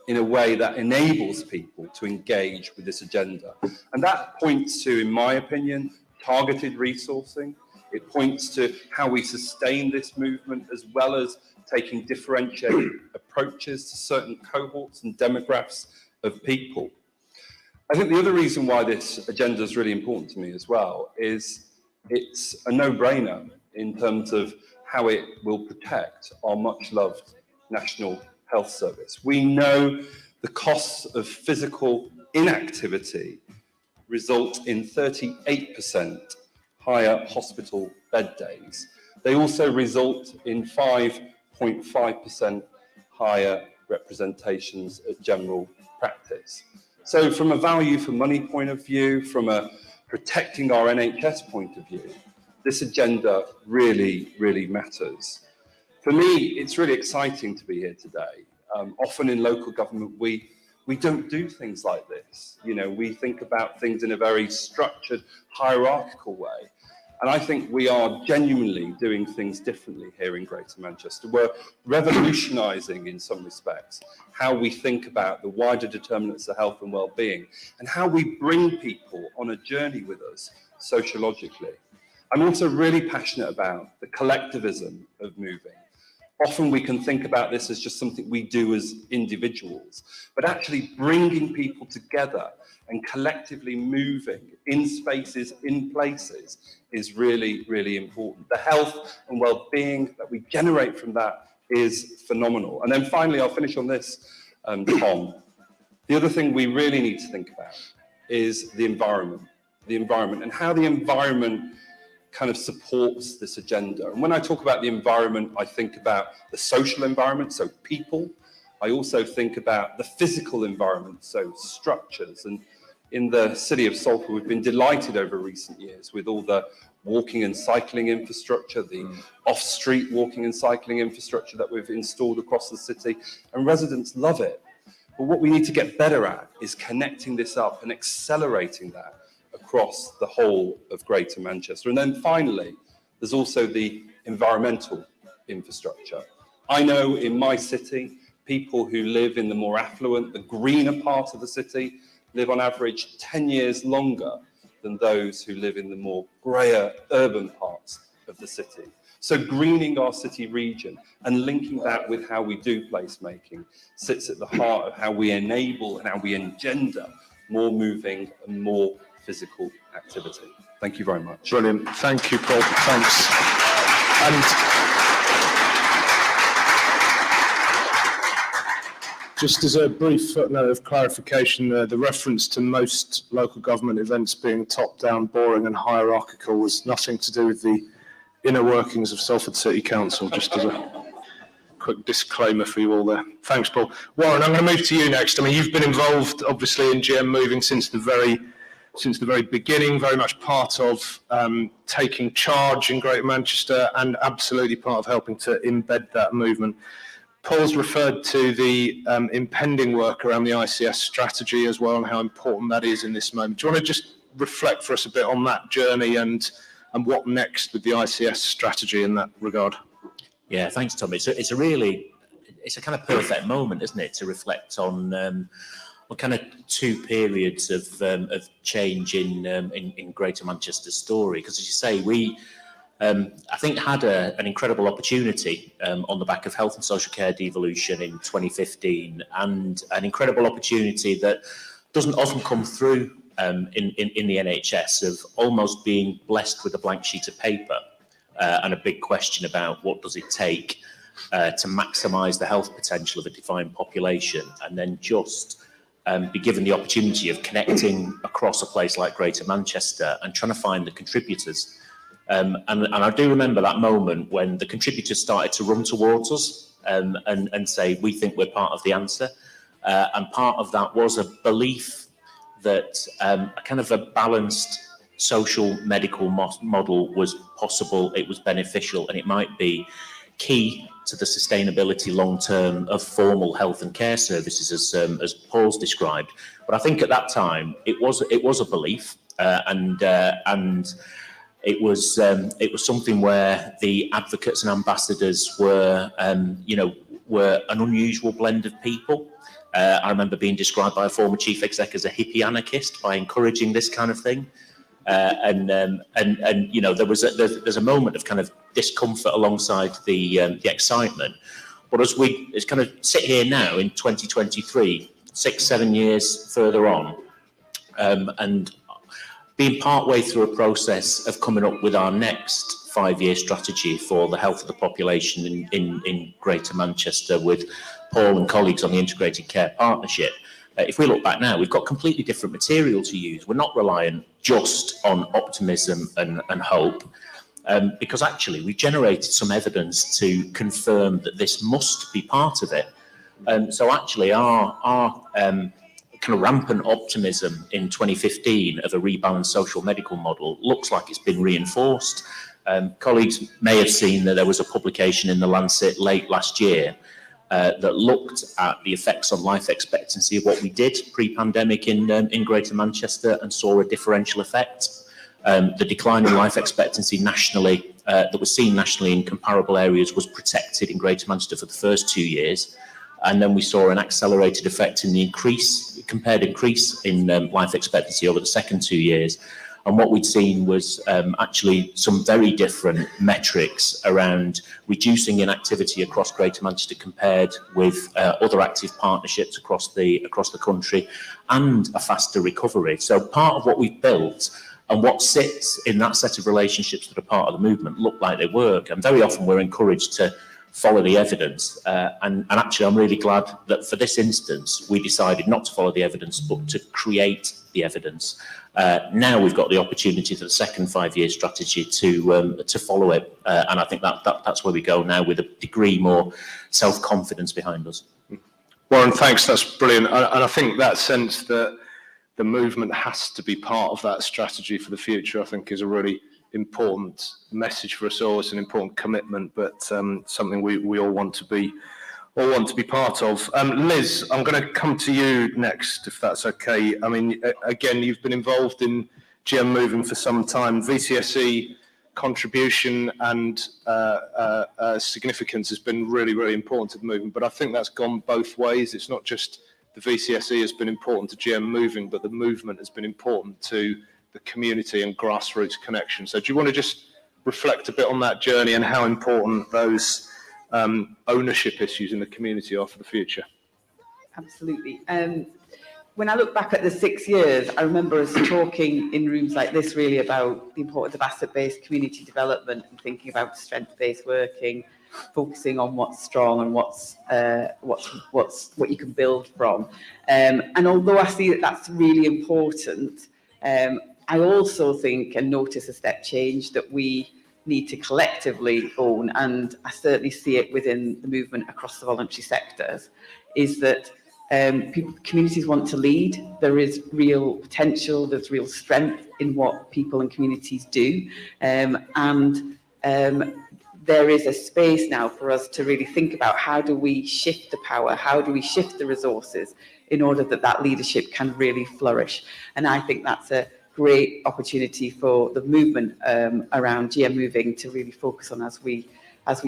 Speaker 2: in a way that enables people to engage with this agenda. And that points to, in my opinion, targeted resourcing. It points to how we sustain this movement, as well as taking differentiated approaches to certain cohorts and demographics of people. I think the other reason why this agenda is really important to me as well is it's a no-brainer in terms of how it will protect our much-loved National Health Service. We know the costs of physical inactivity result in 38% higher hospital bed days. They also result in 5.5% higher representations at general practice. So from a value for money point of view, from a protecting our NHS point of view, this agenda really, really matters. For me, it's really exciting to be here today. Often in local government, we don't do things like this. You know, we think about things in a very structured, hierarchical way. And I think we are genuinely doing things differently here in Greater Manchester. We're revolutionising, in some respects, how we think about the wider determinants of health and well-being and how we bring people on a journey with us sociologically. I'm also really passionate about the collectivism of moving. Often we can think about this as just something we do as individuals, but actually bringing people together and collectively moving in spaces, in places, is really, really important. The health and well-being that we generate from that is phenomenal. And then finally, I'll finish on this, Tom. The other thing we really need to think about is the environment and how the environment kind of supports this agenda. And when I talk about the environment, I think about the social environment, so people. I also think about the physical environment, so structures. And in the city of Salford, we've been delighted over recent years with all the walking and cycling infrastructure, the off-street walking and cycling infrastructure that we've installed across the city, and residents love it. But what we need to get better at is connecting this up and accelerating that across the whole of Greater Manchester. And then finally, there's also the environmental infrastructure. I know in my city, people who live in the more affluent, the greener part of the city, live on average 10 years longer than those who live in the more greyer urban parts of the city. So greening our city region and linking that with how we do placemaking sits at the heart of how we enable and how we engender more moving and more physical activity. Thank you very much.
Speaker 22: Brilliant. Thank you, Paul. Thanks. And just as a brief footnote of clarification, the reference to most local government events being top-down, boring and hierarchical was nothing to do with the inner workings of Salford City Council, just as a quick disclaimer for you all there. Thanks, Paul. Warren, I'm going to move to you next. I mean, you've been involved, obviously, in GM Moving since the very beginning, very much part of taking charge in Greater Manchester and absolutely part of helping to embed that movement. Paul's referred to the impending work around the ICS strategy as well and how important that is in this moment. Do you want to just reflect for us a bit on that journey and what next with the ICS strategy in that regard?
Speaker 1: Yeah, thanks, Tom. It's a kind of perfect moment, isn't it, to reflect on kind of two periods of change in Greater Manchester Storey. Because as you say, we I think had an incredible opportunity on the back of health and social care devolution in 2015, and an incredible opportunity that doesn't often come through in the NHS, of almost being blessed with a blank sheet of paper and a big question about what does it take to maximise the health potential of a defined population, and then just be given the opportunity of connecting across a place like Greater Manchester and trying to find the contributors. And I do remember that moment when the contributors started to run towards us and say, we think we're part of the answer. And part of that was a belief that a kind of a balanced social medical model was possible, it was beneficial, and it might be key to the sustainability long-term of formal health and care services, as Paul's described. But I think at that time it was a belief, and it was something where the advocates and ambassadors were an unusual blend of people. I remember being described by a former chief exec as a hippie anarchist by encouraging this kind of thing. And there's a moment of kind of discomfort alongside the excitement. But as we kind of sit here now in 2023, 6-7 years further on, and being partway through a process of coming up with our next 5-year strategy for the health of the population in Greater Manchester with Paul and colleagues on the Integrated Care Partnership. If we look back now, we've got completely different material to use. We're not reliant just on optimism and hope, because actually we've generated some evidence to confirm that this must be part of it. So actually our kind of rampant optimism in 2015 of a rebalanced social medical model looks like it's been reinforced. Colleagues may have seen that there was a publication in the Lancet late last year that looked at the effects on life expectancy of what we did pre-pandemic in Greater Manchester and saw a differential effect. The decline in life expectancy nationally, that was seen nationally in comparable areas, was protected in Greater Manchester for the first 2 years. And then we saw an accelerated effect in the compared increase in life expectancy over the second 2 years. And what we'd seen was actually some very different metrics around reducing inactivity across Greater Manchester compared with other active partnerships across the country, and a faster recovery. So part of what we've built and what sits in that set of relationships that are part of the movement look like they work. And very often we're encouraged to follow the evidence. And actually, I'm really glad that for this instance, we decided not to follow the evidence, but to create the evidence. Now we've got the opportunity for the second 5-year strategy to follow it. And I think that's where we go now, with a degree more self-confidence behind us.
Speaker 22: Warren, thanks. That's brilliant. And I think that sense that the movement has to be part of that strategy for the future, I think, is a really important message for us all. It's an important commitment, but something we all want to be or want to be part of. Liz, I'm going to come to you next, if that's okay. I mean, again, you've been involved in GM Moving for some time. VCSE contribution and significance has been really, really important to the movement, but I think that's gone both ways. It's not just the VCSE has been important to GM Moving, but the movement has been important to the community and grassroots connection. So do you want to just reflect a bit on that journey and how important those ownership issues in the community are for the future?
Speaker 7: Absolutely. When I look back at the 6 years, I remember us talking in rooms like this really about the importance of asset-based community development and thinking about strength-based working, focusing on what's strong and what you can build from. And although I see that that's really important, I also think and notice a step change that we need to collectively own, and I certainly see it within the movement across the voluntary sectors, is that communities want to lead. There is real potential, there's real strength in what people and communities do, and there is a space now for us to really think about how do we shift the power, how do we shift the resources in order that that leadership can really flourish. And I think that's a great opportunity for the movement around GM Moving to really focus on as we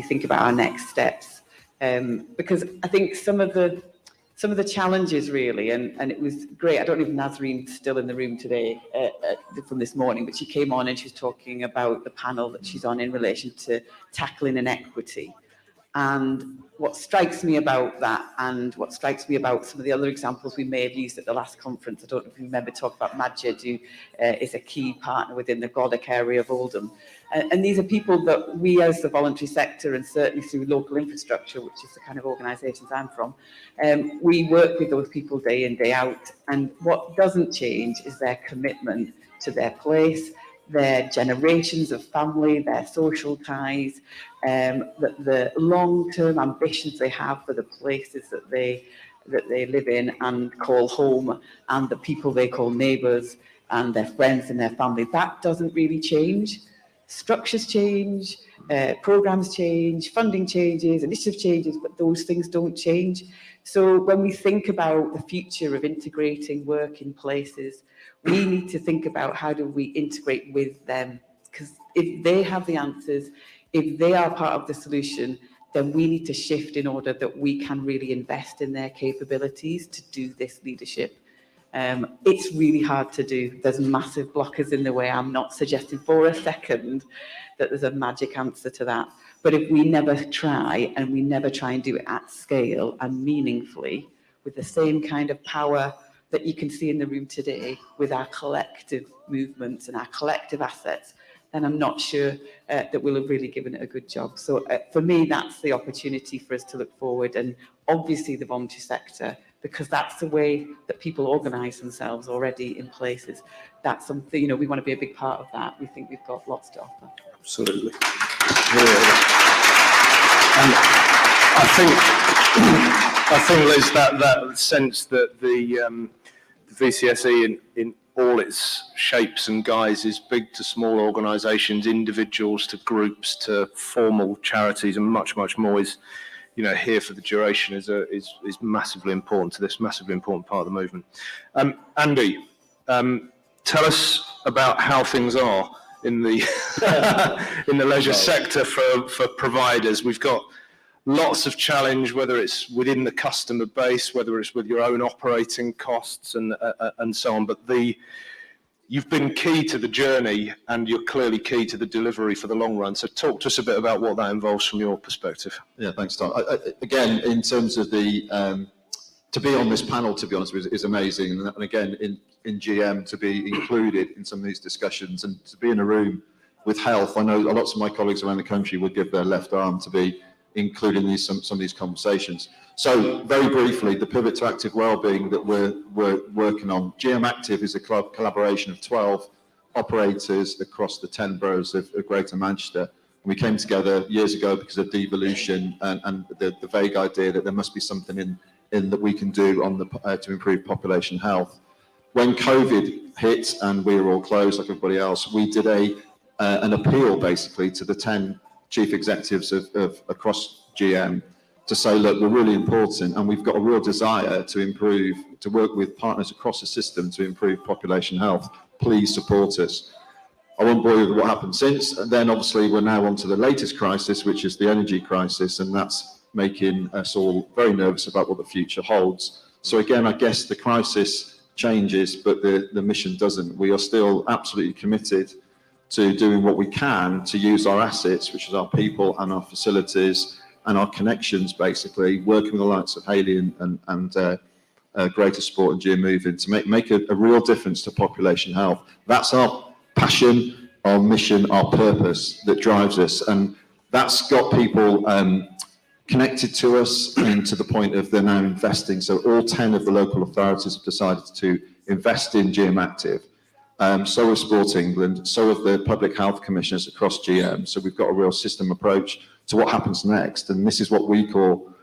Speaker 7: think about our next steps. Because I think some of the challenges really, and it was great, I don't know if Nazrine's still in the room today from this morning, but she came on and she was talking about the panel that she's on in relation to tackling inequity. And what strikes me about that, and what strikes me about some of the other examples we may have used at the last conference, I don't know if you remember talking about Majid, who is a key partner within the Goddock area of Oldham. And these are people that we as the voluntary sector, and certainly through local infrastructure, which is the kind of organisations I'm from, we work with those people day in, day out. And what doesn't change is their commitment to their place, their generations of family, their social ties, the long-term ambitions they have for the places that they live in and call home, and the people they call neighbours and their friends and their family. That doesn't really change. Structures change, programmes change, funding changes, initiative changes, but those things don't change. So when we think about the future of integrating work in places, we need to think about how do we integrate with them, because if they have the answers, if they are part of the solution, then we need to shift in order that we can really invest in their capabilities to do this leadership. It's really hard to do. There's massive blockers in the way. I'm not suggesting for a second that there's a magic answer to that. But if we never try, and we never try and do it at scale and meaningfully, with the same kind of power that you can see in the room today, with our collective movements and our collective assets, then I'm not sure that we'll have really given it a good job. So for me, that's the opportunity for us to look forward, and obviously the voluntary sector, because that's the way that people organise themselves already in places. That's something, we want to be a big part of that. We think we've got lots to offer.
Speaker 22: Absolutely. Yeah. And I think Liz, that sense that the VCSE in all its shapes and guises, big to small organisations, individuals to groups to formal charities, and much, much more, is here for the duration, is massively important to this, massively important part of the movement. Andy, tell us about how things are in the in the leisure sector for providers. We've got lots of challenge, whether it's within the customer base, whether it's with your own operating costs and so on. But you've been key to the journey, and you're clearly key to the delivery for the long run. So talk to us a bit about what that involves from your perspective.
Speaker 14: Yeah, thanks, Tom. Again, in terms of to be on this panel, to be honest with you, is amazing. And again, in GM, to be included in some of these discussions and to be in a room with health. I know lots of my colleagues around the country would give their left arm to be included in some of these conversations. So very briefly, the pivot to active wellbeing that we're working on. GM Active is a collaboration of 12 operators across the 10 boroughs of Greater Manchester. We came together years ago because of devolution and the vague idea that there must be something in that we can do on to improve population health. When COVID hit and we were all closed like everybody else, we did an appeal basically to the 10 chief executives of across GM to say, look, we're really important and we've got a real desire to improve, to work with partners across the system to improve population health. Please support us. I won't bore you with what happened since. And then obviously we're now on to the latest crisis, which is the energy crisis, and that's making us all very nervous about what the future holds. So again, I guess the crisis changes, but the mission doesn't. We are still absolutely committed to doing what we can to use our assets, which is our people and our facilities and our connections, basically, working with the likes of Hayley and GreaterSport and Gym Moving to make a real difference to population health. That's our passion, our mission, our purpose that drives us. And that's got people connected to us and to the point of they're now investing. So all 10 of the local authorities have decided to invest in GM Active. So have Sport England, so have the public health commissioners across GM. So we've got a real system approach to what happens next. And this is what we call,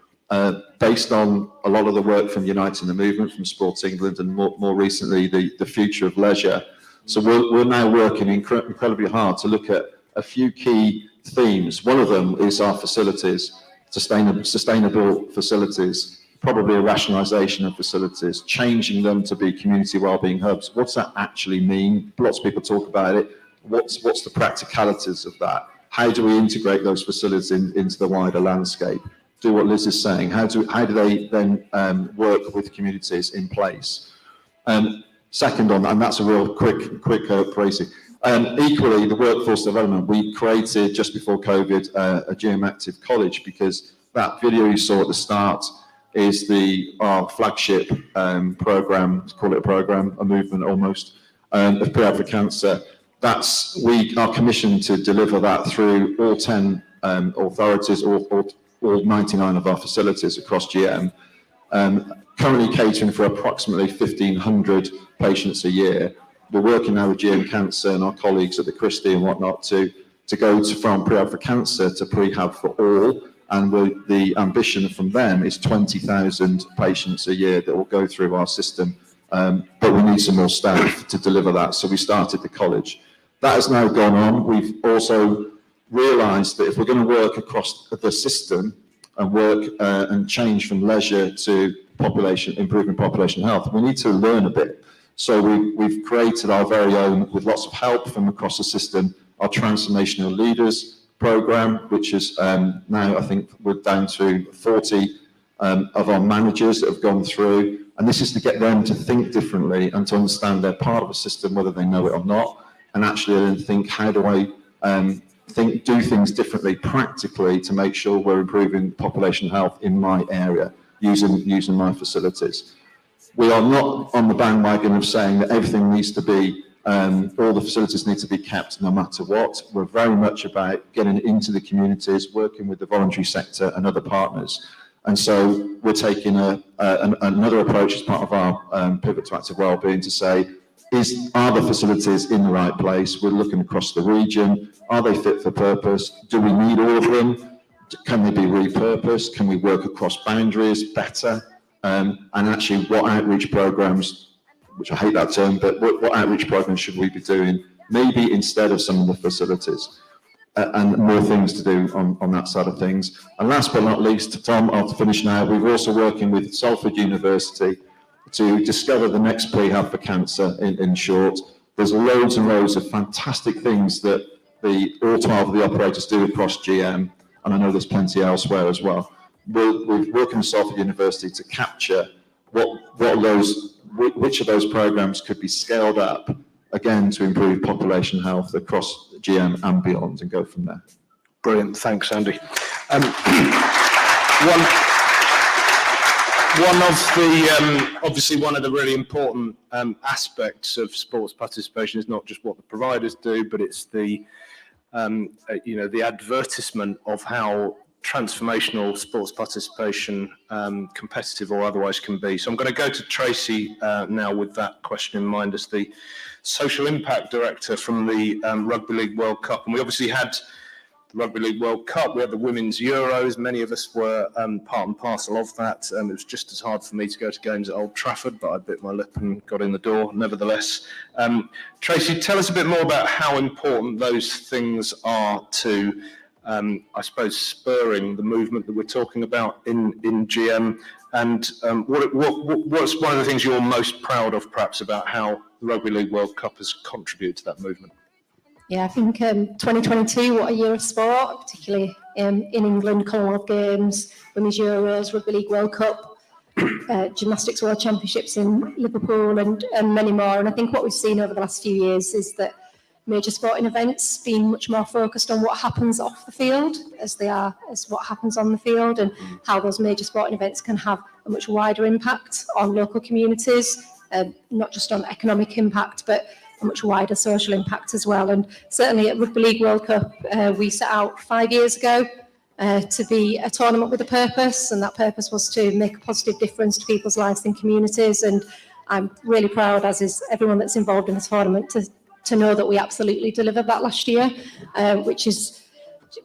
Speaker 14: based on a lot of the work from Uniting the Movement, from Sport England, and more recently, the future of leisure. So we're now working incredibly hard to look at a few key themes. One of them is our facilities, sustainable facilities, probably a rationalisation of facilities, changing them to be community wellbeing hubs. What's that actually mean? Lots of people talk about it. What's the practicalities of that? How do we integrate those facilities into the wider landscape? Do what Liz is saying. How do they then work with communities in place? Second on, and that's a real quick praising. Equally, the workforce development, we created just before COVID a GM Active College, because that video you saw at the start is our flagship program, call it a program, a movement almost, of Pre-Ad for Cancer. We are commissioned to deliver that through all 10 authorities, all 99 of our facilities across GM. Currently catering for approximately 1,500 patients a year. We're working now with GM Cancer and our colleagues at the Christie and whatnot to go from Pre-Ad for Cancer to Prehab for all. And the ambition from them is 20,000 patients a year that will go through our system. But we need some more staff to deliver that. So we started the college. That has now gone on. We've also realised that if we're going to work across the system and work and change from leisure to improving population health, we need to learn a bit. So we've created our very own, with lots of help from across the system, our Transformational Leaders program, which is now, I think we're down to 40 of our managers that have gone through. And this is to get them to think differently and to understand they're part of a system, whether they know it or not, and actually then think, how do I do things differently, practically, to make sure we're improving population health in my area, using my facilities. We are not on the bandwagon of saying that everything needs to be, all the facilities need to be kept no matter what. We're very much about getting into the communities, working with the voluntary sector and other partners. And so we're taking another approach as part of our pivot to active wellbeing to say, are the facilities in the right place? We're looking across the region. Are they fit for purpose? Do we need all of them? Can they be repurposed? Can we work across boundaries better? And actually, what outreach programs, which I hate that term, but what outreach programs should we be doing, maybe instead of some of the facilities? And more things to do on that side of things. And last but not least, Tom, I'll finish now. We're also working with Salford University to discover the next Prehab for Cancer, in short. There's loads and loads of fantastic things that all 12 of the operators do across GM, and I know there's plenty elsewhere as well. We're working with Salford University to capture which of those programs could be scaled up, again, to improve population health across GM and beyond, and go from there.
Speaker 22: Brilliant, thanks, Andy. Obviously one of the really important aspects of sports participation is not just what the providers do, but it's the advertisement of how transformational sports participation, competitive or otherwise, can be. So I'm going to go to Tracy now with that question in mind, as the social impact director from the Rugby League World Cup. And we obviously had the Rugby League World Cup, we had the Women's Euros, many of us were part and parcel of that. It was just as hard for me to go to games at Old Trafford, but I bit my lip and got in the door nevertheless. Tracy, tell us a bit more about how important those things are to I suppose, spurring the movement that we're talking about in GM? And what's one of the things you're most proud of, perhaps, about how the Rugby League World Cup has contributed to that movement?
Speaker 4: Yeah, I think 2022, what a year of sport, particularly in England, Commonwealth Games, Women's Euros, Rugby League World Cup, Gymnastics World Championships in Liverpool, and many more. And I think what we've seen over the last few years is that major sporting events being much more focused on what happens off the field as what happens on the field, and how those major sporting events can have a much wider impact on local communities, not just on economic impact, but a much wider social impact as well. And certainly at Rugby League World Cup, we set out 5 years ago to be a tournament with a purpose, and that purpose was to make a positive difference to people's lives and communities. And I'm really proud, as is everyone that's involved in the tournament, to know that we absolutely delivered that last year, which is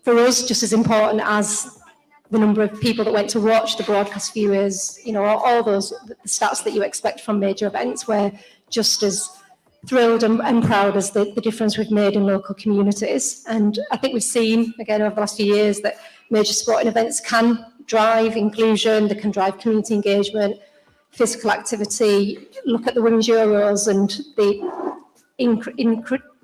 Speaker 4: for us just as important as the number of people that went to watch, the broadcast viewers, all those the stats that you expect from major events. We're just as thrilled and proud as the difference we've made in local communities. And I think we've seen, again, over the last few years, that major sporting events can drive inclusion, they can drive community engagement, physical activity. Look at the Women's Euros and the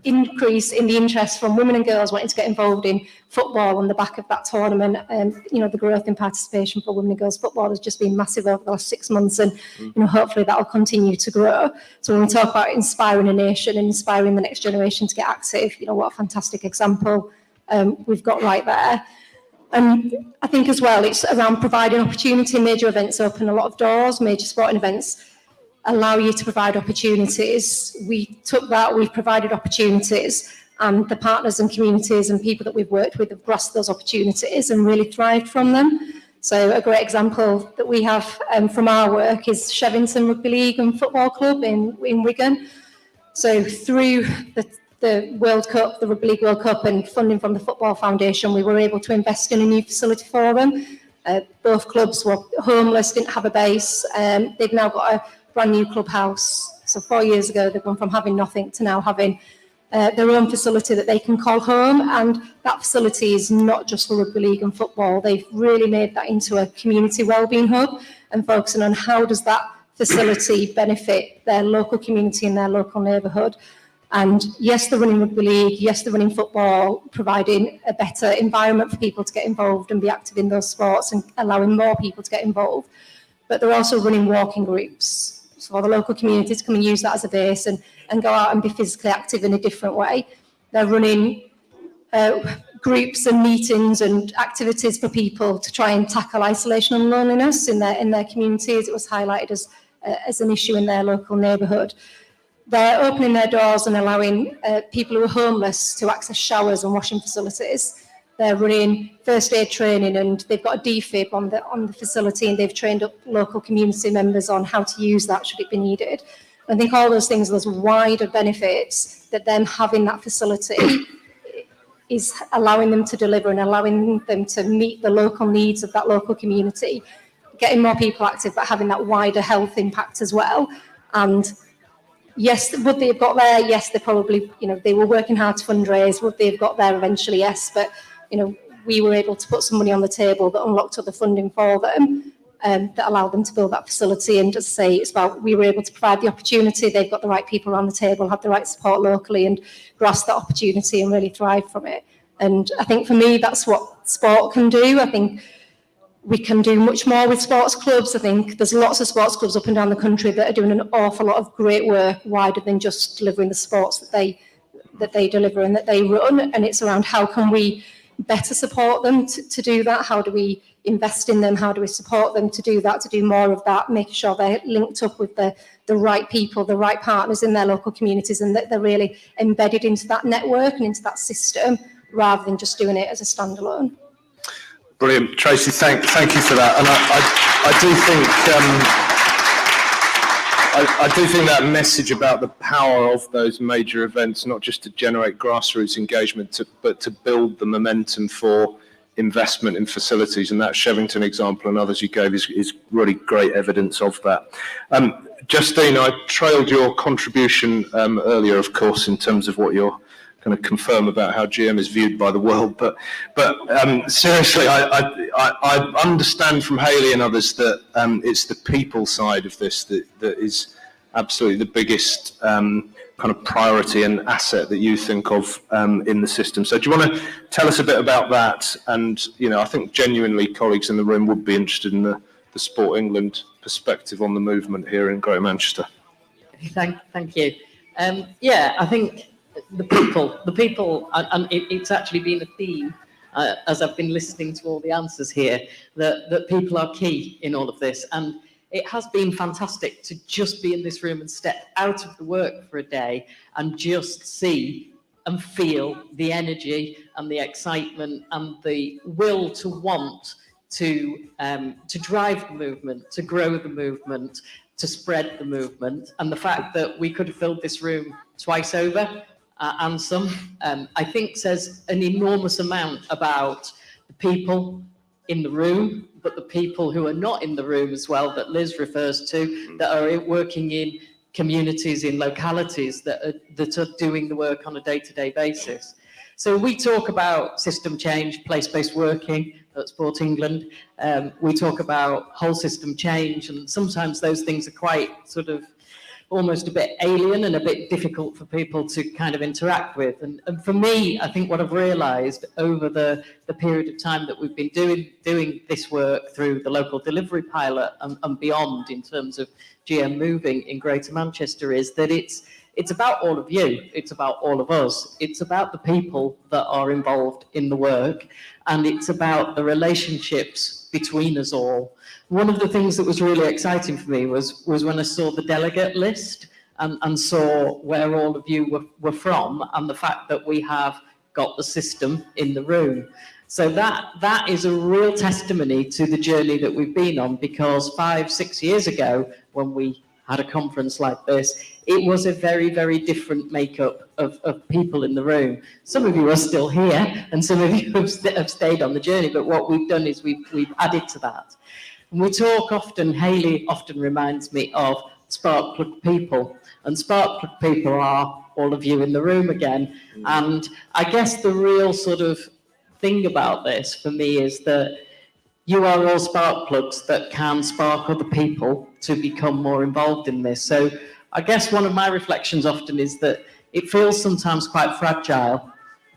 Speaker 4: increase in the interest from women and girls wanting to get involved in football on the back of that tournament. The growth in participation for women and girls football has just been massive over the last 6 months, and hopefully that will continue to grow. So when we talk about inspiring a nation and inspiring the next generation to get active, what a fantastic example we've got right there. And I think as well, it's around providing opportunity. Major events open a lot of doors. Major sporting events allow you to provide opportunities. We took that, we've provided opportunities, and the partners and communities and people that we've worked with have grasped those opportunities and really thrived from them. So a great example that we have from our work is Shevington Rugby League and Football Club in Wigan. So through the World Cup, the Rugby League World Cup, and funding from the Football Foundation, we were able to invest in a new facility for them. Both clubs were homeless, didn't have a base. They've now got a brand new clubhouse. So 4 years ago, they've gone from having nothing to now having their own facility that they can call home. And that facility is not just for rugby league and football. They've really made that into a community wellbeing hub and focusing on how does that facility benefit their local community and their local neighbourhood. And yes, they're running rugby league, yes, they're running football, providing a better environment for people to get involved and be active in those sports and allowing more people to get involved. But they're also running walking groups. So the local communities come and use that as a base and go out and be physically active in a different way. They're running groups and meetings and activities for people to try and tackle isolation and loneliness in their communities. It was highlighted as an issue in their local neighbourhood. They're opening their doors and allowing people who are homeless to access showers and washing facilities. They're running first aid training, and they've got a defib on the facility, and they've trained up local community members on how to use that should it be needed. I think all those things, those wider benefits that them having that facility is allowing them to deliver and allowing them to meet the local needs of that local community, getting more people active, but having that wider health impact as well. And yes, would they have got there? Yes, they probably, they were working hard to fundraise. Would they have got there eventually? Yes, but we were able to put some money on the table that unlocked other funding for them, that allowed them to build that facility. And as I say, it's about we were able to provide the opportunity. They've got the right people around the table, have the right support locally, and grasp that opportunity and really thrive from it. And I think for me, that's what sport can do. I think we can do much more with sports clubs. I think there's lots of sports clubs up and down the country that are doing an awful lot of great work wider than just delivering the sports that they deliver and that they run. And it's around how can we better support them to do that? How do we invest in them? How do we support them to do that, to do more of that, making sure they're linked up with the right people, the right partners in their local communities, and that they're really embedded into that network and into that system rather than just doing it as a standalone.
Speaker 22: Brilliant, Tracy. Thank you for that. And I do think that message about the power of those major events, not just to generate grassroots engagement, but to build the momentum for investment in facilities, and that Shevington example and others you gave is really great evidence of that. Justine, I trailed your contribution earlier, of course, in terms of what you're kind of confirm about how GM is viewed by the world. But seriously, I understand from Hayley and others that it's the people side of this that is absolutely the biggest kind of priority and asset that you think of in the system. So do you want to tell us a bit about that? And, I think genuinely colleagues in the room would be interested in the Sport England perspective on the movement here in Greater Manchester.
Speaker 6: Thank you. I think the people, and it's actually been a theme as I've been listening to all the answers here, that people are key in all of this. And it has been fantastic to just be in this room and step out of the work for a day and just see and feel the energy and the excitement and the will to want to drive the movement, to grow the movement, to spread the movement. And the fact that we could have filled this room twice over and some, I think says an enormous amount about the people in the room, but the people who are not in the room as well, that Liz refers to, that are working in communities, in localities that are doing the work on a day-to-day basis. So we talk about system change, place-based working at Sport England. We talk about whole system change, and sometimes those things are quite sort of almost a bit alien and a bit difficult for people to kind of interact with. And for me, I think what I've realised over the period of time that we've been doing this work through the local delivery pilot and beyond in terms of GM moving in Greater Manchester is that it's about all of you, it's about all of us, it's about the people that are involved in the work, and it's about the relationships between us all. One of the things that was really exciting for me was when I saw the delegate list and saw where all of you were from, and the fact that we have got the system in the room. So that is a real testimony to the journey that we've been on, because 5-6 years ago, when we had a conference like this, it was a very, very different makeup of people in the room. Some of you are still here, and some of you have stayed on the journey, but what we've done is we've added to that. And we talk often, Hayley often reminds me of spark plug people, and spark plug people are all of you in the room again. And I guess the real sort of thing about this for me is that you are all spark plugs that can spark other people to become more involved in this. So I guess one of my reflections often is that it feels sometimes quite fragile.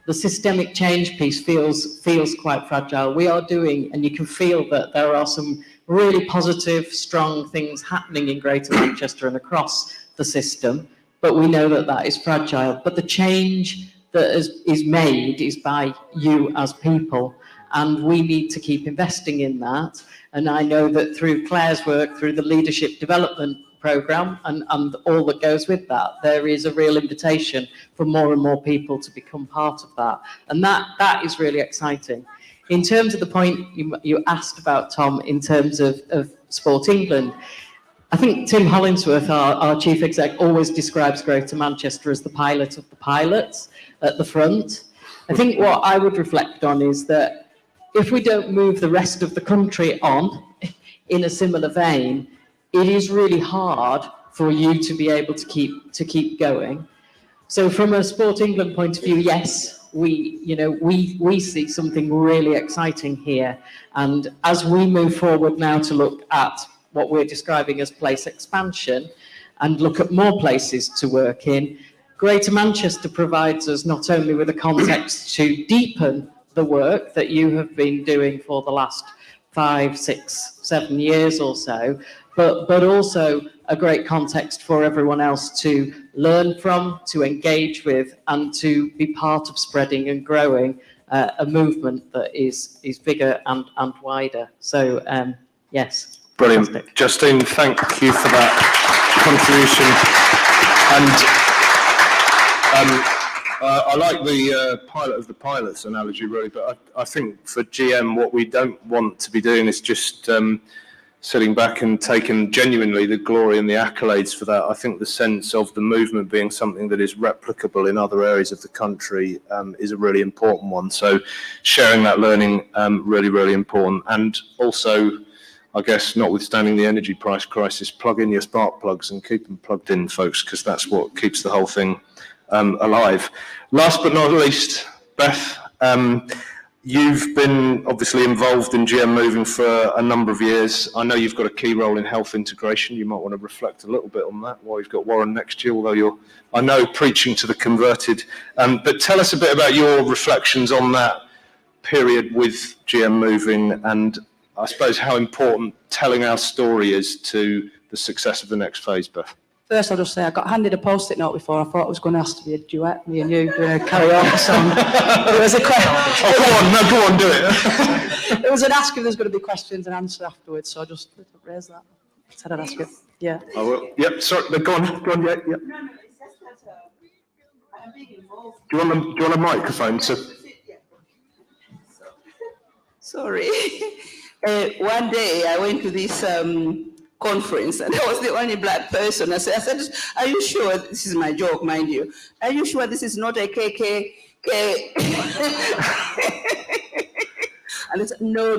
Speaker 6: The systemic change piece feels quite fragile. We are doing, and you can feel that there are some really positive, strong things happening in Greater Manchester and across the system, but we know that that is fragile. But the change that is made is by you as people, and we need to keep investing in that. And I know that through Claire's work, through the leadership development programme and all that goes with that, there is a real invitation for more and more people to become part of that. And that is really exciting. In terms of the point you asked about, Tom, in terms of Sport England, I think Tim Hollingsworth, our chief exec, always describes Greater Manchester as the pilot of the pilots at the front. I think what I would reflect on is that if we don't move the rest of the country on in a similar vein, it is really hard for you to be able to keep going. So from a Sport England point of view, yes, we see something really exciting here. And as we move forward now to look at what we're describing as place expansion and look at more places to work in, Greater Manchester provides us not only with a context to deepen the work that you have been doing for the last 5, 6, 7 years or so, but also a great context for everyone else to learn from, to engage with, and to be part of spreading and growing a movement that is bigger and wider. So, yes.
Speaker 22: Brilliant.
Speaker 6: Fantastic.
Speaker 22: Justine, thank you for that contribution. And I like the pilot of the pilots analogy, really, but I think for GM, what we don't want to be doing is just sitting back and taking genuinely the glory and the accolades for that. I think the sense of the movement being something that is replicable in other areas of the country is a really important one. So sharing that learning, really, really important. And also, I guess, notwithstanding the energy price crisis, plug in your spark plugs and keep them plugged in, folks, because that's what keeps the whole thing alive. Last but not least, Beth, you've been obviously involved in GM Moving for a number of years. I know you've got a key role in health integration. You might want to reflect a little bit on that while you've got Warren next to you, although you're, I know, preaching to the converted. But tell us a bit about your reflections on that period with GM Moving, and I suppose how important telling our story is to the success of the next phase, Beth.
Speaker 9: First, I'll just say I got handed a post-it note before. I thought it was going to ask to be a duet, me and you doing a karaoke song. It was a question.
Speaker 22: Go on, do it.
Speaker 9: It was an ask if there's going to be questions and answer afterwards, so I just raised that. Said I'd ask it. Yeah.
Speaker 22: I will. Yep. Sorry. Go on. Yeah. Yep. Do you want a microphone?
Speaker 13: Sorry. One day I went to this conference and I was the only black person. I said, are you sure, this is my joke, mind you, are you sure this is not a KKK? And they said, no,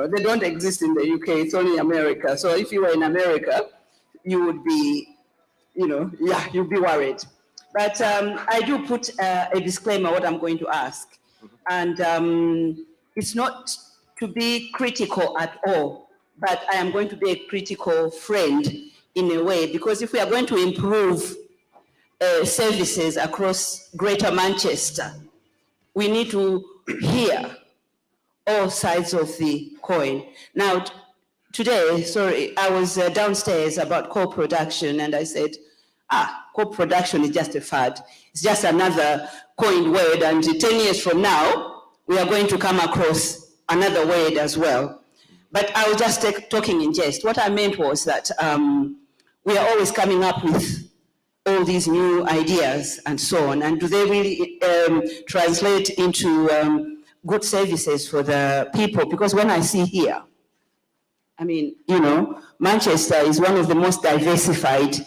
Speaker 13: they don't exist in the UK, it's only America. So if you were in America, you would be, you'd be worried. But I do put a disclaimer what I'm going to ask. And it's not to be critical at all, but I am going to be a critical friend in a way, because if we are going to improve services across Greater Manchester, we need to hear all sides of the coin. Now, today, I was downstairs about co-production, and I said, co-production is just a fad. It's just another coined word, and 10 years from now, we are going to come across another word as well. But I was just talking in jest. What I meant was that we are always coming up with all these new ideas and so on, and do they really translate into good services for the people? Because when I see here, I mean, Manchester is one of the most diversified,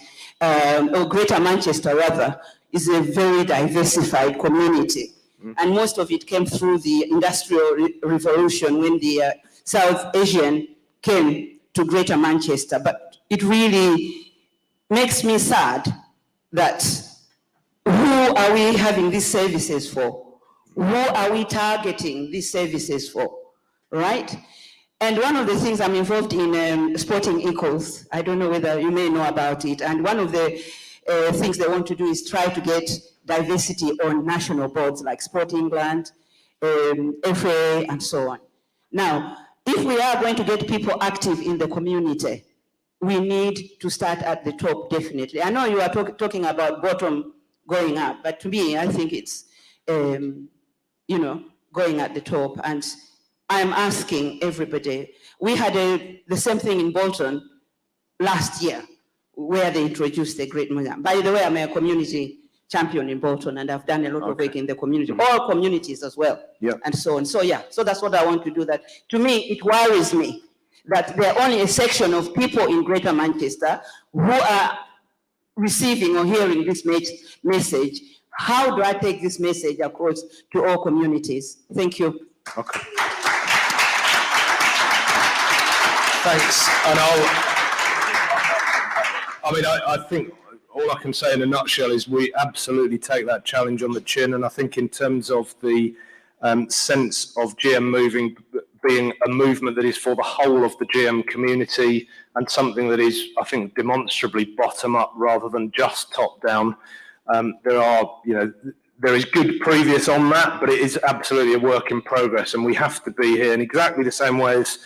Speaker 13: or Greater Manchester rather, is a very diversified community. And most of it came through the Industrial Revolution when the South Asian came to Greater Manchester. But it really makes me sad that who are we having these services for? Who are we targeting these services for, right? And one of the things I'm involved in Sporting Equals, I don't know whether you may know about it, and one of the things they want to do is try to get diversity on national boards like Sport England, FA, and so on. Now, if we are going to get people active in the community, we need to start at the top, definitely. I know you are talking about bottom going up, but to me, I think it's, going at the top. And I'm asking everybody, we had the same thing in Bolton last year, where they introduced the Great Museum. By the way, I'm a community champion in Bolton, and I've done a lot of work in the community, all communities as well, and so on. So so that's what I want to do. That to me, it worries me that there are only a section of people in Greater Manchester who are receiving or hearing this message. How do I take this message across to all communities? Thank you.
Speaker 22: Okay. Thanks. And I think all I can say in a nutshell is we absolutely take that challenge on the chin. And I think in terms of the sense of GM Moving being a movement that is for the whole of the GM community and something that is, I think, demonstrably bottom up rather than just top down, there is good previous on that, but it is absolutely a work in progress, and we have to be here in exactly the same way as,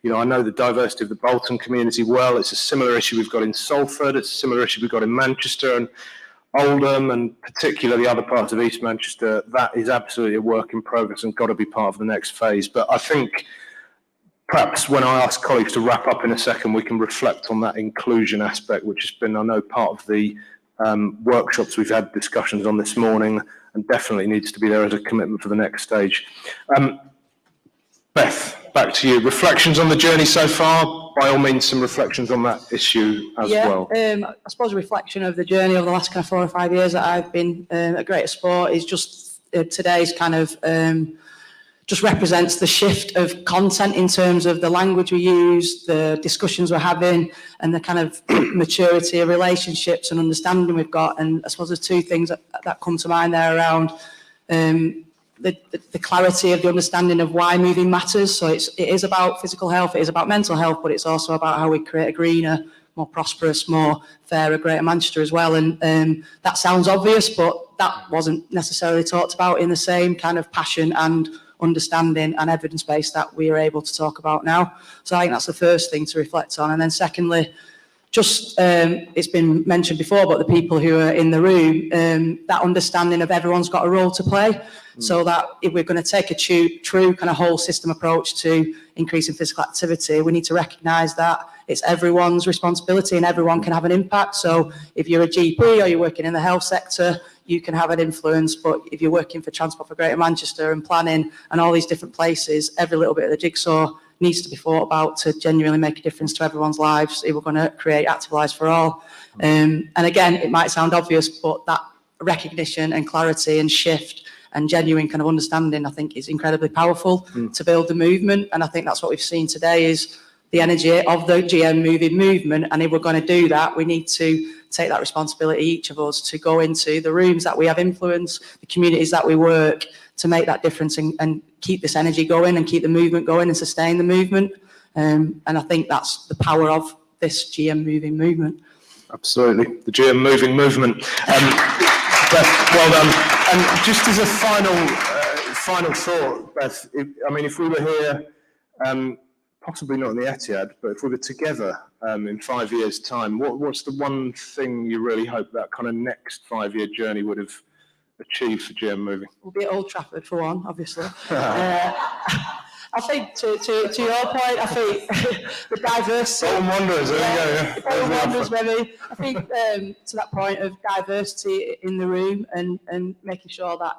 Speaker 22: I know the diversity of the Bolton community well. It's a similar issue we've got in Salford. It's a similar issue we've got in Manchester and Oldham, and particularly other parts of East Manchester. That is absolutely a work in progress and got to be part of the next phase. But I think perhaps when I ask colleagues to wrap up in a second, we can reflect on that inclusion aspect, which has been, I know, part of the workshops we've had discussions on this morning, and definitely needs to be there as a commitment for the next stage. Beth, back to you. Reflections on the journey so far? By all means, some reflections on that issue as well.
Speaker 9: I suppose a reflection of the journey over the last kind of 4 or 5 years that I've been at GreaterSport is just today's kind of just represents the shift of content in terms of the language we use, the discussions we're having, and the kind of maturity of relationships and understanding we've got. And I suppose there's two things that come to mind there around the clarity of the understanding of why moving matters. So it is about physical health, it is about mental health, but it's also about how we create a greener, more prosperous, more fairer Greater Manchester as well. And that sounds obvious, but that wasn't necessarily talked about in the same kind of passion and understanding and evidence base that we are able to talk about now. So I think that's the first thing to reflect on. And then secondly, just it's been mentioned before, but the people who are in the room, that understanding of everyone's got a role to play. So that if we're going to take a true kind of whole system approach to increasing physical activity, we need to recognise that it's everyone's responsibility and everyone can have an impact. So if you're a GP or you're working in the health sector, you can have an influence. But if you're working for Transport for Greater Manchester and planning and all these different places, every little bit of the jigsaw needs to be thought about to genuinely make a difference to everyone's lives if we're going to create active lives for all. And again, it might sound obvious, but that recognition and clarity and shift and genuine kind of understanding, I think, is incredibly powerful to build the movement. And I think that's what we've seen today is the energy of the GM moving movement. And if we're going to do that, we need to take that responsibility, each of us, to go into the rooms that we have influence, the communities that we work, to make that difference and keep this energy going and keep the movement going and sustain the movement. And I think that's the power of this GM moving movement.
Speaker 22: Absolutely, the GM moving movement. Beth, well done. And just as a final thought, Beth, if we were here, possibly not in the Etihad, but if we were together in 5 years' time, what's the one thing you really hope that kind of next 5-year journey would have achieved for GM moving?
Speaker 9: We'll be at Old Trafford for one, obviously. I think to your point, I think the diversity.
Speaker 22: Bolton Wanderers, there you go.
Speaker 9: Bolton Wanderers, maybe. I think to that point of diversity in the room and making sure that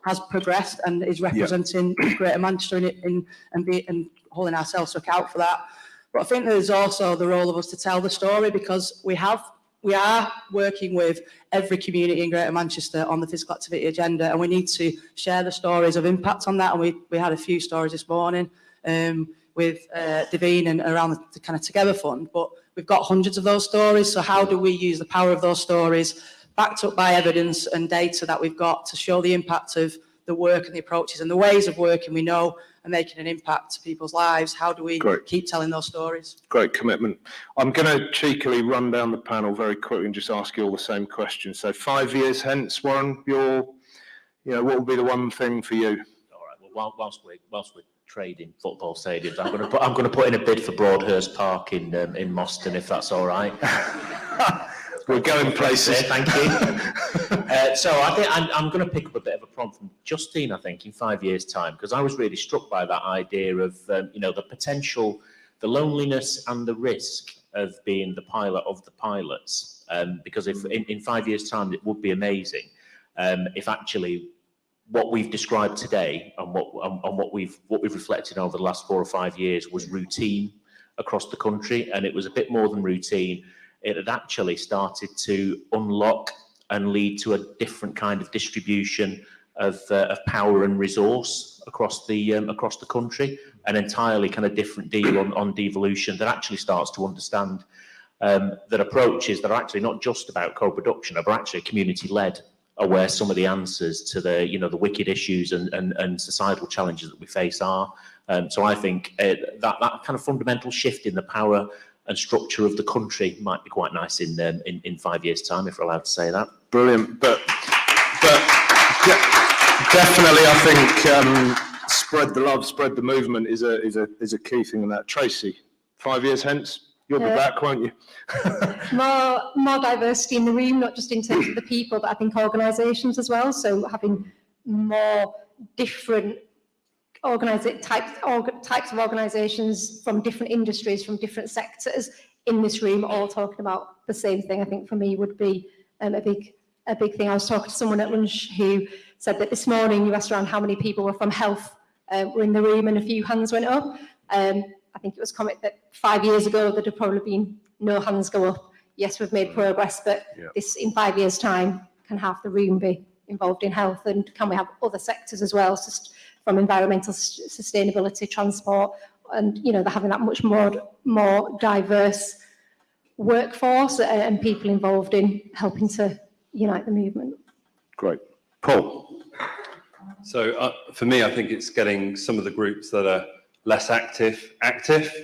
Speaker 9: has progressed and is representing Greater Manchester and holding ourselves to account for that. But I think there's also the role of us to tell the story, because we are working with every community in Greater Manchester on the physical activity agenda, and we need to share the stories of impact on that. And we had a few stories this morning with Davine and around the kind of Together Fund, but we've got hundreds of those stories. So how do we use the power of those stories, backed up by evidence and data that we've got, to show the impact of the work and the approaches and the ways of working we know and making an impact to people's lives? How do we keep telling those stories?
Speaker 22: Great commitment. I'm going to cheekily run down the panel very quickly and just ask you all the same question. So 5 years hence, Warren, what will be the one thing for you?
Speaker 1: All right. Well, whilst we're trading football stadiums, I'm going to put in a bid for Broadhurst Park in Moston, if that's all right.
Speaker 22: We're going places.
Speaker 1: Thank you. So I think I'm going to pick up a bit of a prompt from Justine, I think, in 5 years' time, because I was really struck by that idea of, the potential, the loneliness and the risk of being the pilot of the pilots. Because if in 5 years' time, it would be amazing if actually what we've described today and what we've reflected over the last 4 or 5 years was routine across the country, and it was a bit more than routine. It had actually started to unlock and lead to a different kind of distribution of power and resource across the country, an entirely kind of different deal on devolution that actually starts to understand that approaches that are actually not just about co-production, but actually community-led, are where some of the answers to the wicked issues and societal challenges that we face are. So I think that kind of fundamental shift in the power and structure of the country might be quite nice in 5 years' time, if we're allowed to say that.
Speaker 22: Brilliant, but definitely, I think spread the love, spread the movement is a key thing in that. Tracy, 5 years hence, you'll be back, won't you?
Speaker 4: more diversity in the room, not just in terms of the people, but I think organisations as well. So having more different types of organisations from different industries, from different sectors in this room, all talking about the same thing, I think for me would be a big thing. I was talking to someone at lunch who said that this morning you asked around how many people were from health were in the room, and a few hands went up. I think it was comment that 5 years ago there'd have probably been no hands go up. Yes, we've made progress, but this in 5 years' time can half the room be involved in health, and can we have other sectors as well, just from environmental sustainability, transport, and they're having that much more diverse workforce and people involved in helping to unite the movement.
Speaker 22: Great. Paul?
Speaker 2: So for me, I think it's getting some of the groups that are less active.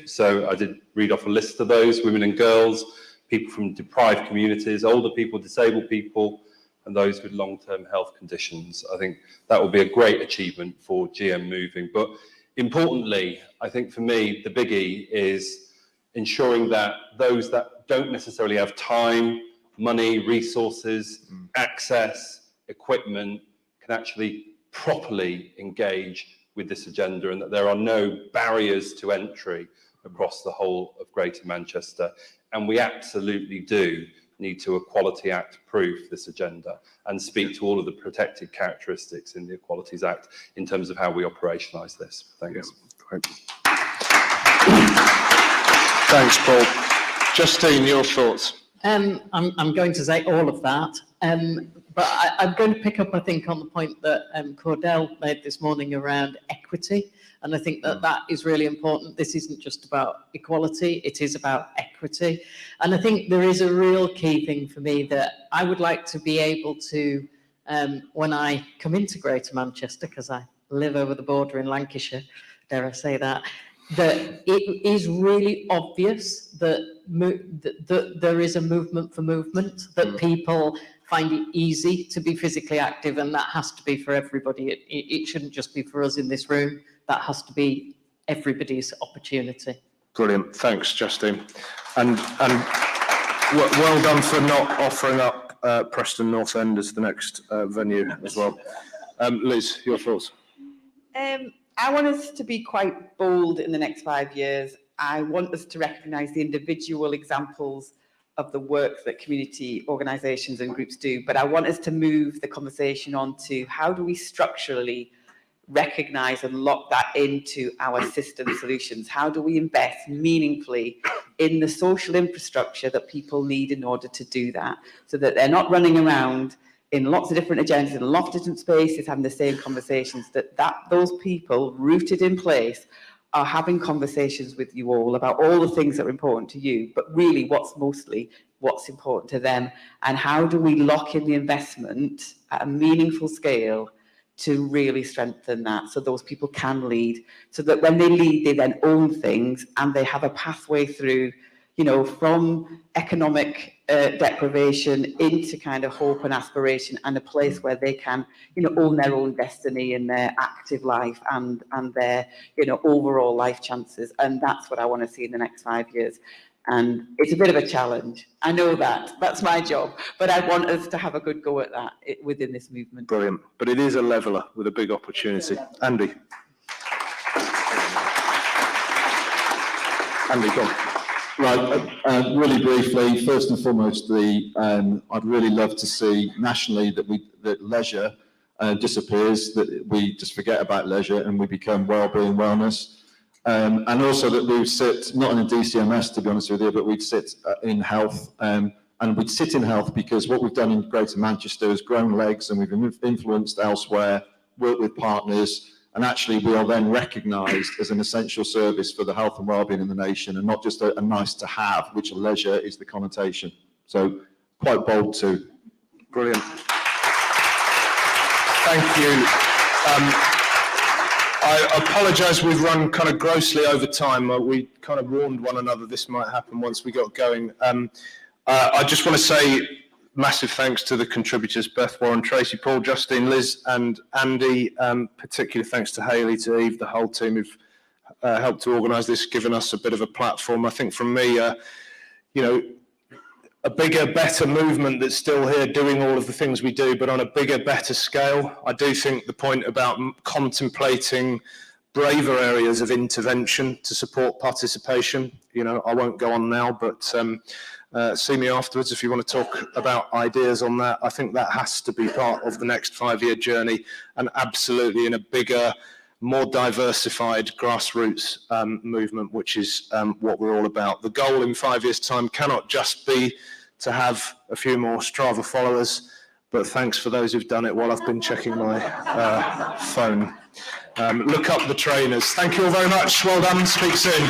Speaker 2: So I did read off a list of those: women and girls, people from deprived communities, older people, disabled people, and those with long-term health conditions. I think that will be a great achievement for GM Moving. But importantly, I think for me, the biggie is ensuring that those that don't necessarily have time, money, resources, access, equipment, can actually properly engage with this agenda, and that there are no barriers to entry across the whole of Greater Manchester. And we absolutely do need to Equality Act proof this agenda and speak to all of the protected characteristics in the Equalities Act in terms of how we operationalise this. Thanks.
Speaker 22: Great. Thanks, Paul. Justine, your thoughts?
Speaker 6: I'm going to say all of that, but I'm going to pick up, I think, on the point that Cordelle made this morning around equity, and I think that is really important. This isn't just about equality, it is about equity, and I think there is a real key thing for me that I would like to be able to, when I come into Greater Manchester, because I live over the border in Lancashire, dare I say that it is really obvious that there is a movement for movement, that people find it easy to be physically active, and that has to be for everybody. It shouldn't just be for us in this room. That has to be everybody's opportunity.
Speaker 22: Brilliant. Thanks, Justine. And well done for not offering up Preston North End as the next venue as well. Liz, your thoughts?
Speaker 12: I want us to be quite bold in the next 5 years. I want us to recognise the individual examples of the work that community organisations and groups do, but I want us to move the conversation on to how do we structurally recognise and lock that into our system solutions? How do we invest meaningfully in the social infrastructure that people need in order to do that, so that they're not running around in lots of different agendas, in lots of different spaces, having the same conversations, that those people rooted in place are having conversations with you all about all the things that are important to you, but really what's important to them, and how do we lock in the investment at a meaningful scale to really strengthen that, so those people can lead, so that when they lead, they then own things and they have a pathway through, from economic deprivation into kind of hope and aspiration, and a place where they can, own their own destiny in their active life and their, overall life chances. And that's what I want to see in the next 5 years. And it's a bit of a challenge. I know that's my job, but I want us to have a good go at that within this movement.
Speaker 22: Brilliant. But it is a leveller with a big opportunity. Andy. Andy, go on.
Speaker 14: Right, really briefly, first and foremost, I'd really love to see nationally that leisure disappears, that we just forget about leisure and we become wellbeing, wellness. And also that we would sit, not in a DCMS to be honest with you, but we'd sit in health, and we'd sit in health because what we've done in Greater Manchester has grown legs, and we've influenced elsewhere, worked with partners, and actually we are then recognised as an essential service for the health and wellbeing in the nation, and not just a nice to have, which leisure is the connotation. So quite bold too.
Speaker 22: Brilliant. Thank you. I apologise, we've run kind of grossly over time. We kind of warned one another this might happen once we got going. I just want to say massive thanks to the contributors, Beth, Warren, Tracy, Paul, Justine, Liz and Andy. Particular thanks to Hayley, to Eve, the whole team who've helped to organise this, given us a bit of a platform. I think from me, a bigger, better movement that's still here doing all of the things we do, but on a bigger, better scale. I do think the point about contemplating braver areas of intervention to support participation, I won't go on now, but see me afterwards if you want to talk about ideas on that. I think that has to be part of the next 5-year journey, and absolutely in a bigger, more diversified grassroots movement, which is what we're all about. The goal in 5 years' time cannot just be to have a few more Strava followers but thanks for those who've done it while I've been checking my phone. Look up the trainers. Thank you all very much. Well done. Speak soon.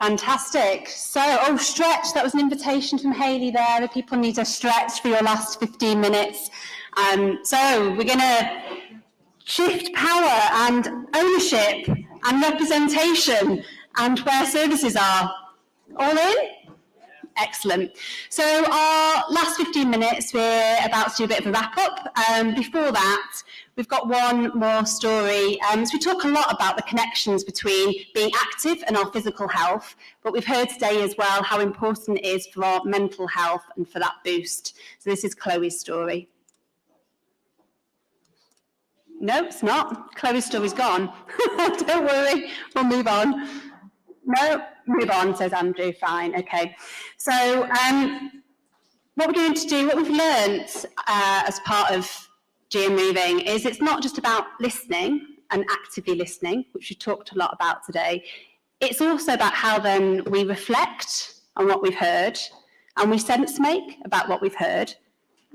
Speaker 5: Fantastic. So, stretch. That was an invitation from Hayley there. The people need a stretch for your last 15 minutes. So we're going to shift power and ownership and representation and where services are. All in? Excellent. So our last 15 minutes, we're about to do a bit of a wrap up. Before that, we've got one more story. So we talk a lot about the connections between being active and our physical health, but we've heard today as well how important it is for our mental health and for that boost. So this is Chloe's story. No, it's not. Chloe's story's gone. Don't worry, we'll move on. No, move on, says Andrew. Fine, okay. So what we're going to do, what we've learnt as part of GM Moving is it's not just about listening and actively listening, which we talked a lot about today. It's also about how then we reflect on what we've heard and we sense make about what we've heard.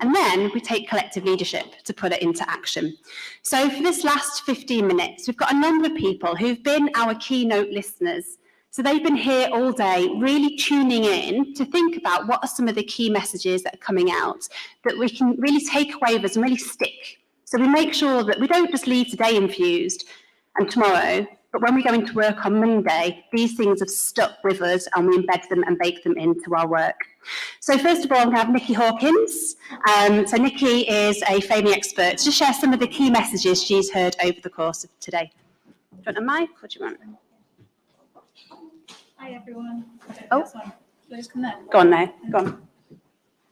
Speaker 5: And then we take collective leadership to put it into action. So for this last 15 minutes, we've got a number of people who've been our keynote listeners. So they've been here all day, really tuning in to think about what are some of the key messages that are coming out that we can really take away with us and really stick. So we make sure that we don't just leave today infused and tomorrow, but when we go into work on Monday, these things have stuck with us and we embed them and bake them into our work. So first of all, I'm going to have Nikki Hawkins. So Nikki is a framing expert to share some of the key messages she's heard over the course of today. Do you want a mic? What do you want?
Speaker 8: Hi everyone.
Speaker 5: Oh.
Speaker 8: Should I just come there?
Speaker 5: Go on now. Go on.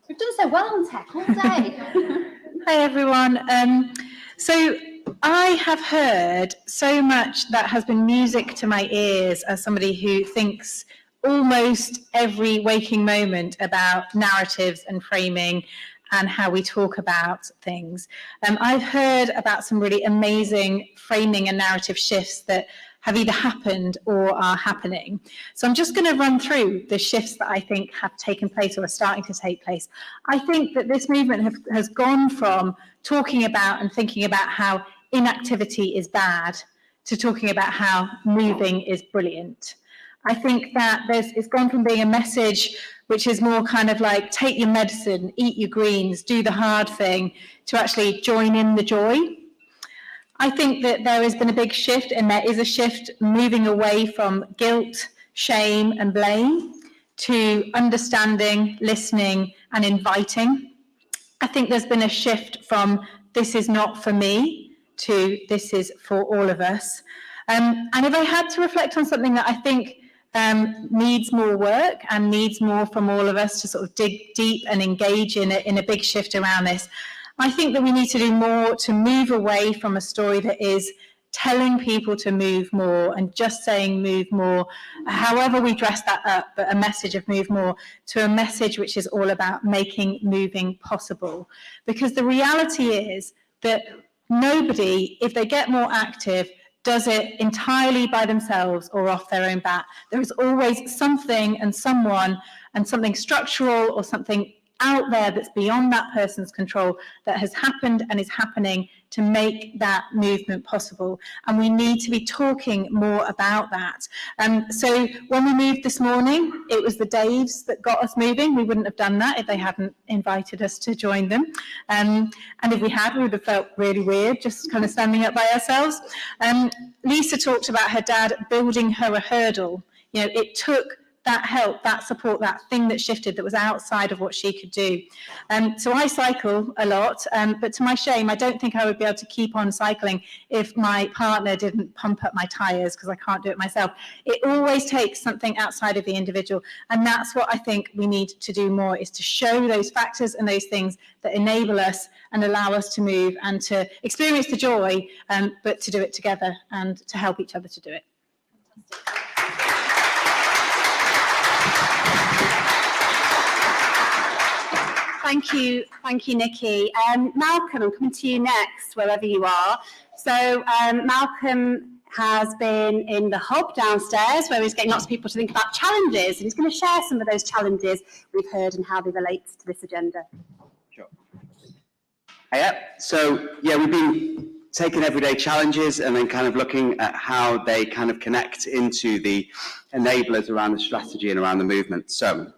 Speaker 8: We've done so well on tech all day.
Speaker 16: Hi everyone. So I have heard so much that has been music to my ears as somebody who thinks almost every waking moment about narratives and framing and how we talk about things. I've heard about some really amazing framing and narrative shifts that have either happened or are happening. So I'm just going to run through the shifts that I think have taken place or are starting to take place. I think that this movement has gone from talking about and thinking about how inactivity is bad to talking about how moving is brilliant. I think that it's gone from being a message which is more kind of like take your medicine, eat your greens, do the hard thing, to actually join in the joy. I think that there has been a big shift, and there is a shift moving away from guilt, shame and blame to understanding, listening and inviting. I think there's been a shift from this is not for me to this is for all of us. And if I had to reflect on something that I think needs more work and needs more from all of us to sort of dig deep and engage in a big shift around this, I think that we need to do more to move away from a story that is telling people to move more and just saying move more, however we dress that up, but a message of move more, to a message which is all about making moving possible. Because the reality is that nobody, if they get more active, does it entirely by themselves or off their own bat. There is always something and someone and something structural or something out there that's beyond that person's control that has happened and is happening to make that movement possible. And we need to be talking more about that. So when we moved this morning, it was the Daves that got us moving. We wouldn't have done that if they hadn't invited us to join them. And if we had, we would have felt really weird, just kind of standing up by ourselves. Lisa talked about her dad building her a hurdle. You know, it took that help, that support, that thing that shifted that was outside of what she could do. So I cycle a lot, but to my shame, I don't think I would be able to keep on cycling if my partner didn't pump up my tyres, because I can't do it myself. It always takes something outside of the individual, and that's what I think we need to do more, is to show those factors and those things that enable us and allow us to move and to experience the joy, but to do it together and to help each other to do it.
Speaker 5: Thank you, Nikki. Malcolm, I'm coming to you next, wherever you are. So Malcolm has been in the hub downstairs, where he's getting lots of people to think about challenges, and he's going to share some of those challenges we've heard and how they relate to this agenda.
Speaker 11: We've been taking everyday challenges and then kind of looking at how they kind of connect into the enablers around the strategy and around the movement. So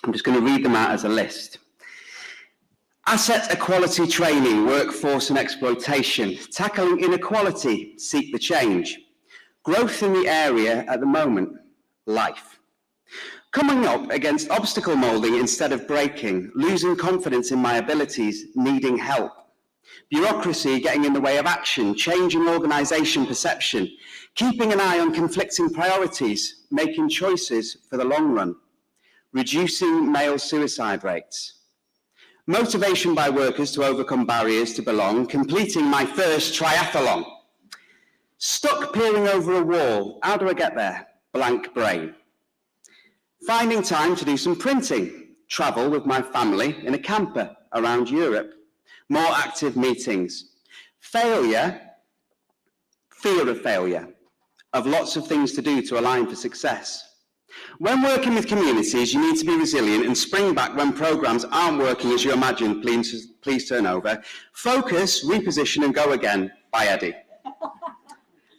Speaker 11: I'm just going to read them out as a list. Asset equality training, workforce and exploitation, tackling inequality, seek the change. Growth in the area at the moment, life. Coming up against obstacle moulding instead of breaking, losing confidence in my abilities, needing help. Bureaucracy getting in the way of action, changing organisation perception, keeping an eye on conflicting priorities, making choices for the long run. Reducing male suicide rates. Motivation by workers to overcome barriers to belong, completing my first triathlon. Stuck peering over a wall, how do I get there? Blank brain. Finding time to do some printing, travel with my family in a camper around Europe, more active meetings. Failure, fear of failure, of lots of things to do to align for success. When working with communities, you need to be resilient and spring back when programs aren't working as you imagine. Please turn over. Focus, reposition and go again by Eddie.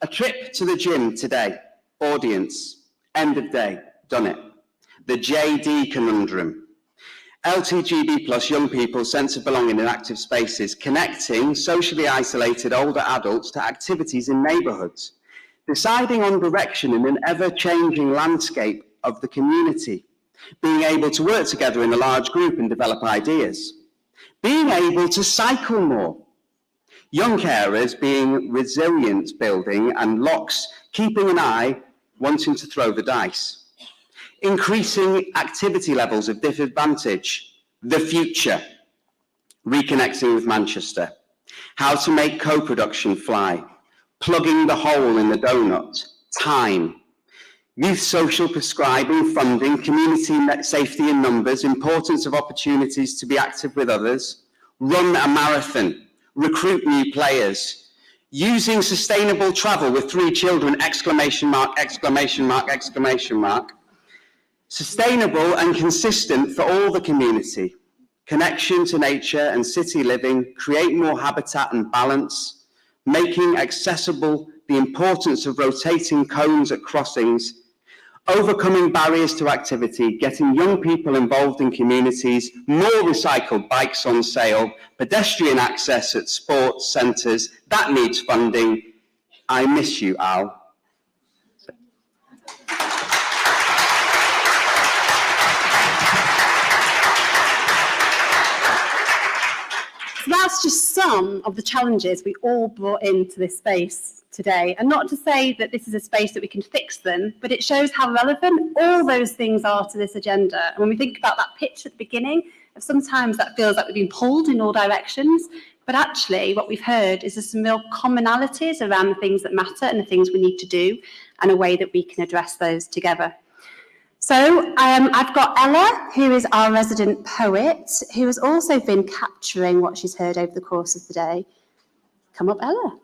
Speaker 11: A trip to the gym today. Audience. End of day. Done it. The JD conundrum. LTGB plus young people's sense of belonging in active spaces. Connecting socially isolated older adults to activities in neighbourhoods. Deciding on direction in an ever-changing landscape of the community, being able to work together in a large group and develop ideas, being able to cycle more, young carers being resilient building and locks, keeping an eye, wanting to throw the dice, increasing activity levels of disadvantage, the future, reconnecting with Manchester, how to make co-production fly, plugging the hole in the donut, time, youth social prescribing, funding, community safety in numbers, importance of opportunities to be active with others, run a marathon, recruit new players, using sustainable travel with 3 children, exclamation mark, exclamation mark, exclamation mark, sustainable and consistent for all the community, connection to nature and city living, create more habitat and balance, making accessible the importance of rotating cones at crossings, overcoming barriers to activity, getting young people involved in communities, more recycled bikes on sale, pedestrian access at sports centres, that needs funding. I miss you, Al.
Speaker 5: So that's just some of the challenges we all brought into this space today. And not to say that this is a space that we can fix them, but it shows how relevant all those things are to this agenda. And when we think about that pitch at the beginning, sometimes that feels like we've been pulled in all directions. But actually, what we've heard is there's some real commonalities around the things that matter and the things we need to do, and a way that we can address those together. So I've got Ella, who is our resident poet, who has also been capturing what she's heard over the course of the day. Come up, Ella.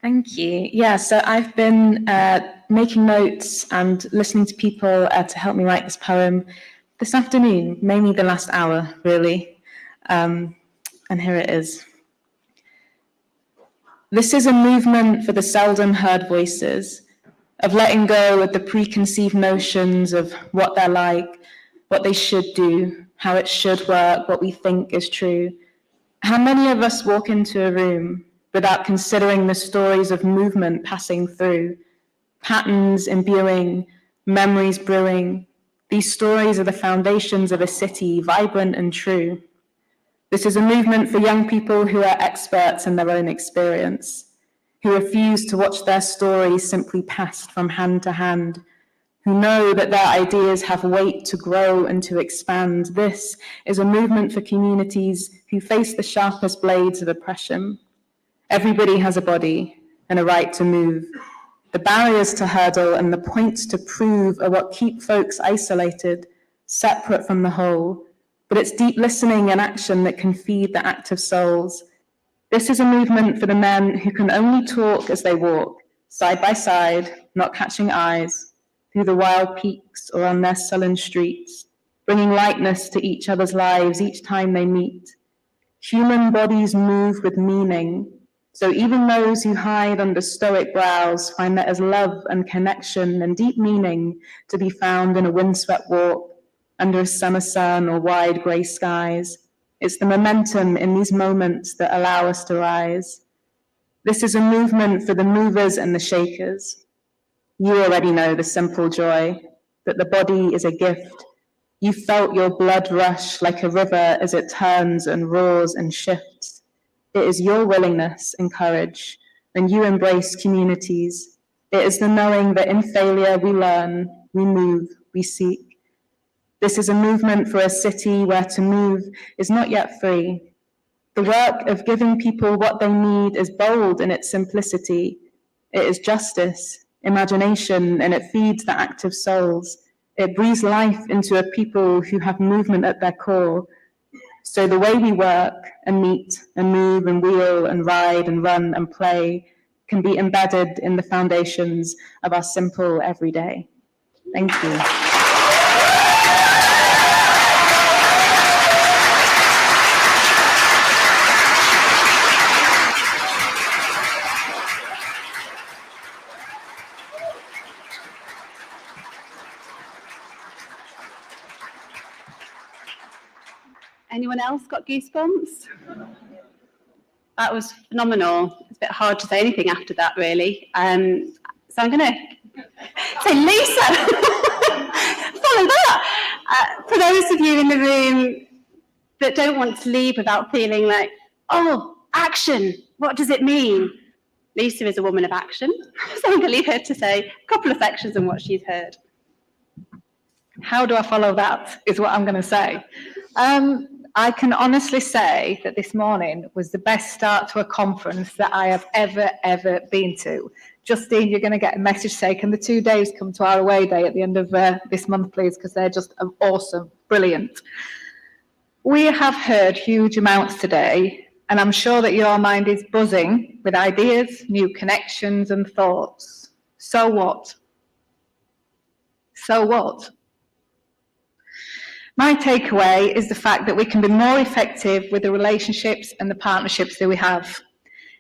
Speaker 17: Thank you. Yeah, so I've been making notes and listening to people to help me write this poem this afternoon, mainly the last hour, really. And here it is. This is a movement for the seldom heard voices, of letting go of the preconceived notions of what they're like, what they should do, how it should work, what we think is true. How many of us walk into a room without considering the stories of movement passing through, patterns imbuing, memories brewing. These stories are the foundations of a city, vibrant and true. This is a movement for young people who are experts in their own experience, who refuse to watch their stories simply passed from hand to hand, who know that their ideas have weight to grow and to expand. This is a movement for communities who face the sharpest blades of oppression. Everybody has a body and a right to move. The barriers to hurdle and the points to prove are what keep folks isolated, separate from the whole. But it's deep listening and action that can feed the active souls. This is a movement for the men who can only talk as they walk, side by side, not catching eyes, through the wild peaks or on their sullen streets, bringing lightness to each other's lives each time they meet. Human bodies move with meaning, so even those who hide under stoic brows find there is love and connection and deep meaning to be found in a windswept walk, under a summer sun or wide grey skies. It's the momentum in these moments that allow us to rise. This is a movement for the movers and the shakers. You already know the simple joy, that the body is a gift. You felt your blood rush like a river as it turns and roars and shifts. It is your willingness and courage, and you embrace communities. It is the knowing that in failure we learn, we move, we seek. This is a movement for a city where to move is not yet free. The work of giving people what they need is bold in its simplicity. It is justice, imagination, and it feeds the active souls. It breathes life into a people who have movement at their core. So the way we work and meet and move and wheel and ride and run and play can be embedded in the foundations of our simple everyday. Thank you.
Speaker 5: Anyone else got goosebumps? That was phenomenal. It's a bit hard to say anything after that, really. So I'm going to say, Lisa, follow that. For those of you in the room that don't want to leave without feeling like, oh, action, what does it mean? Lisa is a woman of action. So I'm going to leave her to say a couple of sections on what she's heard.
Speaker 16: How do I follow that, is what I'm going to say. I can honestly say that this morning was the best start to a conference that I have ever been to. Justine, you're going to get a message say, can the 2 days come to our away day at the end of this month, please, because they're just awesome, brilliant. We have heard huge amounts today, and I'm sure that your mind is buzzing with ideas, new connections and thoughts. So what? So what? My takeaway is the fact that we can be more effective with the relationships and the partnerships that we have.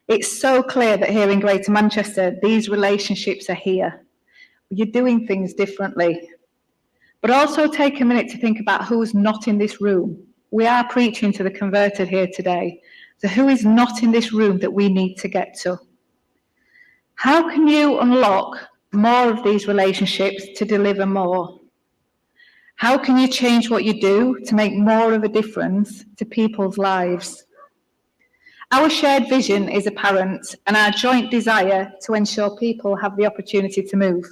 Speaker 16: It's so clear that here in Greater Manchester, these relationships are here. You're doing things differently. But also take a minute to think about who's not in this room. We are preaching to the converted here today. So who is not in this room that we need to get to? How can you unlock more of these relationships to deliver more? How can you change what you do to make more of a difference to people's lives? Our shared vision is apparent and our joint desire to ensure people have the opportunity to move.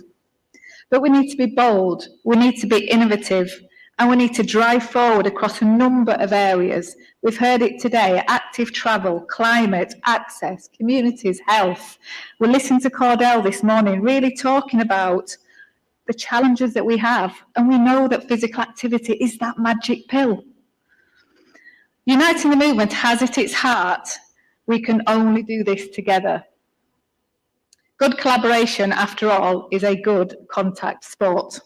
Speaker 16: But we need to be bold, we need to be innovative, and we need to drive forward across a number of areas. We've heard it today: active travel, climate, access, communities, health. We listened to Cordelle this morning really talking about the challenges that we have, and we know that physical activity is that magic pill. Uniting the Movement has at its heart, we can only do this together. Good collaboration, after all, is a good contact sport.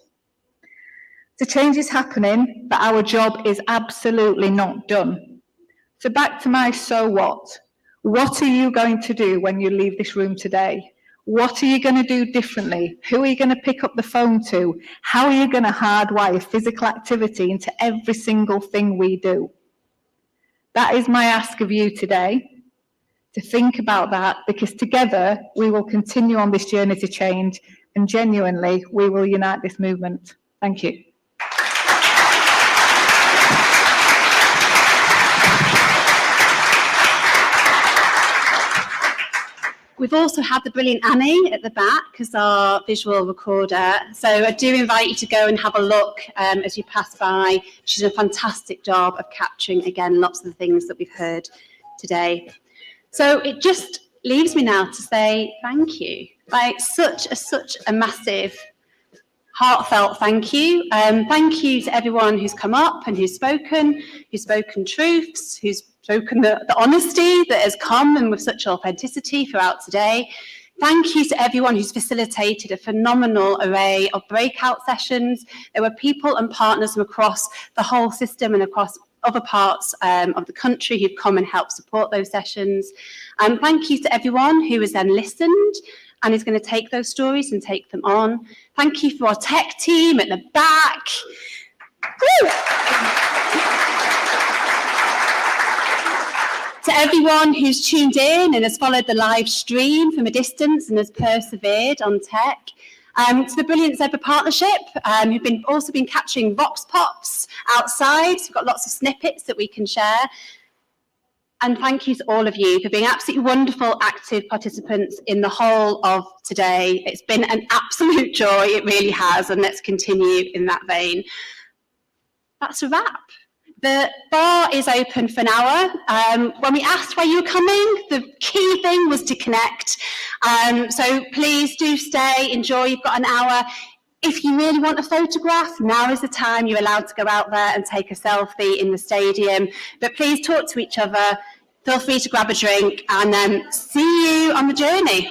Speaker 16: The change is happening, but our job is absolutely not done. So back to my so what. What are you going to do when you leave this room today? What are you going to do differently? Who are you going to pick up the phone to? How are you going to hardwire physical activity into every single thing we do? That is my ask of you today, to think about that, because together we will continue on this journey to change, and genuinely we will unite this movement. Thank you.
Speaker 5: We've also had the brilliant Annie at the back as our visual recorder. So I do invite you to go and have a look as you pass by. She's done a fantastic job of capturing, again, lots of the things that we've heard today. So it just leaves me now to say thank you. Like such a massive, heartfelt thank you. Thank you to everyone who's come up and who's spoken truths, who's spoken the honesty that has come and with such authenticity throughout today. Thank you to everyone who's facilitated a phenomenal array of breakout sessions. There were people and partners from across the whole system and across other parts of the country who've come and helped support those sessions. And thank you to everyone who has then listened and is going to take those stories and take them on. Thank you for our tech team at the back. Woo! To everyone who's tuned in and has followed the live stream from a distance and has persevered on tech. To the brilliant Zebra Partnership, who've also been capturing Vox Pops outside. We've got lots of snippets that we can share. And thank you to all of you for being absolutely wonderful, active participants in the whole of today. It's been an absolute joy, it really has, and let's continue in that vein. That's a wrap. The bar is open for an hour. When we asked why you were coming, the key thing was to connect. So please do stay, enjoy, you've got an hour. If you really want a photograph, now is the time. You're allowed to go out there and take a selfie in the stadium. But please talk to each other, feel free to grab a drink, and see you on the journey.